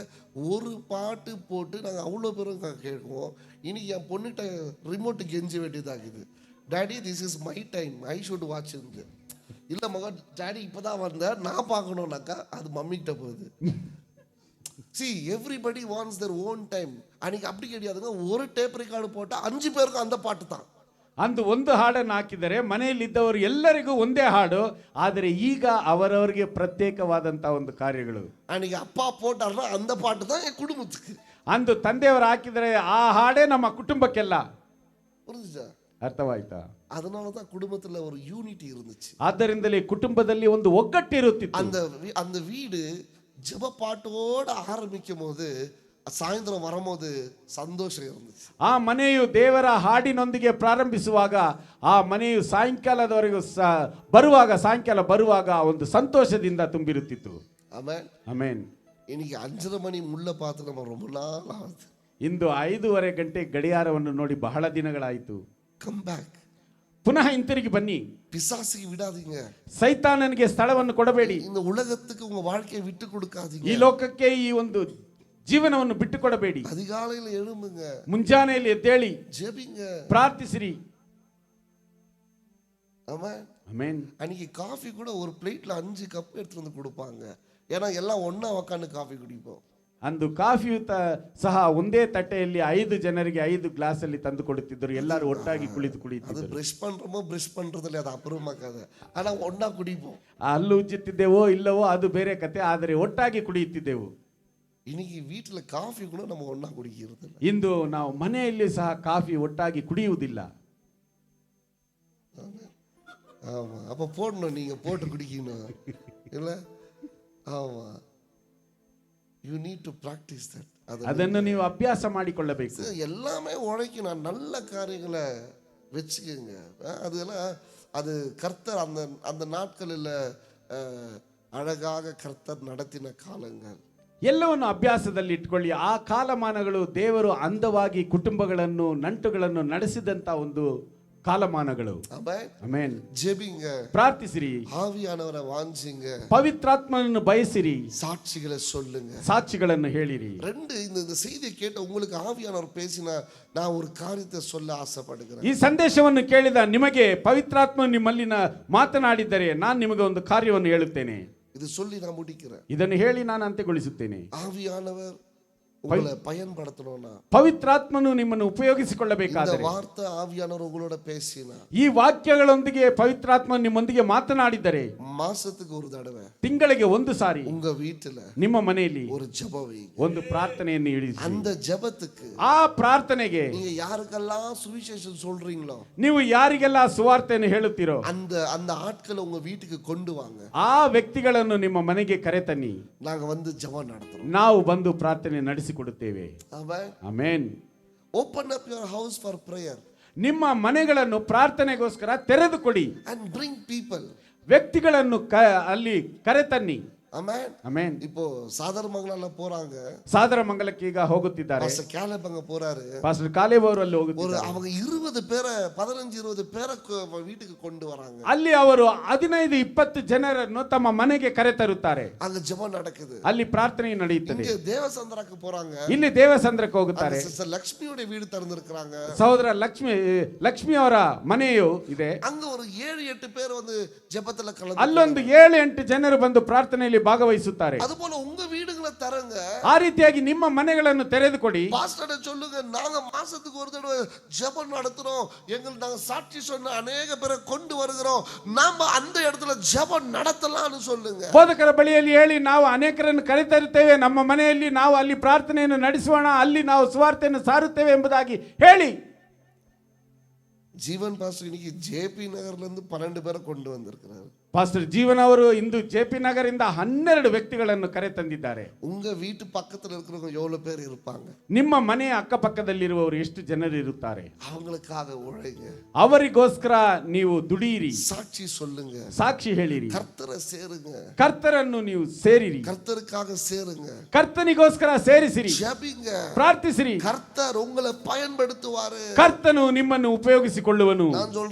ஒரு பாட்டு போட்டு நாங்கள் அவ்வளோ பேரும் கேட்குவோம். இன்னைக்கு என் பொண்ணுகிட்ட ரிமோட்டு கெஞ்ச வேண்டியதாகுது, daddy this is my time, I should watch இருந்து. இல்லை மகன், டேடி இப்போ தான் வந்தேன், நான் பார்க்கணுன்னாக்கா அது மம்மிக்கிட்ட போகுது. See, everybody wants their own time. அன்னைக்கு அப்படி கிடையாதுங்க. ஒரு டேப் ரெக்கார்டு போட்டா 5 பேருக்கும் அந்த பாட்டு தான். ಅಂದು ಒಂದು ಹಾಡನ್ನು ಹಾಕಿದರೆ ಮನೆಯಲ್ಲಿದ್ದವರು ಎಲ್ಲರಿಗೂ ಒಂದೇ ಹಾಡು. ಆದರೆ ಈಗ ಅವರವರಿಗೆ ಪ್ರತ್ಯೇಕವಾದಂತಹ ಒಂದು ಕಾರ್ಯಗಳು. அன்னைக்கு அப்பா போட்டாருன்னா அந்த பாட்டு தான் என் குடும்பத்துக்கு. ಅಂದು ತಂದೆಯವರು ಹಾಕಿದರೆ ಆ ಹಾಡೇ ನಮ್ಮ ಕುಟುಂಬಕ್ಕೆಲ್ಲ. புரிஞ்சுச்சா? ಅರ್ಥವಾಯ್ತಾ? அதனால தான் குடும்பத்துல ஒரு யூனிட்டி இருந்துச்சு. ಆದ್ದರಿಂದಲೇ ಕುಟುಂಬದಲ್ಲಿ ಒಂದು ಒಗ್ಗಟ್ಟು ಇರುತ್ತಿತ್ತು. அந்த வீடு ஜெப பாட்டோட ஆரம்பிக்கும் போது ಸಾಯಂಕಾಲ வரும்போது ಸಂತೋಷ இருந்துச்சு. ಆ ಮನೆಯು ದೇವರ ಹಾಡಿನೊಂದಿಗೆ ಪ್ರಾರಂಭಿಸುವಾಗ ಆ ಮನೆಯು ಸಾಯಂಕಾಲದವರೆಗೂ ಸಾಯಂಕಾಲ ಬರುವಾಗ ಒಂದು ಸಂತೋಷದಿಂದ ತುಂಬಿರುತ್ತಿತ್ತು. Amen amen. இன்னைக்கு 5:30 மணி முள்ள பார்த்து நம்ம ரொம்ப நாள் ஆகுது. ಇಂದು 5:30 ಗಂಟೆ ಗಡಿಯಾರವನ್ನು ನೋಡಿ ಬಹಳ ದಿನಗಳಾಯಿತು. Come back. ಪುನಃ ಹಿಂತಿರುಗಿ ಬನ್ನಿ. பிசாசுக்கு விடாதீங்க. ಸೈತಾನನಿಗೆ ಸ್ಥಳವನ್ನು ಕೊಡಬೇಡಿ. இந்த உலகத்துக்கு உங்க வாழ்க்கையை விட்டு கொடுக்காதீங்க. ಈ ಲೋಕಕ್ಕೆ ಈ ಒಂದು ಜೀವನವನ್ನು ಬಿಟ್ಟು ಕೊಡಬೇಡಿ. அதிகாலையில எழும்புங்க. ಮುಂಜಾನೆಯಲ್ಲಿ ಎದ್ದೇಳಿ ஜெபிங்க. ಪ್ರಾರ್ಥಿಸಿರಿ. ஆமென். ಆಮೆನ್. அன்னைக்கு காஃபி கூட ஒரு பிளேட்ல 5 கப் எடுத்து வந்து கொடுப்பாங்க. ஏன்னா எல்லாம் ஒண்ணா உட்கார்ந்து காஃபி குடிப்போம். ಅಂದು ಕಾಫಿಯು ಸಹ ಒಂದೇ ತಟ್ಟೆಯಲ್ಲಿ 5 ಜನರಿಗೆ 5 ಗ್ಲಾಸ್ ಅಲ್ಲಿ ತಂದು ಕೊಡುತ್ತಿದ್ದರು. ಎಲ್ಲರೂ ಒಟ್ಟಾಗಿ ಕುಳಿತು அது ಕುಡಿಯುತ್ತಿದ್ದರು. பிரஷ் பண்றோமோ பிரஷ் பண்றதுல அது அப்புறமா கதை. ஆனா ஒண்ணா குடிப்போம். ಹಲ್ಲು ಉಜ್ಜುತ್ತಿದ್ದೆವೋ ಇಲ್ಲವೋ ಅದು ಬೇರೆ ಕತೆ. ಆದರೆ ಒಟ್ಟಾಗಿ ಕುಡಿಯುತ್ತಿದ್ದೆವು. இன்னைக்கு வீட்டுல காஃபி கூட நம்ம ஒண்ணா குடிக்கிறது இல்ல. ಇಂದು ನಾವು ಮನೆಯಲ್ಲಿ ಸಹ ಕಾಫಿ ಒಟ್ಟಾಗಿ ಕುಡಿಯುವುದಿಲ್ಲ. ஆமா. அப்ப போடணும், நீங்க போட்டு குடிக்கணும் இல்ல? ஆமா. You need to practice that. ಅದನ್ನು ನೀವು ಅಭ್ಯಾಸ ಮಾಡಿಕೊಳ್ಳಬೇಕು. எல்லாமே உழைக்கணும். நல்ல காரியங்களை வச்சுக்கோங்க. அதெல்லாம் அது கர்த்தர் அந்த நாட்களில் அழகாக கர்த்தர் நடத்தின காலங்கள். ಎಲ್ಲವನ್ನು ಅಭ್ಯಾಸದಲ್ಲಿ ಇಟ್ಕೊಳ್ಳಿ. ಆ ಕಾಲಮಾನಗಳು ದೇವರು ಅಂದವಾಗಿ ಕುಟುಂಬಗಳನ್ನು ನಂಟುಗಳನ್ನು ನಡೆಸಿದಂತ ಒಂದು ಕಾಲಮಾನಗಳು. ಆಮೆನ್. ஜெபிங்க. ಪ್ರಾರ್ಥಿಸಿರಿ. ஆவியானவரை வாஞ்சிங்க. ಪವಿತ್ರಾತ್ಮನನ್ನು ಬಯಸಿರಿ. சாட்சிகளை சொல்லுங்க. ಸಾಕ್ಷಿಗಳನ್ನು ಹೇಳಿರಿ. இந்த செய்தியை கேட்ட உங்களுக்கு ஆவியானவர் பேசினா நான் ஒரு காரியத்தை சொல்ல ஆசைப்படுகிறேன். ಈ ಸಂದೇಶವನ್ನು ಕೇಳಿದ ನಿಮಗೆ ಪವಿತ್ರಾತ್ಮ ನಿಮ್ಮಲ್ಲಿನ ಮಾತನಾಡಿದ್ದರೆ ನಾನು ನಿಮಗೆ ಒಂದು ಕಾರ್ಯವನ್ನು ಹೇಳುತ್ತೇನೆ. இது சொல்லி நான் முடிக்கிறேன். ಇದನ್ನು ಹೇಳಿ ನಾನು ಅಂತ್ಯಗೊಳಿಸುತ್ತೇನೆ. ஆவியானவர் உங்களை பயன்படுத்தணும்னா, ಪವಿತ್ರಾತ್ಮನು ನಿಮ್ಮನ್ನು ಉಪಯೋಗಿಸಿಕೊಳ್ಳಬೇಕಾದರೆ, இந்த வார்த்தை ஆவியானவர் உங்களோட பேசினா, ಈ ವಾಕ್ಯಗಳೊಂದಿಗೆ ಪವಿತ್ರಾತ್ಮ ನಿಮ್ಮೊಂದಿಗೆ ಮಾತನಾಡಿದರೆ மாசத்துக்கு ஒரு தடவை, ತಿಂಗಳಿಗೆ ಒಂದು ಸಾರಿ உங்க வீட்டுல ನಿಮ್ಮ ಮನೆಯಲ್ಲಿ ஒரு ஜெபம் வைங்க. ಒಂದು ಪ್ರಾರ್ಥನೆಯನ್ನು ಇಡಿಸಿ. அந்த ஜெபத்துக்கு, ಆ ಪ್ರಾರ್ಥನೆಗೆ நீங்க யாருக்கெல்லாம் சுவிசேஷம் சொல்றீங்களோ, ನೀವು ಯಾರಿಗೆಲ್ಲ ಸುವಾರ್ತೆಯನ್ನು ಹೇಳುತ್ತೀರೋ அந்த ஆட்களை உங்க வீட்டுக்கு கொண்டு வாங்க. ಆ ವ್ಯಕ್ತಿಗಳನ್ನು ನಿಮ್ಮ ಮನೆಗೆ ಕರೆತನ್ನಿ. நாங்க வந்து ஜெபம் நடத்துறோம். ನಾವು ಬಂದು ಪ್ರಾರ್ಥನೆ ನಡೆಸಿಕೊಡುತ್ತೇವೆ. Amen. Open up your house for prayer. ನಿಮ್ಮ ಮನೆಗಳನ್ನು ಪ್ರಾರ್ಥನೆಗೋಸ್ಕರ ತೆರೆದುಕೊಡಿ. And bring people. ವ್ಯಕ್ತಿಗಳನ್ನು ಅಲ್ಲಿ ಕರೆತನ್ನಿ. Amen. ಆಮೆನ್. இப்போ சாதரமங்கலம்ல போறாங்க. ಸಾದರಮಂಗಲಕ್ಕೆ ಈಗ ಹೋಗುತ್ತಿದ್ದಾರೆ. ಪಾಸ್ಟರ್ ಕ್ಯಾಲೆಬ್ ಅங்க போறாரு. ಪಾಸ್ಟರ್ ಕಾಲೇಬ್ ಅವರು ಅಲ್ಲಿ ಹೋಗುತ್ತಿದ್ದಾರೆ. அவங்க 20 பேரை 15-20 பேரை வீட்டுக்கு கொண்டு வராங்க. ಅಲ್ಲಿ ಅವರು 15-20 ಜನರನ್ನು ತಮ್ಮ ಮನೆಗೆ ಕರೆತರುತ್ತಾರೆ. அங்க ஜெபம் நடக்குது. ಅಲ್ಲಿ ಪ್ರಾರ್ಥನೆ ನಡೆಯುತ್ತದೆ. இங்க தேவசந்திரக்கு போறாங்க. ಇಲ್ಲಿ ದೇವಸಂದ್ರಕ್ಕೆ ಹೋಗುತ್ತಾರೆ. ಸಿಸ್ಟರ್ ಲಕ್ಷ್ಮಿயோட வீடு திறந்திருக்காங்க. ಸಹೋದರ ಲಕ್ಷ್ಮಿ ಅವರ ಮನೆಯು ಇದೆ. அங்க ஒரு 7-8 பேர் வந்து ஜெபத்துல கலந்து, ಅಲ್ಲೊಂದು 7-8 ಜನರು ಬಂದು ಪ್ರಾರ್ಥನೆಯಲ್ಲಿ ಭಾಗವಹಿಸುತ್ತಾರೆ. அதுபோல உங்க வீடுகளை தரங்க. ಆ ರೀತಿಯಾಗಿ ನಿಮ್ಮ ಮನೆಗಳನ್ನು ತೆರೆದುಕೊಡಿ. பாஸ்டர் சொல்லுங்க, நாங்க மாசத்துக்கு ஒரு தடவை ஜெபம் நடத்துறோம், நாங்க சாட்சி சொன்ன அநேக பேரை கொண்டு வருகிறோம், நாம அந்த இடத்துல ஜெபம் நடத்தலாம்னு சொல்லுங்க. ಬೋಧಕರ ಬಳಿಯಲ್ಲಿ ಹೇಳಿ, ನಾವು ಅನೇಕರನ್ನು ಕರೆತರುತ್ತೇವೆ, ನಮ್ಮ ಮನೆಯಲ್ಲಿ ನಾವು ಅಲ್ಲಿ ಪ್ರಾರ್ಥನೆಯನ್ನು ನಡೆಸೋಣ, ಅಲ್ಲಿ ನಾವು ಸುವಾರ್ತೆಯನ್ನು ಸಾರುತ್ತೇವೆ ಎಂಬುದಾಗಿ ಹೇಳಿ. ஜீவன் பாஸ்டர் இன்னைக்கு ஜேபி நகர்ல இருந்து 12 பேரை கொண்டு வந்திருக்கிறார். ಪಾಸ್ಟರ್ ಜೀವನ್ ಅವರು ಇಂದು ಜೆಪಿ ನಗರಿಂದ 12 ವ್ಯಕ್ತಿಗಳನ್ನು ಕರೆ ತಂದಿದ್ದಾರೆ. உங்க வீட்டு பக்கத்துல இருக்கிறவங்க எவ்வளவு பேர் இருப்பாங்க? ನಿಮ್ಮ ಮನೆಯ ಅಕ್ಕಪಕ್ಕದಲ್ಲಿರುವವರು ಎಷ್ಟು ಜನರು ಇರುತ್ತಾರೆ? அவங்களுக்காக உழைங்க. ಅವರಿಗೋಸ್ಕರ ನೀವು ದುಡಿಯಿರಿ. சாட்சி சொல்லுங்க. ಸಾಕ್ಷಿ ಹೇಳಿರಿ. கர்த்தரை சேருங்க. ಕರ್ತರನ್ನು ನೀವು ಸೇರಿರಿ. கர்த்தருக்காக சேருங்க. ಕರ್ತನಿಗೋಸ್ಕರ ಸೇರಿಸಿರಿ. ஜெபிங்க. ಪ್ರಾರ್ಥಿಸಿರಿ. கர்த்தர் உங்களை பயன்படுத்துவாரு. ಕರ್ತನು ನಿಮ್ಮನ್ನು ಉಪಯೋಗಿಸಿ ಉಪಯೋಗಿಸಿಕೊಳ್ಳುವನು.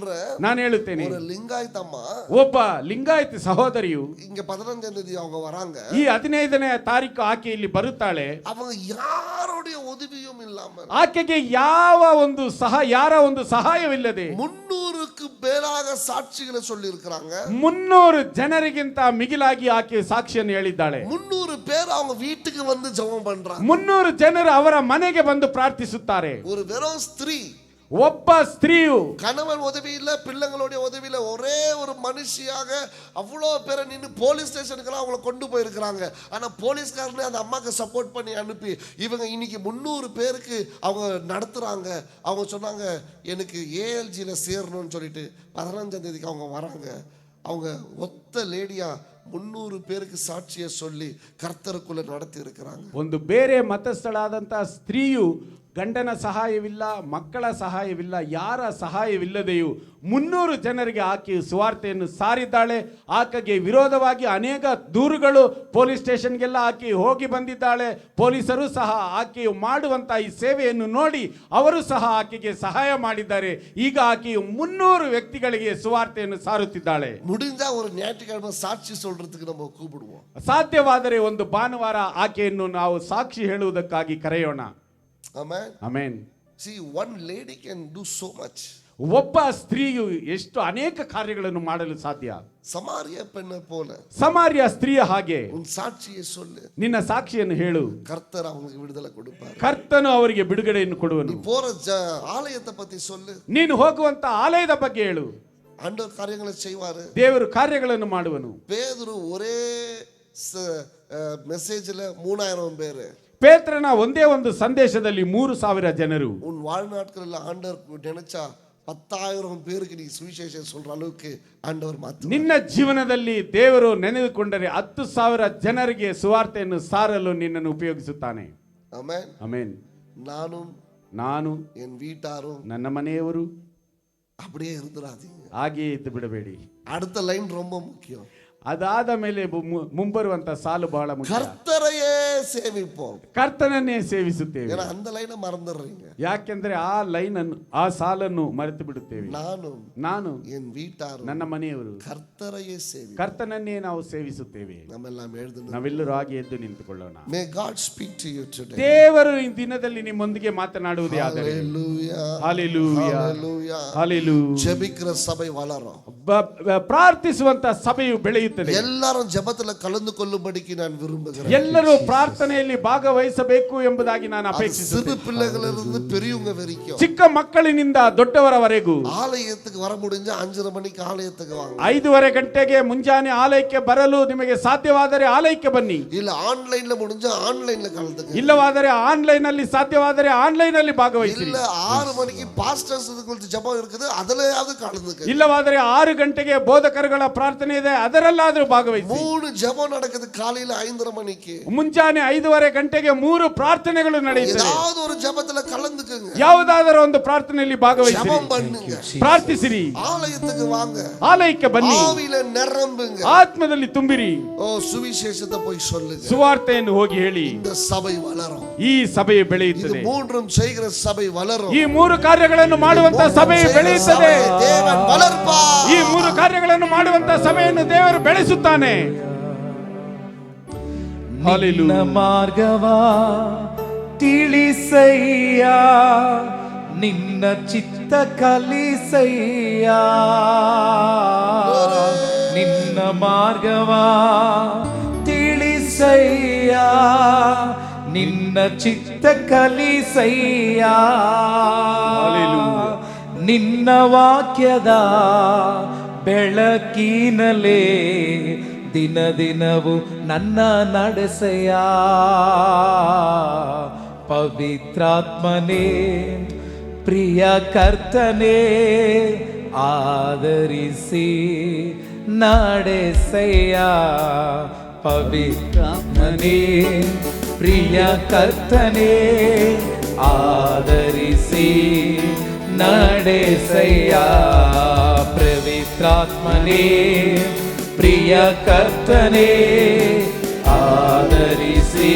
ನಾನು ಹೇಳುತ್ತೇನೆ, ஒரு லிங்காயத்தம்மா, ಒಬ್ಬ ಲಿಂಗಾಯತ ಸಹೋದರಿಯು இங்க 15ஆம் தேதி அவங்க வராங்க. ಈ 15ನೇ ತಾರೀಕು ಆಕೆ ಇಲ್ಲಿ ಬರುತ್ತಾಳೆ. அவங்க யாருடைய உதவியும் இல்லாம, ಆಕೆಗೆ ಯಾರ ಒಂದು ಸಹಾಯವಿಲ್ಲದೆ 300க்கு மேலாக சாட்சிகளை சொல்லி இருக்காங்க. 300 ಜನರಿಗಿಂತ ಮಿಗಿಲಾಗಿ ಆಕೆ ಸಾಕ್ಷಿಯನ್ನು ಹೇಳಿದ್ದಾಳೆ. 300 பேர் அவங்க வீட்டுக்கு வந்து ஜெபம் பண்றாங்க. 300 ಜನರು ಅವರ ಮನೆಗೆ ಬಂದು ಪ್ರಾರ್ಥಿಸುತ್ತಾರೆ. ஒரு வெறும் ஸ்திரீ, ಒಬ್ಬ ಸ್ತ್ರೀಯು கணவன் உதவி இல்ல, பிள்ளைங்களுடைய உதவி இல்ல, ஒரே ஒரு மனுஷியாக அவ்வளோ பேரை நின்று போலீஸ் ஸ்டேஷனுக்கெல்லாம் அவங்கள கொண்டு போயிருக்கிறாங்க. ஆனா போலீஸ்காரனே அந்த அம்மாக்கு சப்போர்ட் பண்ணி அனுப்பி இவங்க இன்னைக்கு 300 பேருக்கு அவங்க நடத்துறாங்க. அவங்க சொன்னாங்க எனக்கு ஏஎல்ஜியில் சேரணும்னு சொல்லிட்டு 15ஆம் தேதிக்கு அவங்க வராங்க. அவங்க ஒத்த லேடியா 300 பேருக்கு ಸಾಕ್ಷಿಯ சொல்லி ಕರ್ತರಕುள்ள நடத்தி இருக்கிறாங்க. ಒಂದು ಬೇರೆ ಮತಸ್ಥಳಾದಂತಹ ಸ್ತ್ರೀಯು ಗಂಡನ ಸಹಾಯವಿಲ್ಲ, ಮಕ್ಕಳ ಸಹಾಯವಿಲ್ಲ, ಯಾರ ಸಹಾಯವಿಲ್ಲದೆಯೂ 300 ಜನರಿಗೆ ಆಕೆಯು ಸುವಾರ್ತೆಯನ್ನು ಸಾರಿದ್ದಾಳೆ. ಆಕೆಗೆ ವಿರೋಧವಾಗಿ ಅನೇಕ ದೂರುಗಳು ಪೊಲೀಸ್ ಸ್ಟೇಷನ್ಗೆಲ್ಲ ಆಕೆ ಹೋಗಿ ಬಂದಿದ್ದಾಳೆ. ಪೊಲೀಸರು ಸಹ ಆಕೆಯು ಮಾಡುವಂತಹ ಈ ಸೇವೆಯನ್ನು ನೋಡಿ ಅವರು ಸಹ ಆಕೆಗೆ ಸಹಾಯ ಮಾಡಿದ್ದಾರೆ. ಈಗ ಆಕೆಯು 300 ವ್ಯಕ್ತಿಗಳಿಗೆ ಸುವಾರ್ತೆಯನ್ನು ಸಾರುತ್ತಿದ್ದಾಳೆ. முடிஞ்சா ஒரு ஞாயிற்றுக்கிழமை சாட்சி சொல்றதுக்கு நம்ம கூப்பிடுவோம். ಸಾಧ್ಯವಾದರೆ ಒಂದು ಭಾನುವಾರ ಆಕೆಯನ್ನು ನಾವು ಸಾಕ್ಷಿ ಹೇಳುವುದಕ್ಕಾಗಿ ಕರೆಯೋಣ. Amen. Amen. See, one lady can do so much. ಒಬ್ಬ ಸ್ತ್ರೀಯು ಎಷ್ಟು ಅನೇಕ ಕಾರ್ಯಗಳನ್ನು ಮಾಡಲು ಸಾಧ್ಯ. ಸಮಾರ್ಯ ಪೆಣ್ಣ ಪೋಲ, ಸಮಾರ್ಯ ಸ್ತ್ರೀಯ ಹಾಗೆ ಉನ್ ಸಾಕ್ಷಿಯೇ ಸೊಲ್ಲು, ನಿನ್ನ ಸಾಕ್ಷಿಯನ್ನು ಹೇಳು, ಕರ್ತರು ಅವನಿಗೆ ಬಿಡುದಲೆ ಕೊಡುತ್ತಾರೆ. ಕರ್ತನು ಅವರಿಗೆ ಬಿಡುಗಡೆಯನ್ನು ಕೊಡುವನು. ಪೋರ ಆಲಯದ ಪತಿ ಸೊಲ್ಲು, ನೀನು ಹೋಗುವಂತ ಆಲಯದ ಬಗ್ಗೆ ಹೇಳು. ಆಂಡவர் ಕಾರ್ಯಗಳನ್ನು செய்வாரு, ದೇವರು ಕಾರ್ಯಗಳನ್ನು ಮಾಡುವನು. ಪೇದರು ಒರೇ ಮೆಸೇಜ್ல 3000 பேர், ಪೇತ್ರನ ಒಂದೇ ಒಂದು ಸಂದೇಶದಲ್ಲಿ 3000 ಜನರು. உன் வாழ்நாட்களில் ஆண்டவர் நினைச்சா 10,000 பேருக்கு நீ சுவிசேஷம் சொல்ற அளவுக்கு ஆண்டவர் மாத்து. ನಿನ್ನ ಜೀವನದಲ್ಲಿ ದೇವರು ನೆನೆದುಕೊಂಡರೆ 10,000 ಜನರಿಗೆ ಸುವಾರ್ತೆಯನ್ನು ಸಾರಲು ನಿನ್ನನ್ನು ಉಪಯೋಗಿಸುತ್ತಾನೆ. ಆಮೆನ್. ಆಮೆನ್. ನಾನು என் வீட்டாரும் ನನ್ನ ಮನೆಯವರು அப்படியே இருந்துராதீங்க, ಹಾಗೆಯೇ ಇದ್ದು ಬಿಡಬೇಡಿ. அடுத்த லைன் ரொம்ப முக்கியம். ಅದಾದ ಮೇಲೆ ಮುಂಬರುವಂತ ಸಾಲು ಬಹಳ ಮುಖ್ಯ. ಕರ್ತரையே ಸೇವಿಪೋம், ಕರ್ತನನ್ನೇ ಸೇವಿಸುತ್ತೇವೆ. அந்த லைனை மறந்துடுறீங்க. ಯಾಕೆಂದ್ರೆ ಆ ಲೈನ್ ಅನ್ನು, ಆ ಸಾಲನ್ನು ಮರೆತು ಬಿಡುತ್ತೇವೆ. ನಾನು என் வீட்டாரும் ನನ್ನ ಮನೆಯವರು ಕರ್ತரையே ಸೇವಿ, ಕರ್ತನನ್ನೇ ನಾವು ಸೇವಿಸುತ್ತೇವೆ. ನಾವೆಲ್ಲರೂ ಹಾಗೆ ಎದ್ದು ನಿಂತುಕೊಳ್ಳೋಣ. May God speak to you today. ದೇವರು ಈ ದಿನದಲ್ಲಿ ನಿಮ್ಮೊಂದಿಗೆ ಮಾತನಾಡುವುದೇ ಆದರೆ. Hallelujah. ಜೆಬಿಕ್ರ ಸಭೆ ವಲರೋ, ಪ್ರಾರ್ಥಿಸುವಂತ ಸಭೆಯು ಬೆಳೆಯುತ್ತದೆ. ಎಲ್ಲರೂ ಜಪದಲ್ಲಿ ಕಲಂದುಕೊಳ್ಳುಬಡಿಗೆ ನಾನು ವಿರುಂಬುகிறேன். ಎಲ್ಲರೂ ಪ್ರಾರ್ಥನೆಯಲ್ಲಿ ಭಾಗವಹಿಸಬೇಕು ಎಂಬುದಾಗಿ ನಾನು ಅಪೇಕ್ಷಿಸುತ್ತೇನೆ. சிறு பிள்ளைகளிலிருந்து பெரியவங்க வரைக்கும், ಚಿಕ್ಕ ಮಕ್ಕಳಿನಿಂದ ದೊಡ್ಡವರವರೆಗೂ ಆಲಯಕ್ಕೆ ವರ ಮುಡಿಂಜ 5:30 ಮಣಿಗೆ ಆಲಯಕ್ಕೆ ವಾಂಗ. 5:30 ಗಂಟೆಗೆ ಮುಂಜಾನೆ ಆಲಯಕ್ಕೆ ಬರಲು ನಿಮಗೆ ಸಾಧ್ಯವಾದರೆ ಆಲಯಕ್ಕೆ ಬನ್ನಿ. ಇಲ್ಲ ಆನ್ಲೈನ್ ಮುಡಿಂಜ ಆನ್ಲೈನ್ ಕಲಂದುಕೊಳ್ಳಿ. ಇಲ್ಲವಾದರೆ ಆನ್ಲೈನ್ ಅಲ್ಲಿ ಸಾಧ್ಯವಾದರೆ ಆನ್ಲೈನ್ ಅಲ್ಲಿ ಭಾಗವಹಿಸಿ. ಇಲ್ಲ 6 ಮಣಿಗೆ ಪಾಸ್ಟರ್ಸ್ ಜಪ ಇರುತ್ತದೆ, ಅದರಲ್ಲಾದರೂ ಕಲಂದುಕೊಳ್ಳಿ. ಇಲ್ಲವಾದರೆ 6 ಗಂಟೆಗೆ ಬೋಧಕರುಗಳ ಪ್ರಾರ್ಥನೆ ಇದೆ, ಅದರಲ್ಲಾದರೂ ಭಾಗವಹಿಸಿ. 3 ಜಪ ನಡೆಯುತ್ತದೆ ಕಾலையில 5:30 ಮಣಿಗೆ. ಮುಂಜಾನೆ 5:30 ಗಂಟೆಗೆ 3 ಪ್ರಾರ್ಥನೆಗಳು ನಡೆಯುತ್ತವೆ. ಯಾವುದಾದರೂ ஒரு ஜெபத்துல கலந்துக்குங்க, ಯಾವುದಾದರೂ ಒಂದು ಪ್ರಾರ್ಥನೆಯಲ್ಲಿ ಭಾಗವಹಿಸಿ, ஜெபம் பண்ணுங்க, ಪ್ರಾರ್ಥಿಸಿರಿ. ಆಲಯಕ್ಕೆ ವಾಂಗ, ಆಲಯಕ್ಕೆ ಬನ್ನಿ, ಆವಿಲೆ ನಿರಂಬುங்க, ಆತ್ಮದಲ್ಲಿ ತುಂಬಿರಿ. ಓ ಸುವಿಶೇಷத்தை போய் சொல்லுங்க, ಸುವಾರ್ತೆಯನ್ನು ಹೋಗಿ ಹೇಳಿ. இந்த சபை வளரும், ಈ ಸಭೆಯು ಬೆಳೆಯುತ್ತದೆ. ಇದು ಮೂರನ್ನು செய்கிற சபை வளரும். ಈ 3 ಕಾರ್ಯಗಳನ್ನು ಮಾಡುವಂತ ಸಭೆಯು ಬೆಳೆಯುತ್ತದೆ. ದೇವನ್ வளர்ப்பா. ಈ 3 ಕಾರ್ಯಗಳನ್ನು ಮಾಡುವಂತ ಸಭೆಯನ್ನು ದೇವರು ಬೆಳೆಸುತ್ತಾನೆ. ನಿನ್ನ ಮಾರ್ಗವಾ ತಿಳಿಸಯ್ಯ, ನಿನ್ನ ಚಿತ್ತ ಕಲಿಸಯ್ಯ. ನಿನ್ನ ಮಾರ್ಗವಾ ತಿಳಿಸಯ್ಯ, ನಿನ್ನ ಚಿತ್ತ ಕಲಿಸಯ್ಯ. ನಿನ್ನ ವಾಕ್ಯದ ಬೆಳಕಿನಲೇ ದಿನ ದಿನವೂ ನನ್ನ ನಡೆಸೆಯ. ಪವಿತ್ರಾತ್ಮನೇ ಪ್ರಿಯ ಕರ್ತನೇ ಆದರಿಸಿ ನಡೆಸೆಯ. ಪವಿತ್ರಾತ್ಮನೇ ಪ್ರಿಯ ಕರ್ತನೇ ಆದರಿಸಿ ನಡೆಸೆಯ. ಪವಿತ್ರಾತ್ಮನೇ ಪ್ರಿಯ ಕರ್ತನೇ ಆದರಿಸಿ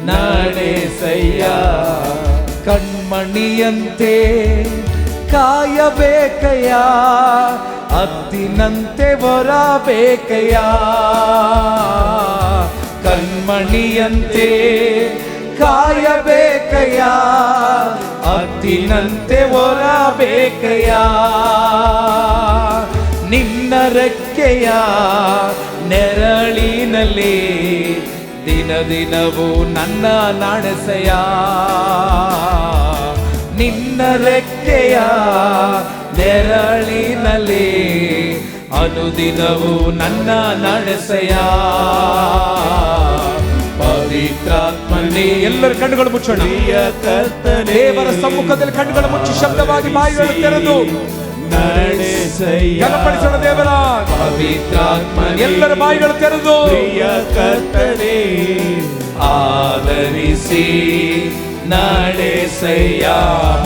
ನಡೆಸಯ್ಯ. ಕಣ್ಮಣಿಯಂತೆ ಕಾಯಬೇಕಯ್ಯ, ಹದ್ದಿನಂತೆ ಹೊರಬೇಕಯ್ಯ, ಕಣ್ಮಣಿಯಂತೆ ಕಾಯಬೇಕಯ್ಯ, ಹದ್ದಿನಂತೆ ಹೊರಬೇಕಯ್ಯ, ನಿನ್ನ ರೆಕ್ಕೆಯ ನೆರಳಿನಲ್ಲಿ ದಿನ ದಿನವೂ ನನ್ನ ನಡೆಸೆಯ, ನಿನ್ನ ರೆಕ್ಕೆಯ ನೆರಳಿನಲ್ಲಿ ಅನುದಿನವೂ ನನ್ನ ನಡೆಸೆಯ, ಪವಿತ್ರಾತ್ಮನೇ. ಎಲ್ಲರ ಕಣ್ಣುಗಳು ಮುಚ್ಚೋಣ. ದೇವರ ಸಮ್ಮುಖದಲ್ಲಿ ಕಣ್ಣುಗಳು ಮುಚ್ಚಿ ಶಬ್ದವಾಗಿ ಬಾಯಿಗಳು ತೆರೆದು ಘನಪಡಿಸೋಣ ದೇವರ. ಪವಿತ್ರಾತ್ಮನೇ, ಎಲ್ಲರ ಬಾಯಿಗಳು ತೆರೆದು ಪ್ರಿಯ ಕರ್ತನೇ ಆದರಿಸಿ ನಡೆಸಯ್ಯ.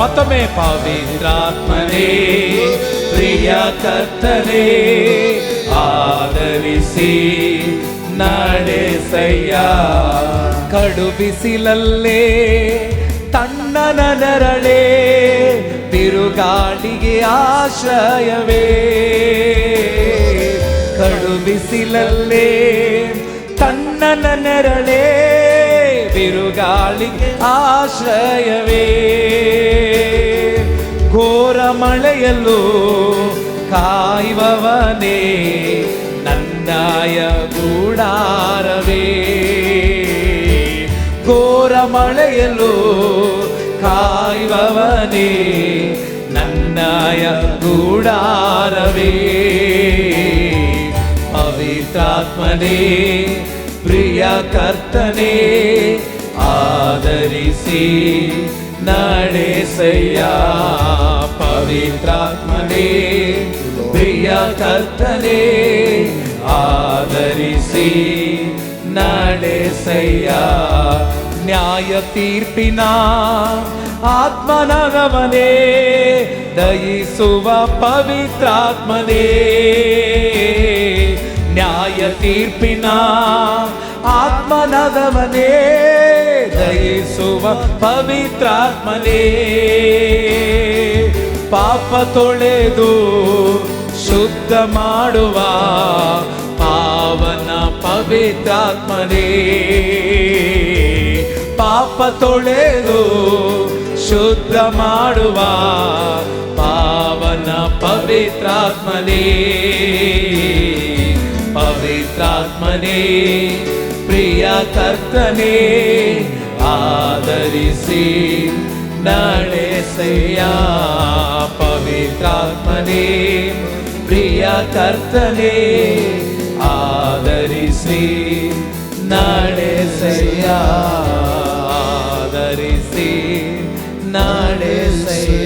ಮತ್ತೊಮ್ಮೆ ಪವಿತ್ರಾತ್ಮನೇ ಪ್ರಿಯ ಕರ್ತನೇ ಆದರಿಸಿ ನಡೆಸಯ್ಯ. ಕಡು ಬಿಸಿಲಲ್ಲೇ ತಣ್ಣನ ನೆರಳೇ, ಬಿರುಗಾಳಿಗೆ ಆಶ್ರಯವೇ, ಕಡು ಬಿಸಿಲಲ್ಲೇ ತಣ್ಣನ ನೆರಳೇ, ಬಿರುಗಾಳಿಗೆ ಆಶ್ರಯವೇ, ಘೋರ ಮಳೆಯಲ್ಲೂ ಕಾಯುವವನೇ ನನ್ನಾಯ ಗೂಡಾರವೇ, ಘೋರ ಮಳೆಯಲ್ಲೂ ಕಾಯುವವನೇ ನನ್ನಾಯ ಗೂಡಾರವೇ, ಪವಿತ್ರಾತ್ಮನೇ ಪ್ರಿಯ ಕರ್ತನೇ ಆದರಿಸಿ ನಡೆಸಯ್ಯ. ಪವಿತ್ರಾತ್ಮನೇ ಪ್ರಿಯ ಕರ್ತನೇ ಆದರಿಸಿ ನಡೆಸಯ್ಯ. ನ್ಯಾಯ ತೀರ್ಪಿನ ಆತ್ಮನಗವನೇ ದಯಿಸುವ ಪವಿತ್ರಾತ್ಮನೇ, ನ್ಯಾಯ ತೀರ್ಪಿನ ಆತ್ಮನಗವನೇ ದಯಿಸುವ ಪವಿತ್ರಾತ್ಮನೇ, ಪಾಪ ತೊಳೆದು ಶುದ್ಧ ಮಾಡುವ ಪಾವನ ಪವಿತ್ರಾತ್ಮನೇ, ಪಾಪ ತೊಳೆದು ಶುದ್ಧ ಮಾಡುವ ಪಾವನ ಪವಿತ್ರಾತ್ಮನೇ, ಪವಿತ್ರಾತ್ಮನೇ ಪ್ರಿಯ ಕರ್ತನೇ ಆದರಿಸಿ ನಡೆಸಯ್ಯ. ಪವಿತ್ರಾತ್ಮನೇ ಪ್ರಿಯ ಕರ್ತನೇ ಆದರಿಸಿ ನಡೆಸಯ್ಯ, ಆದರಿಸಿ ನಡೆಸಯ್ಯ.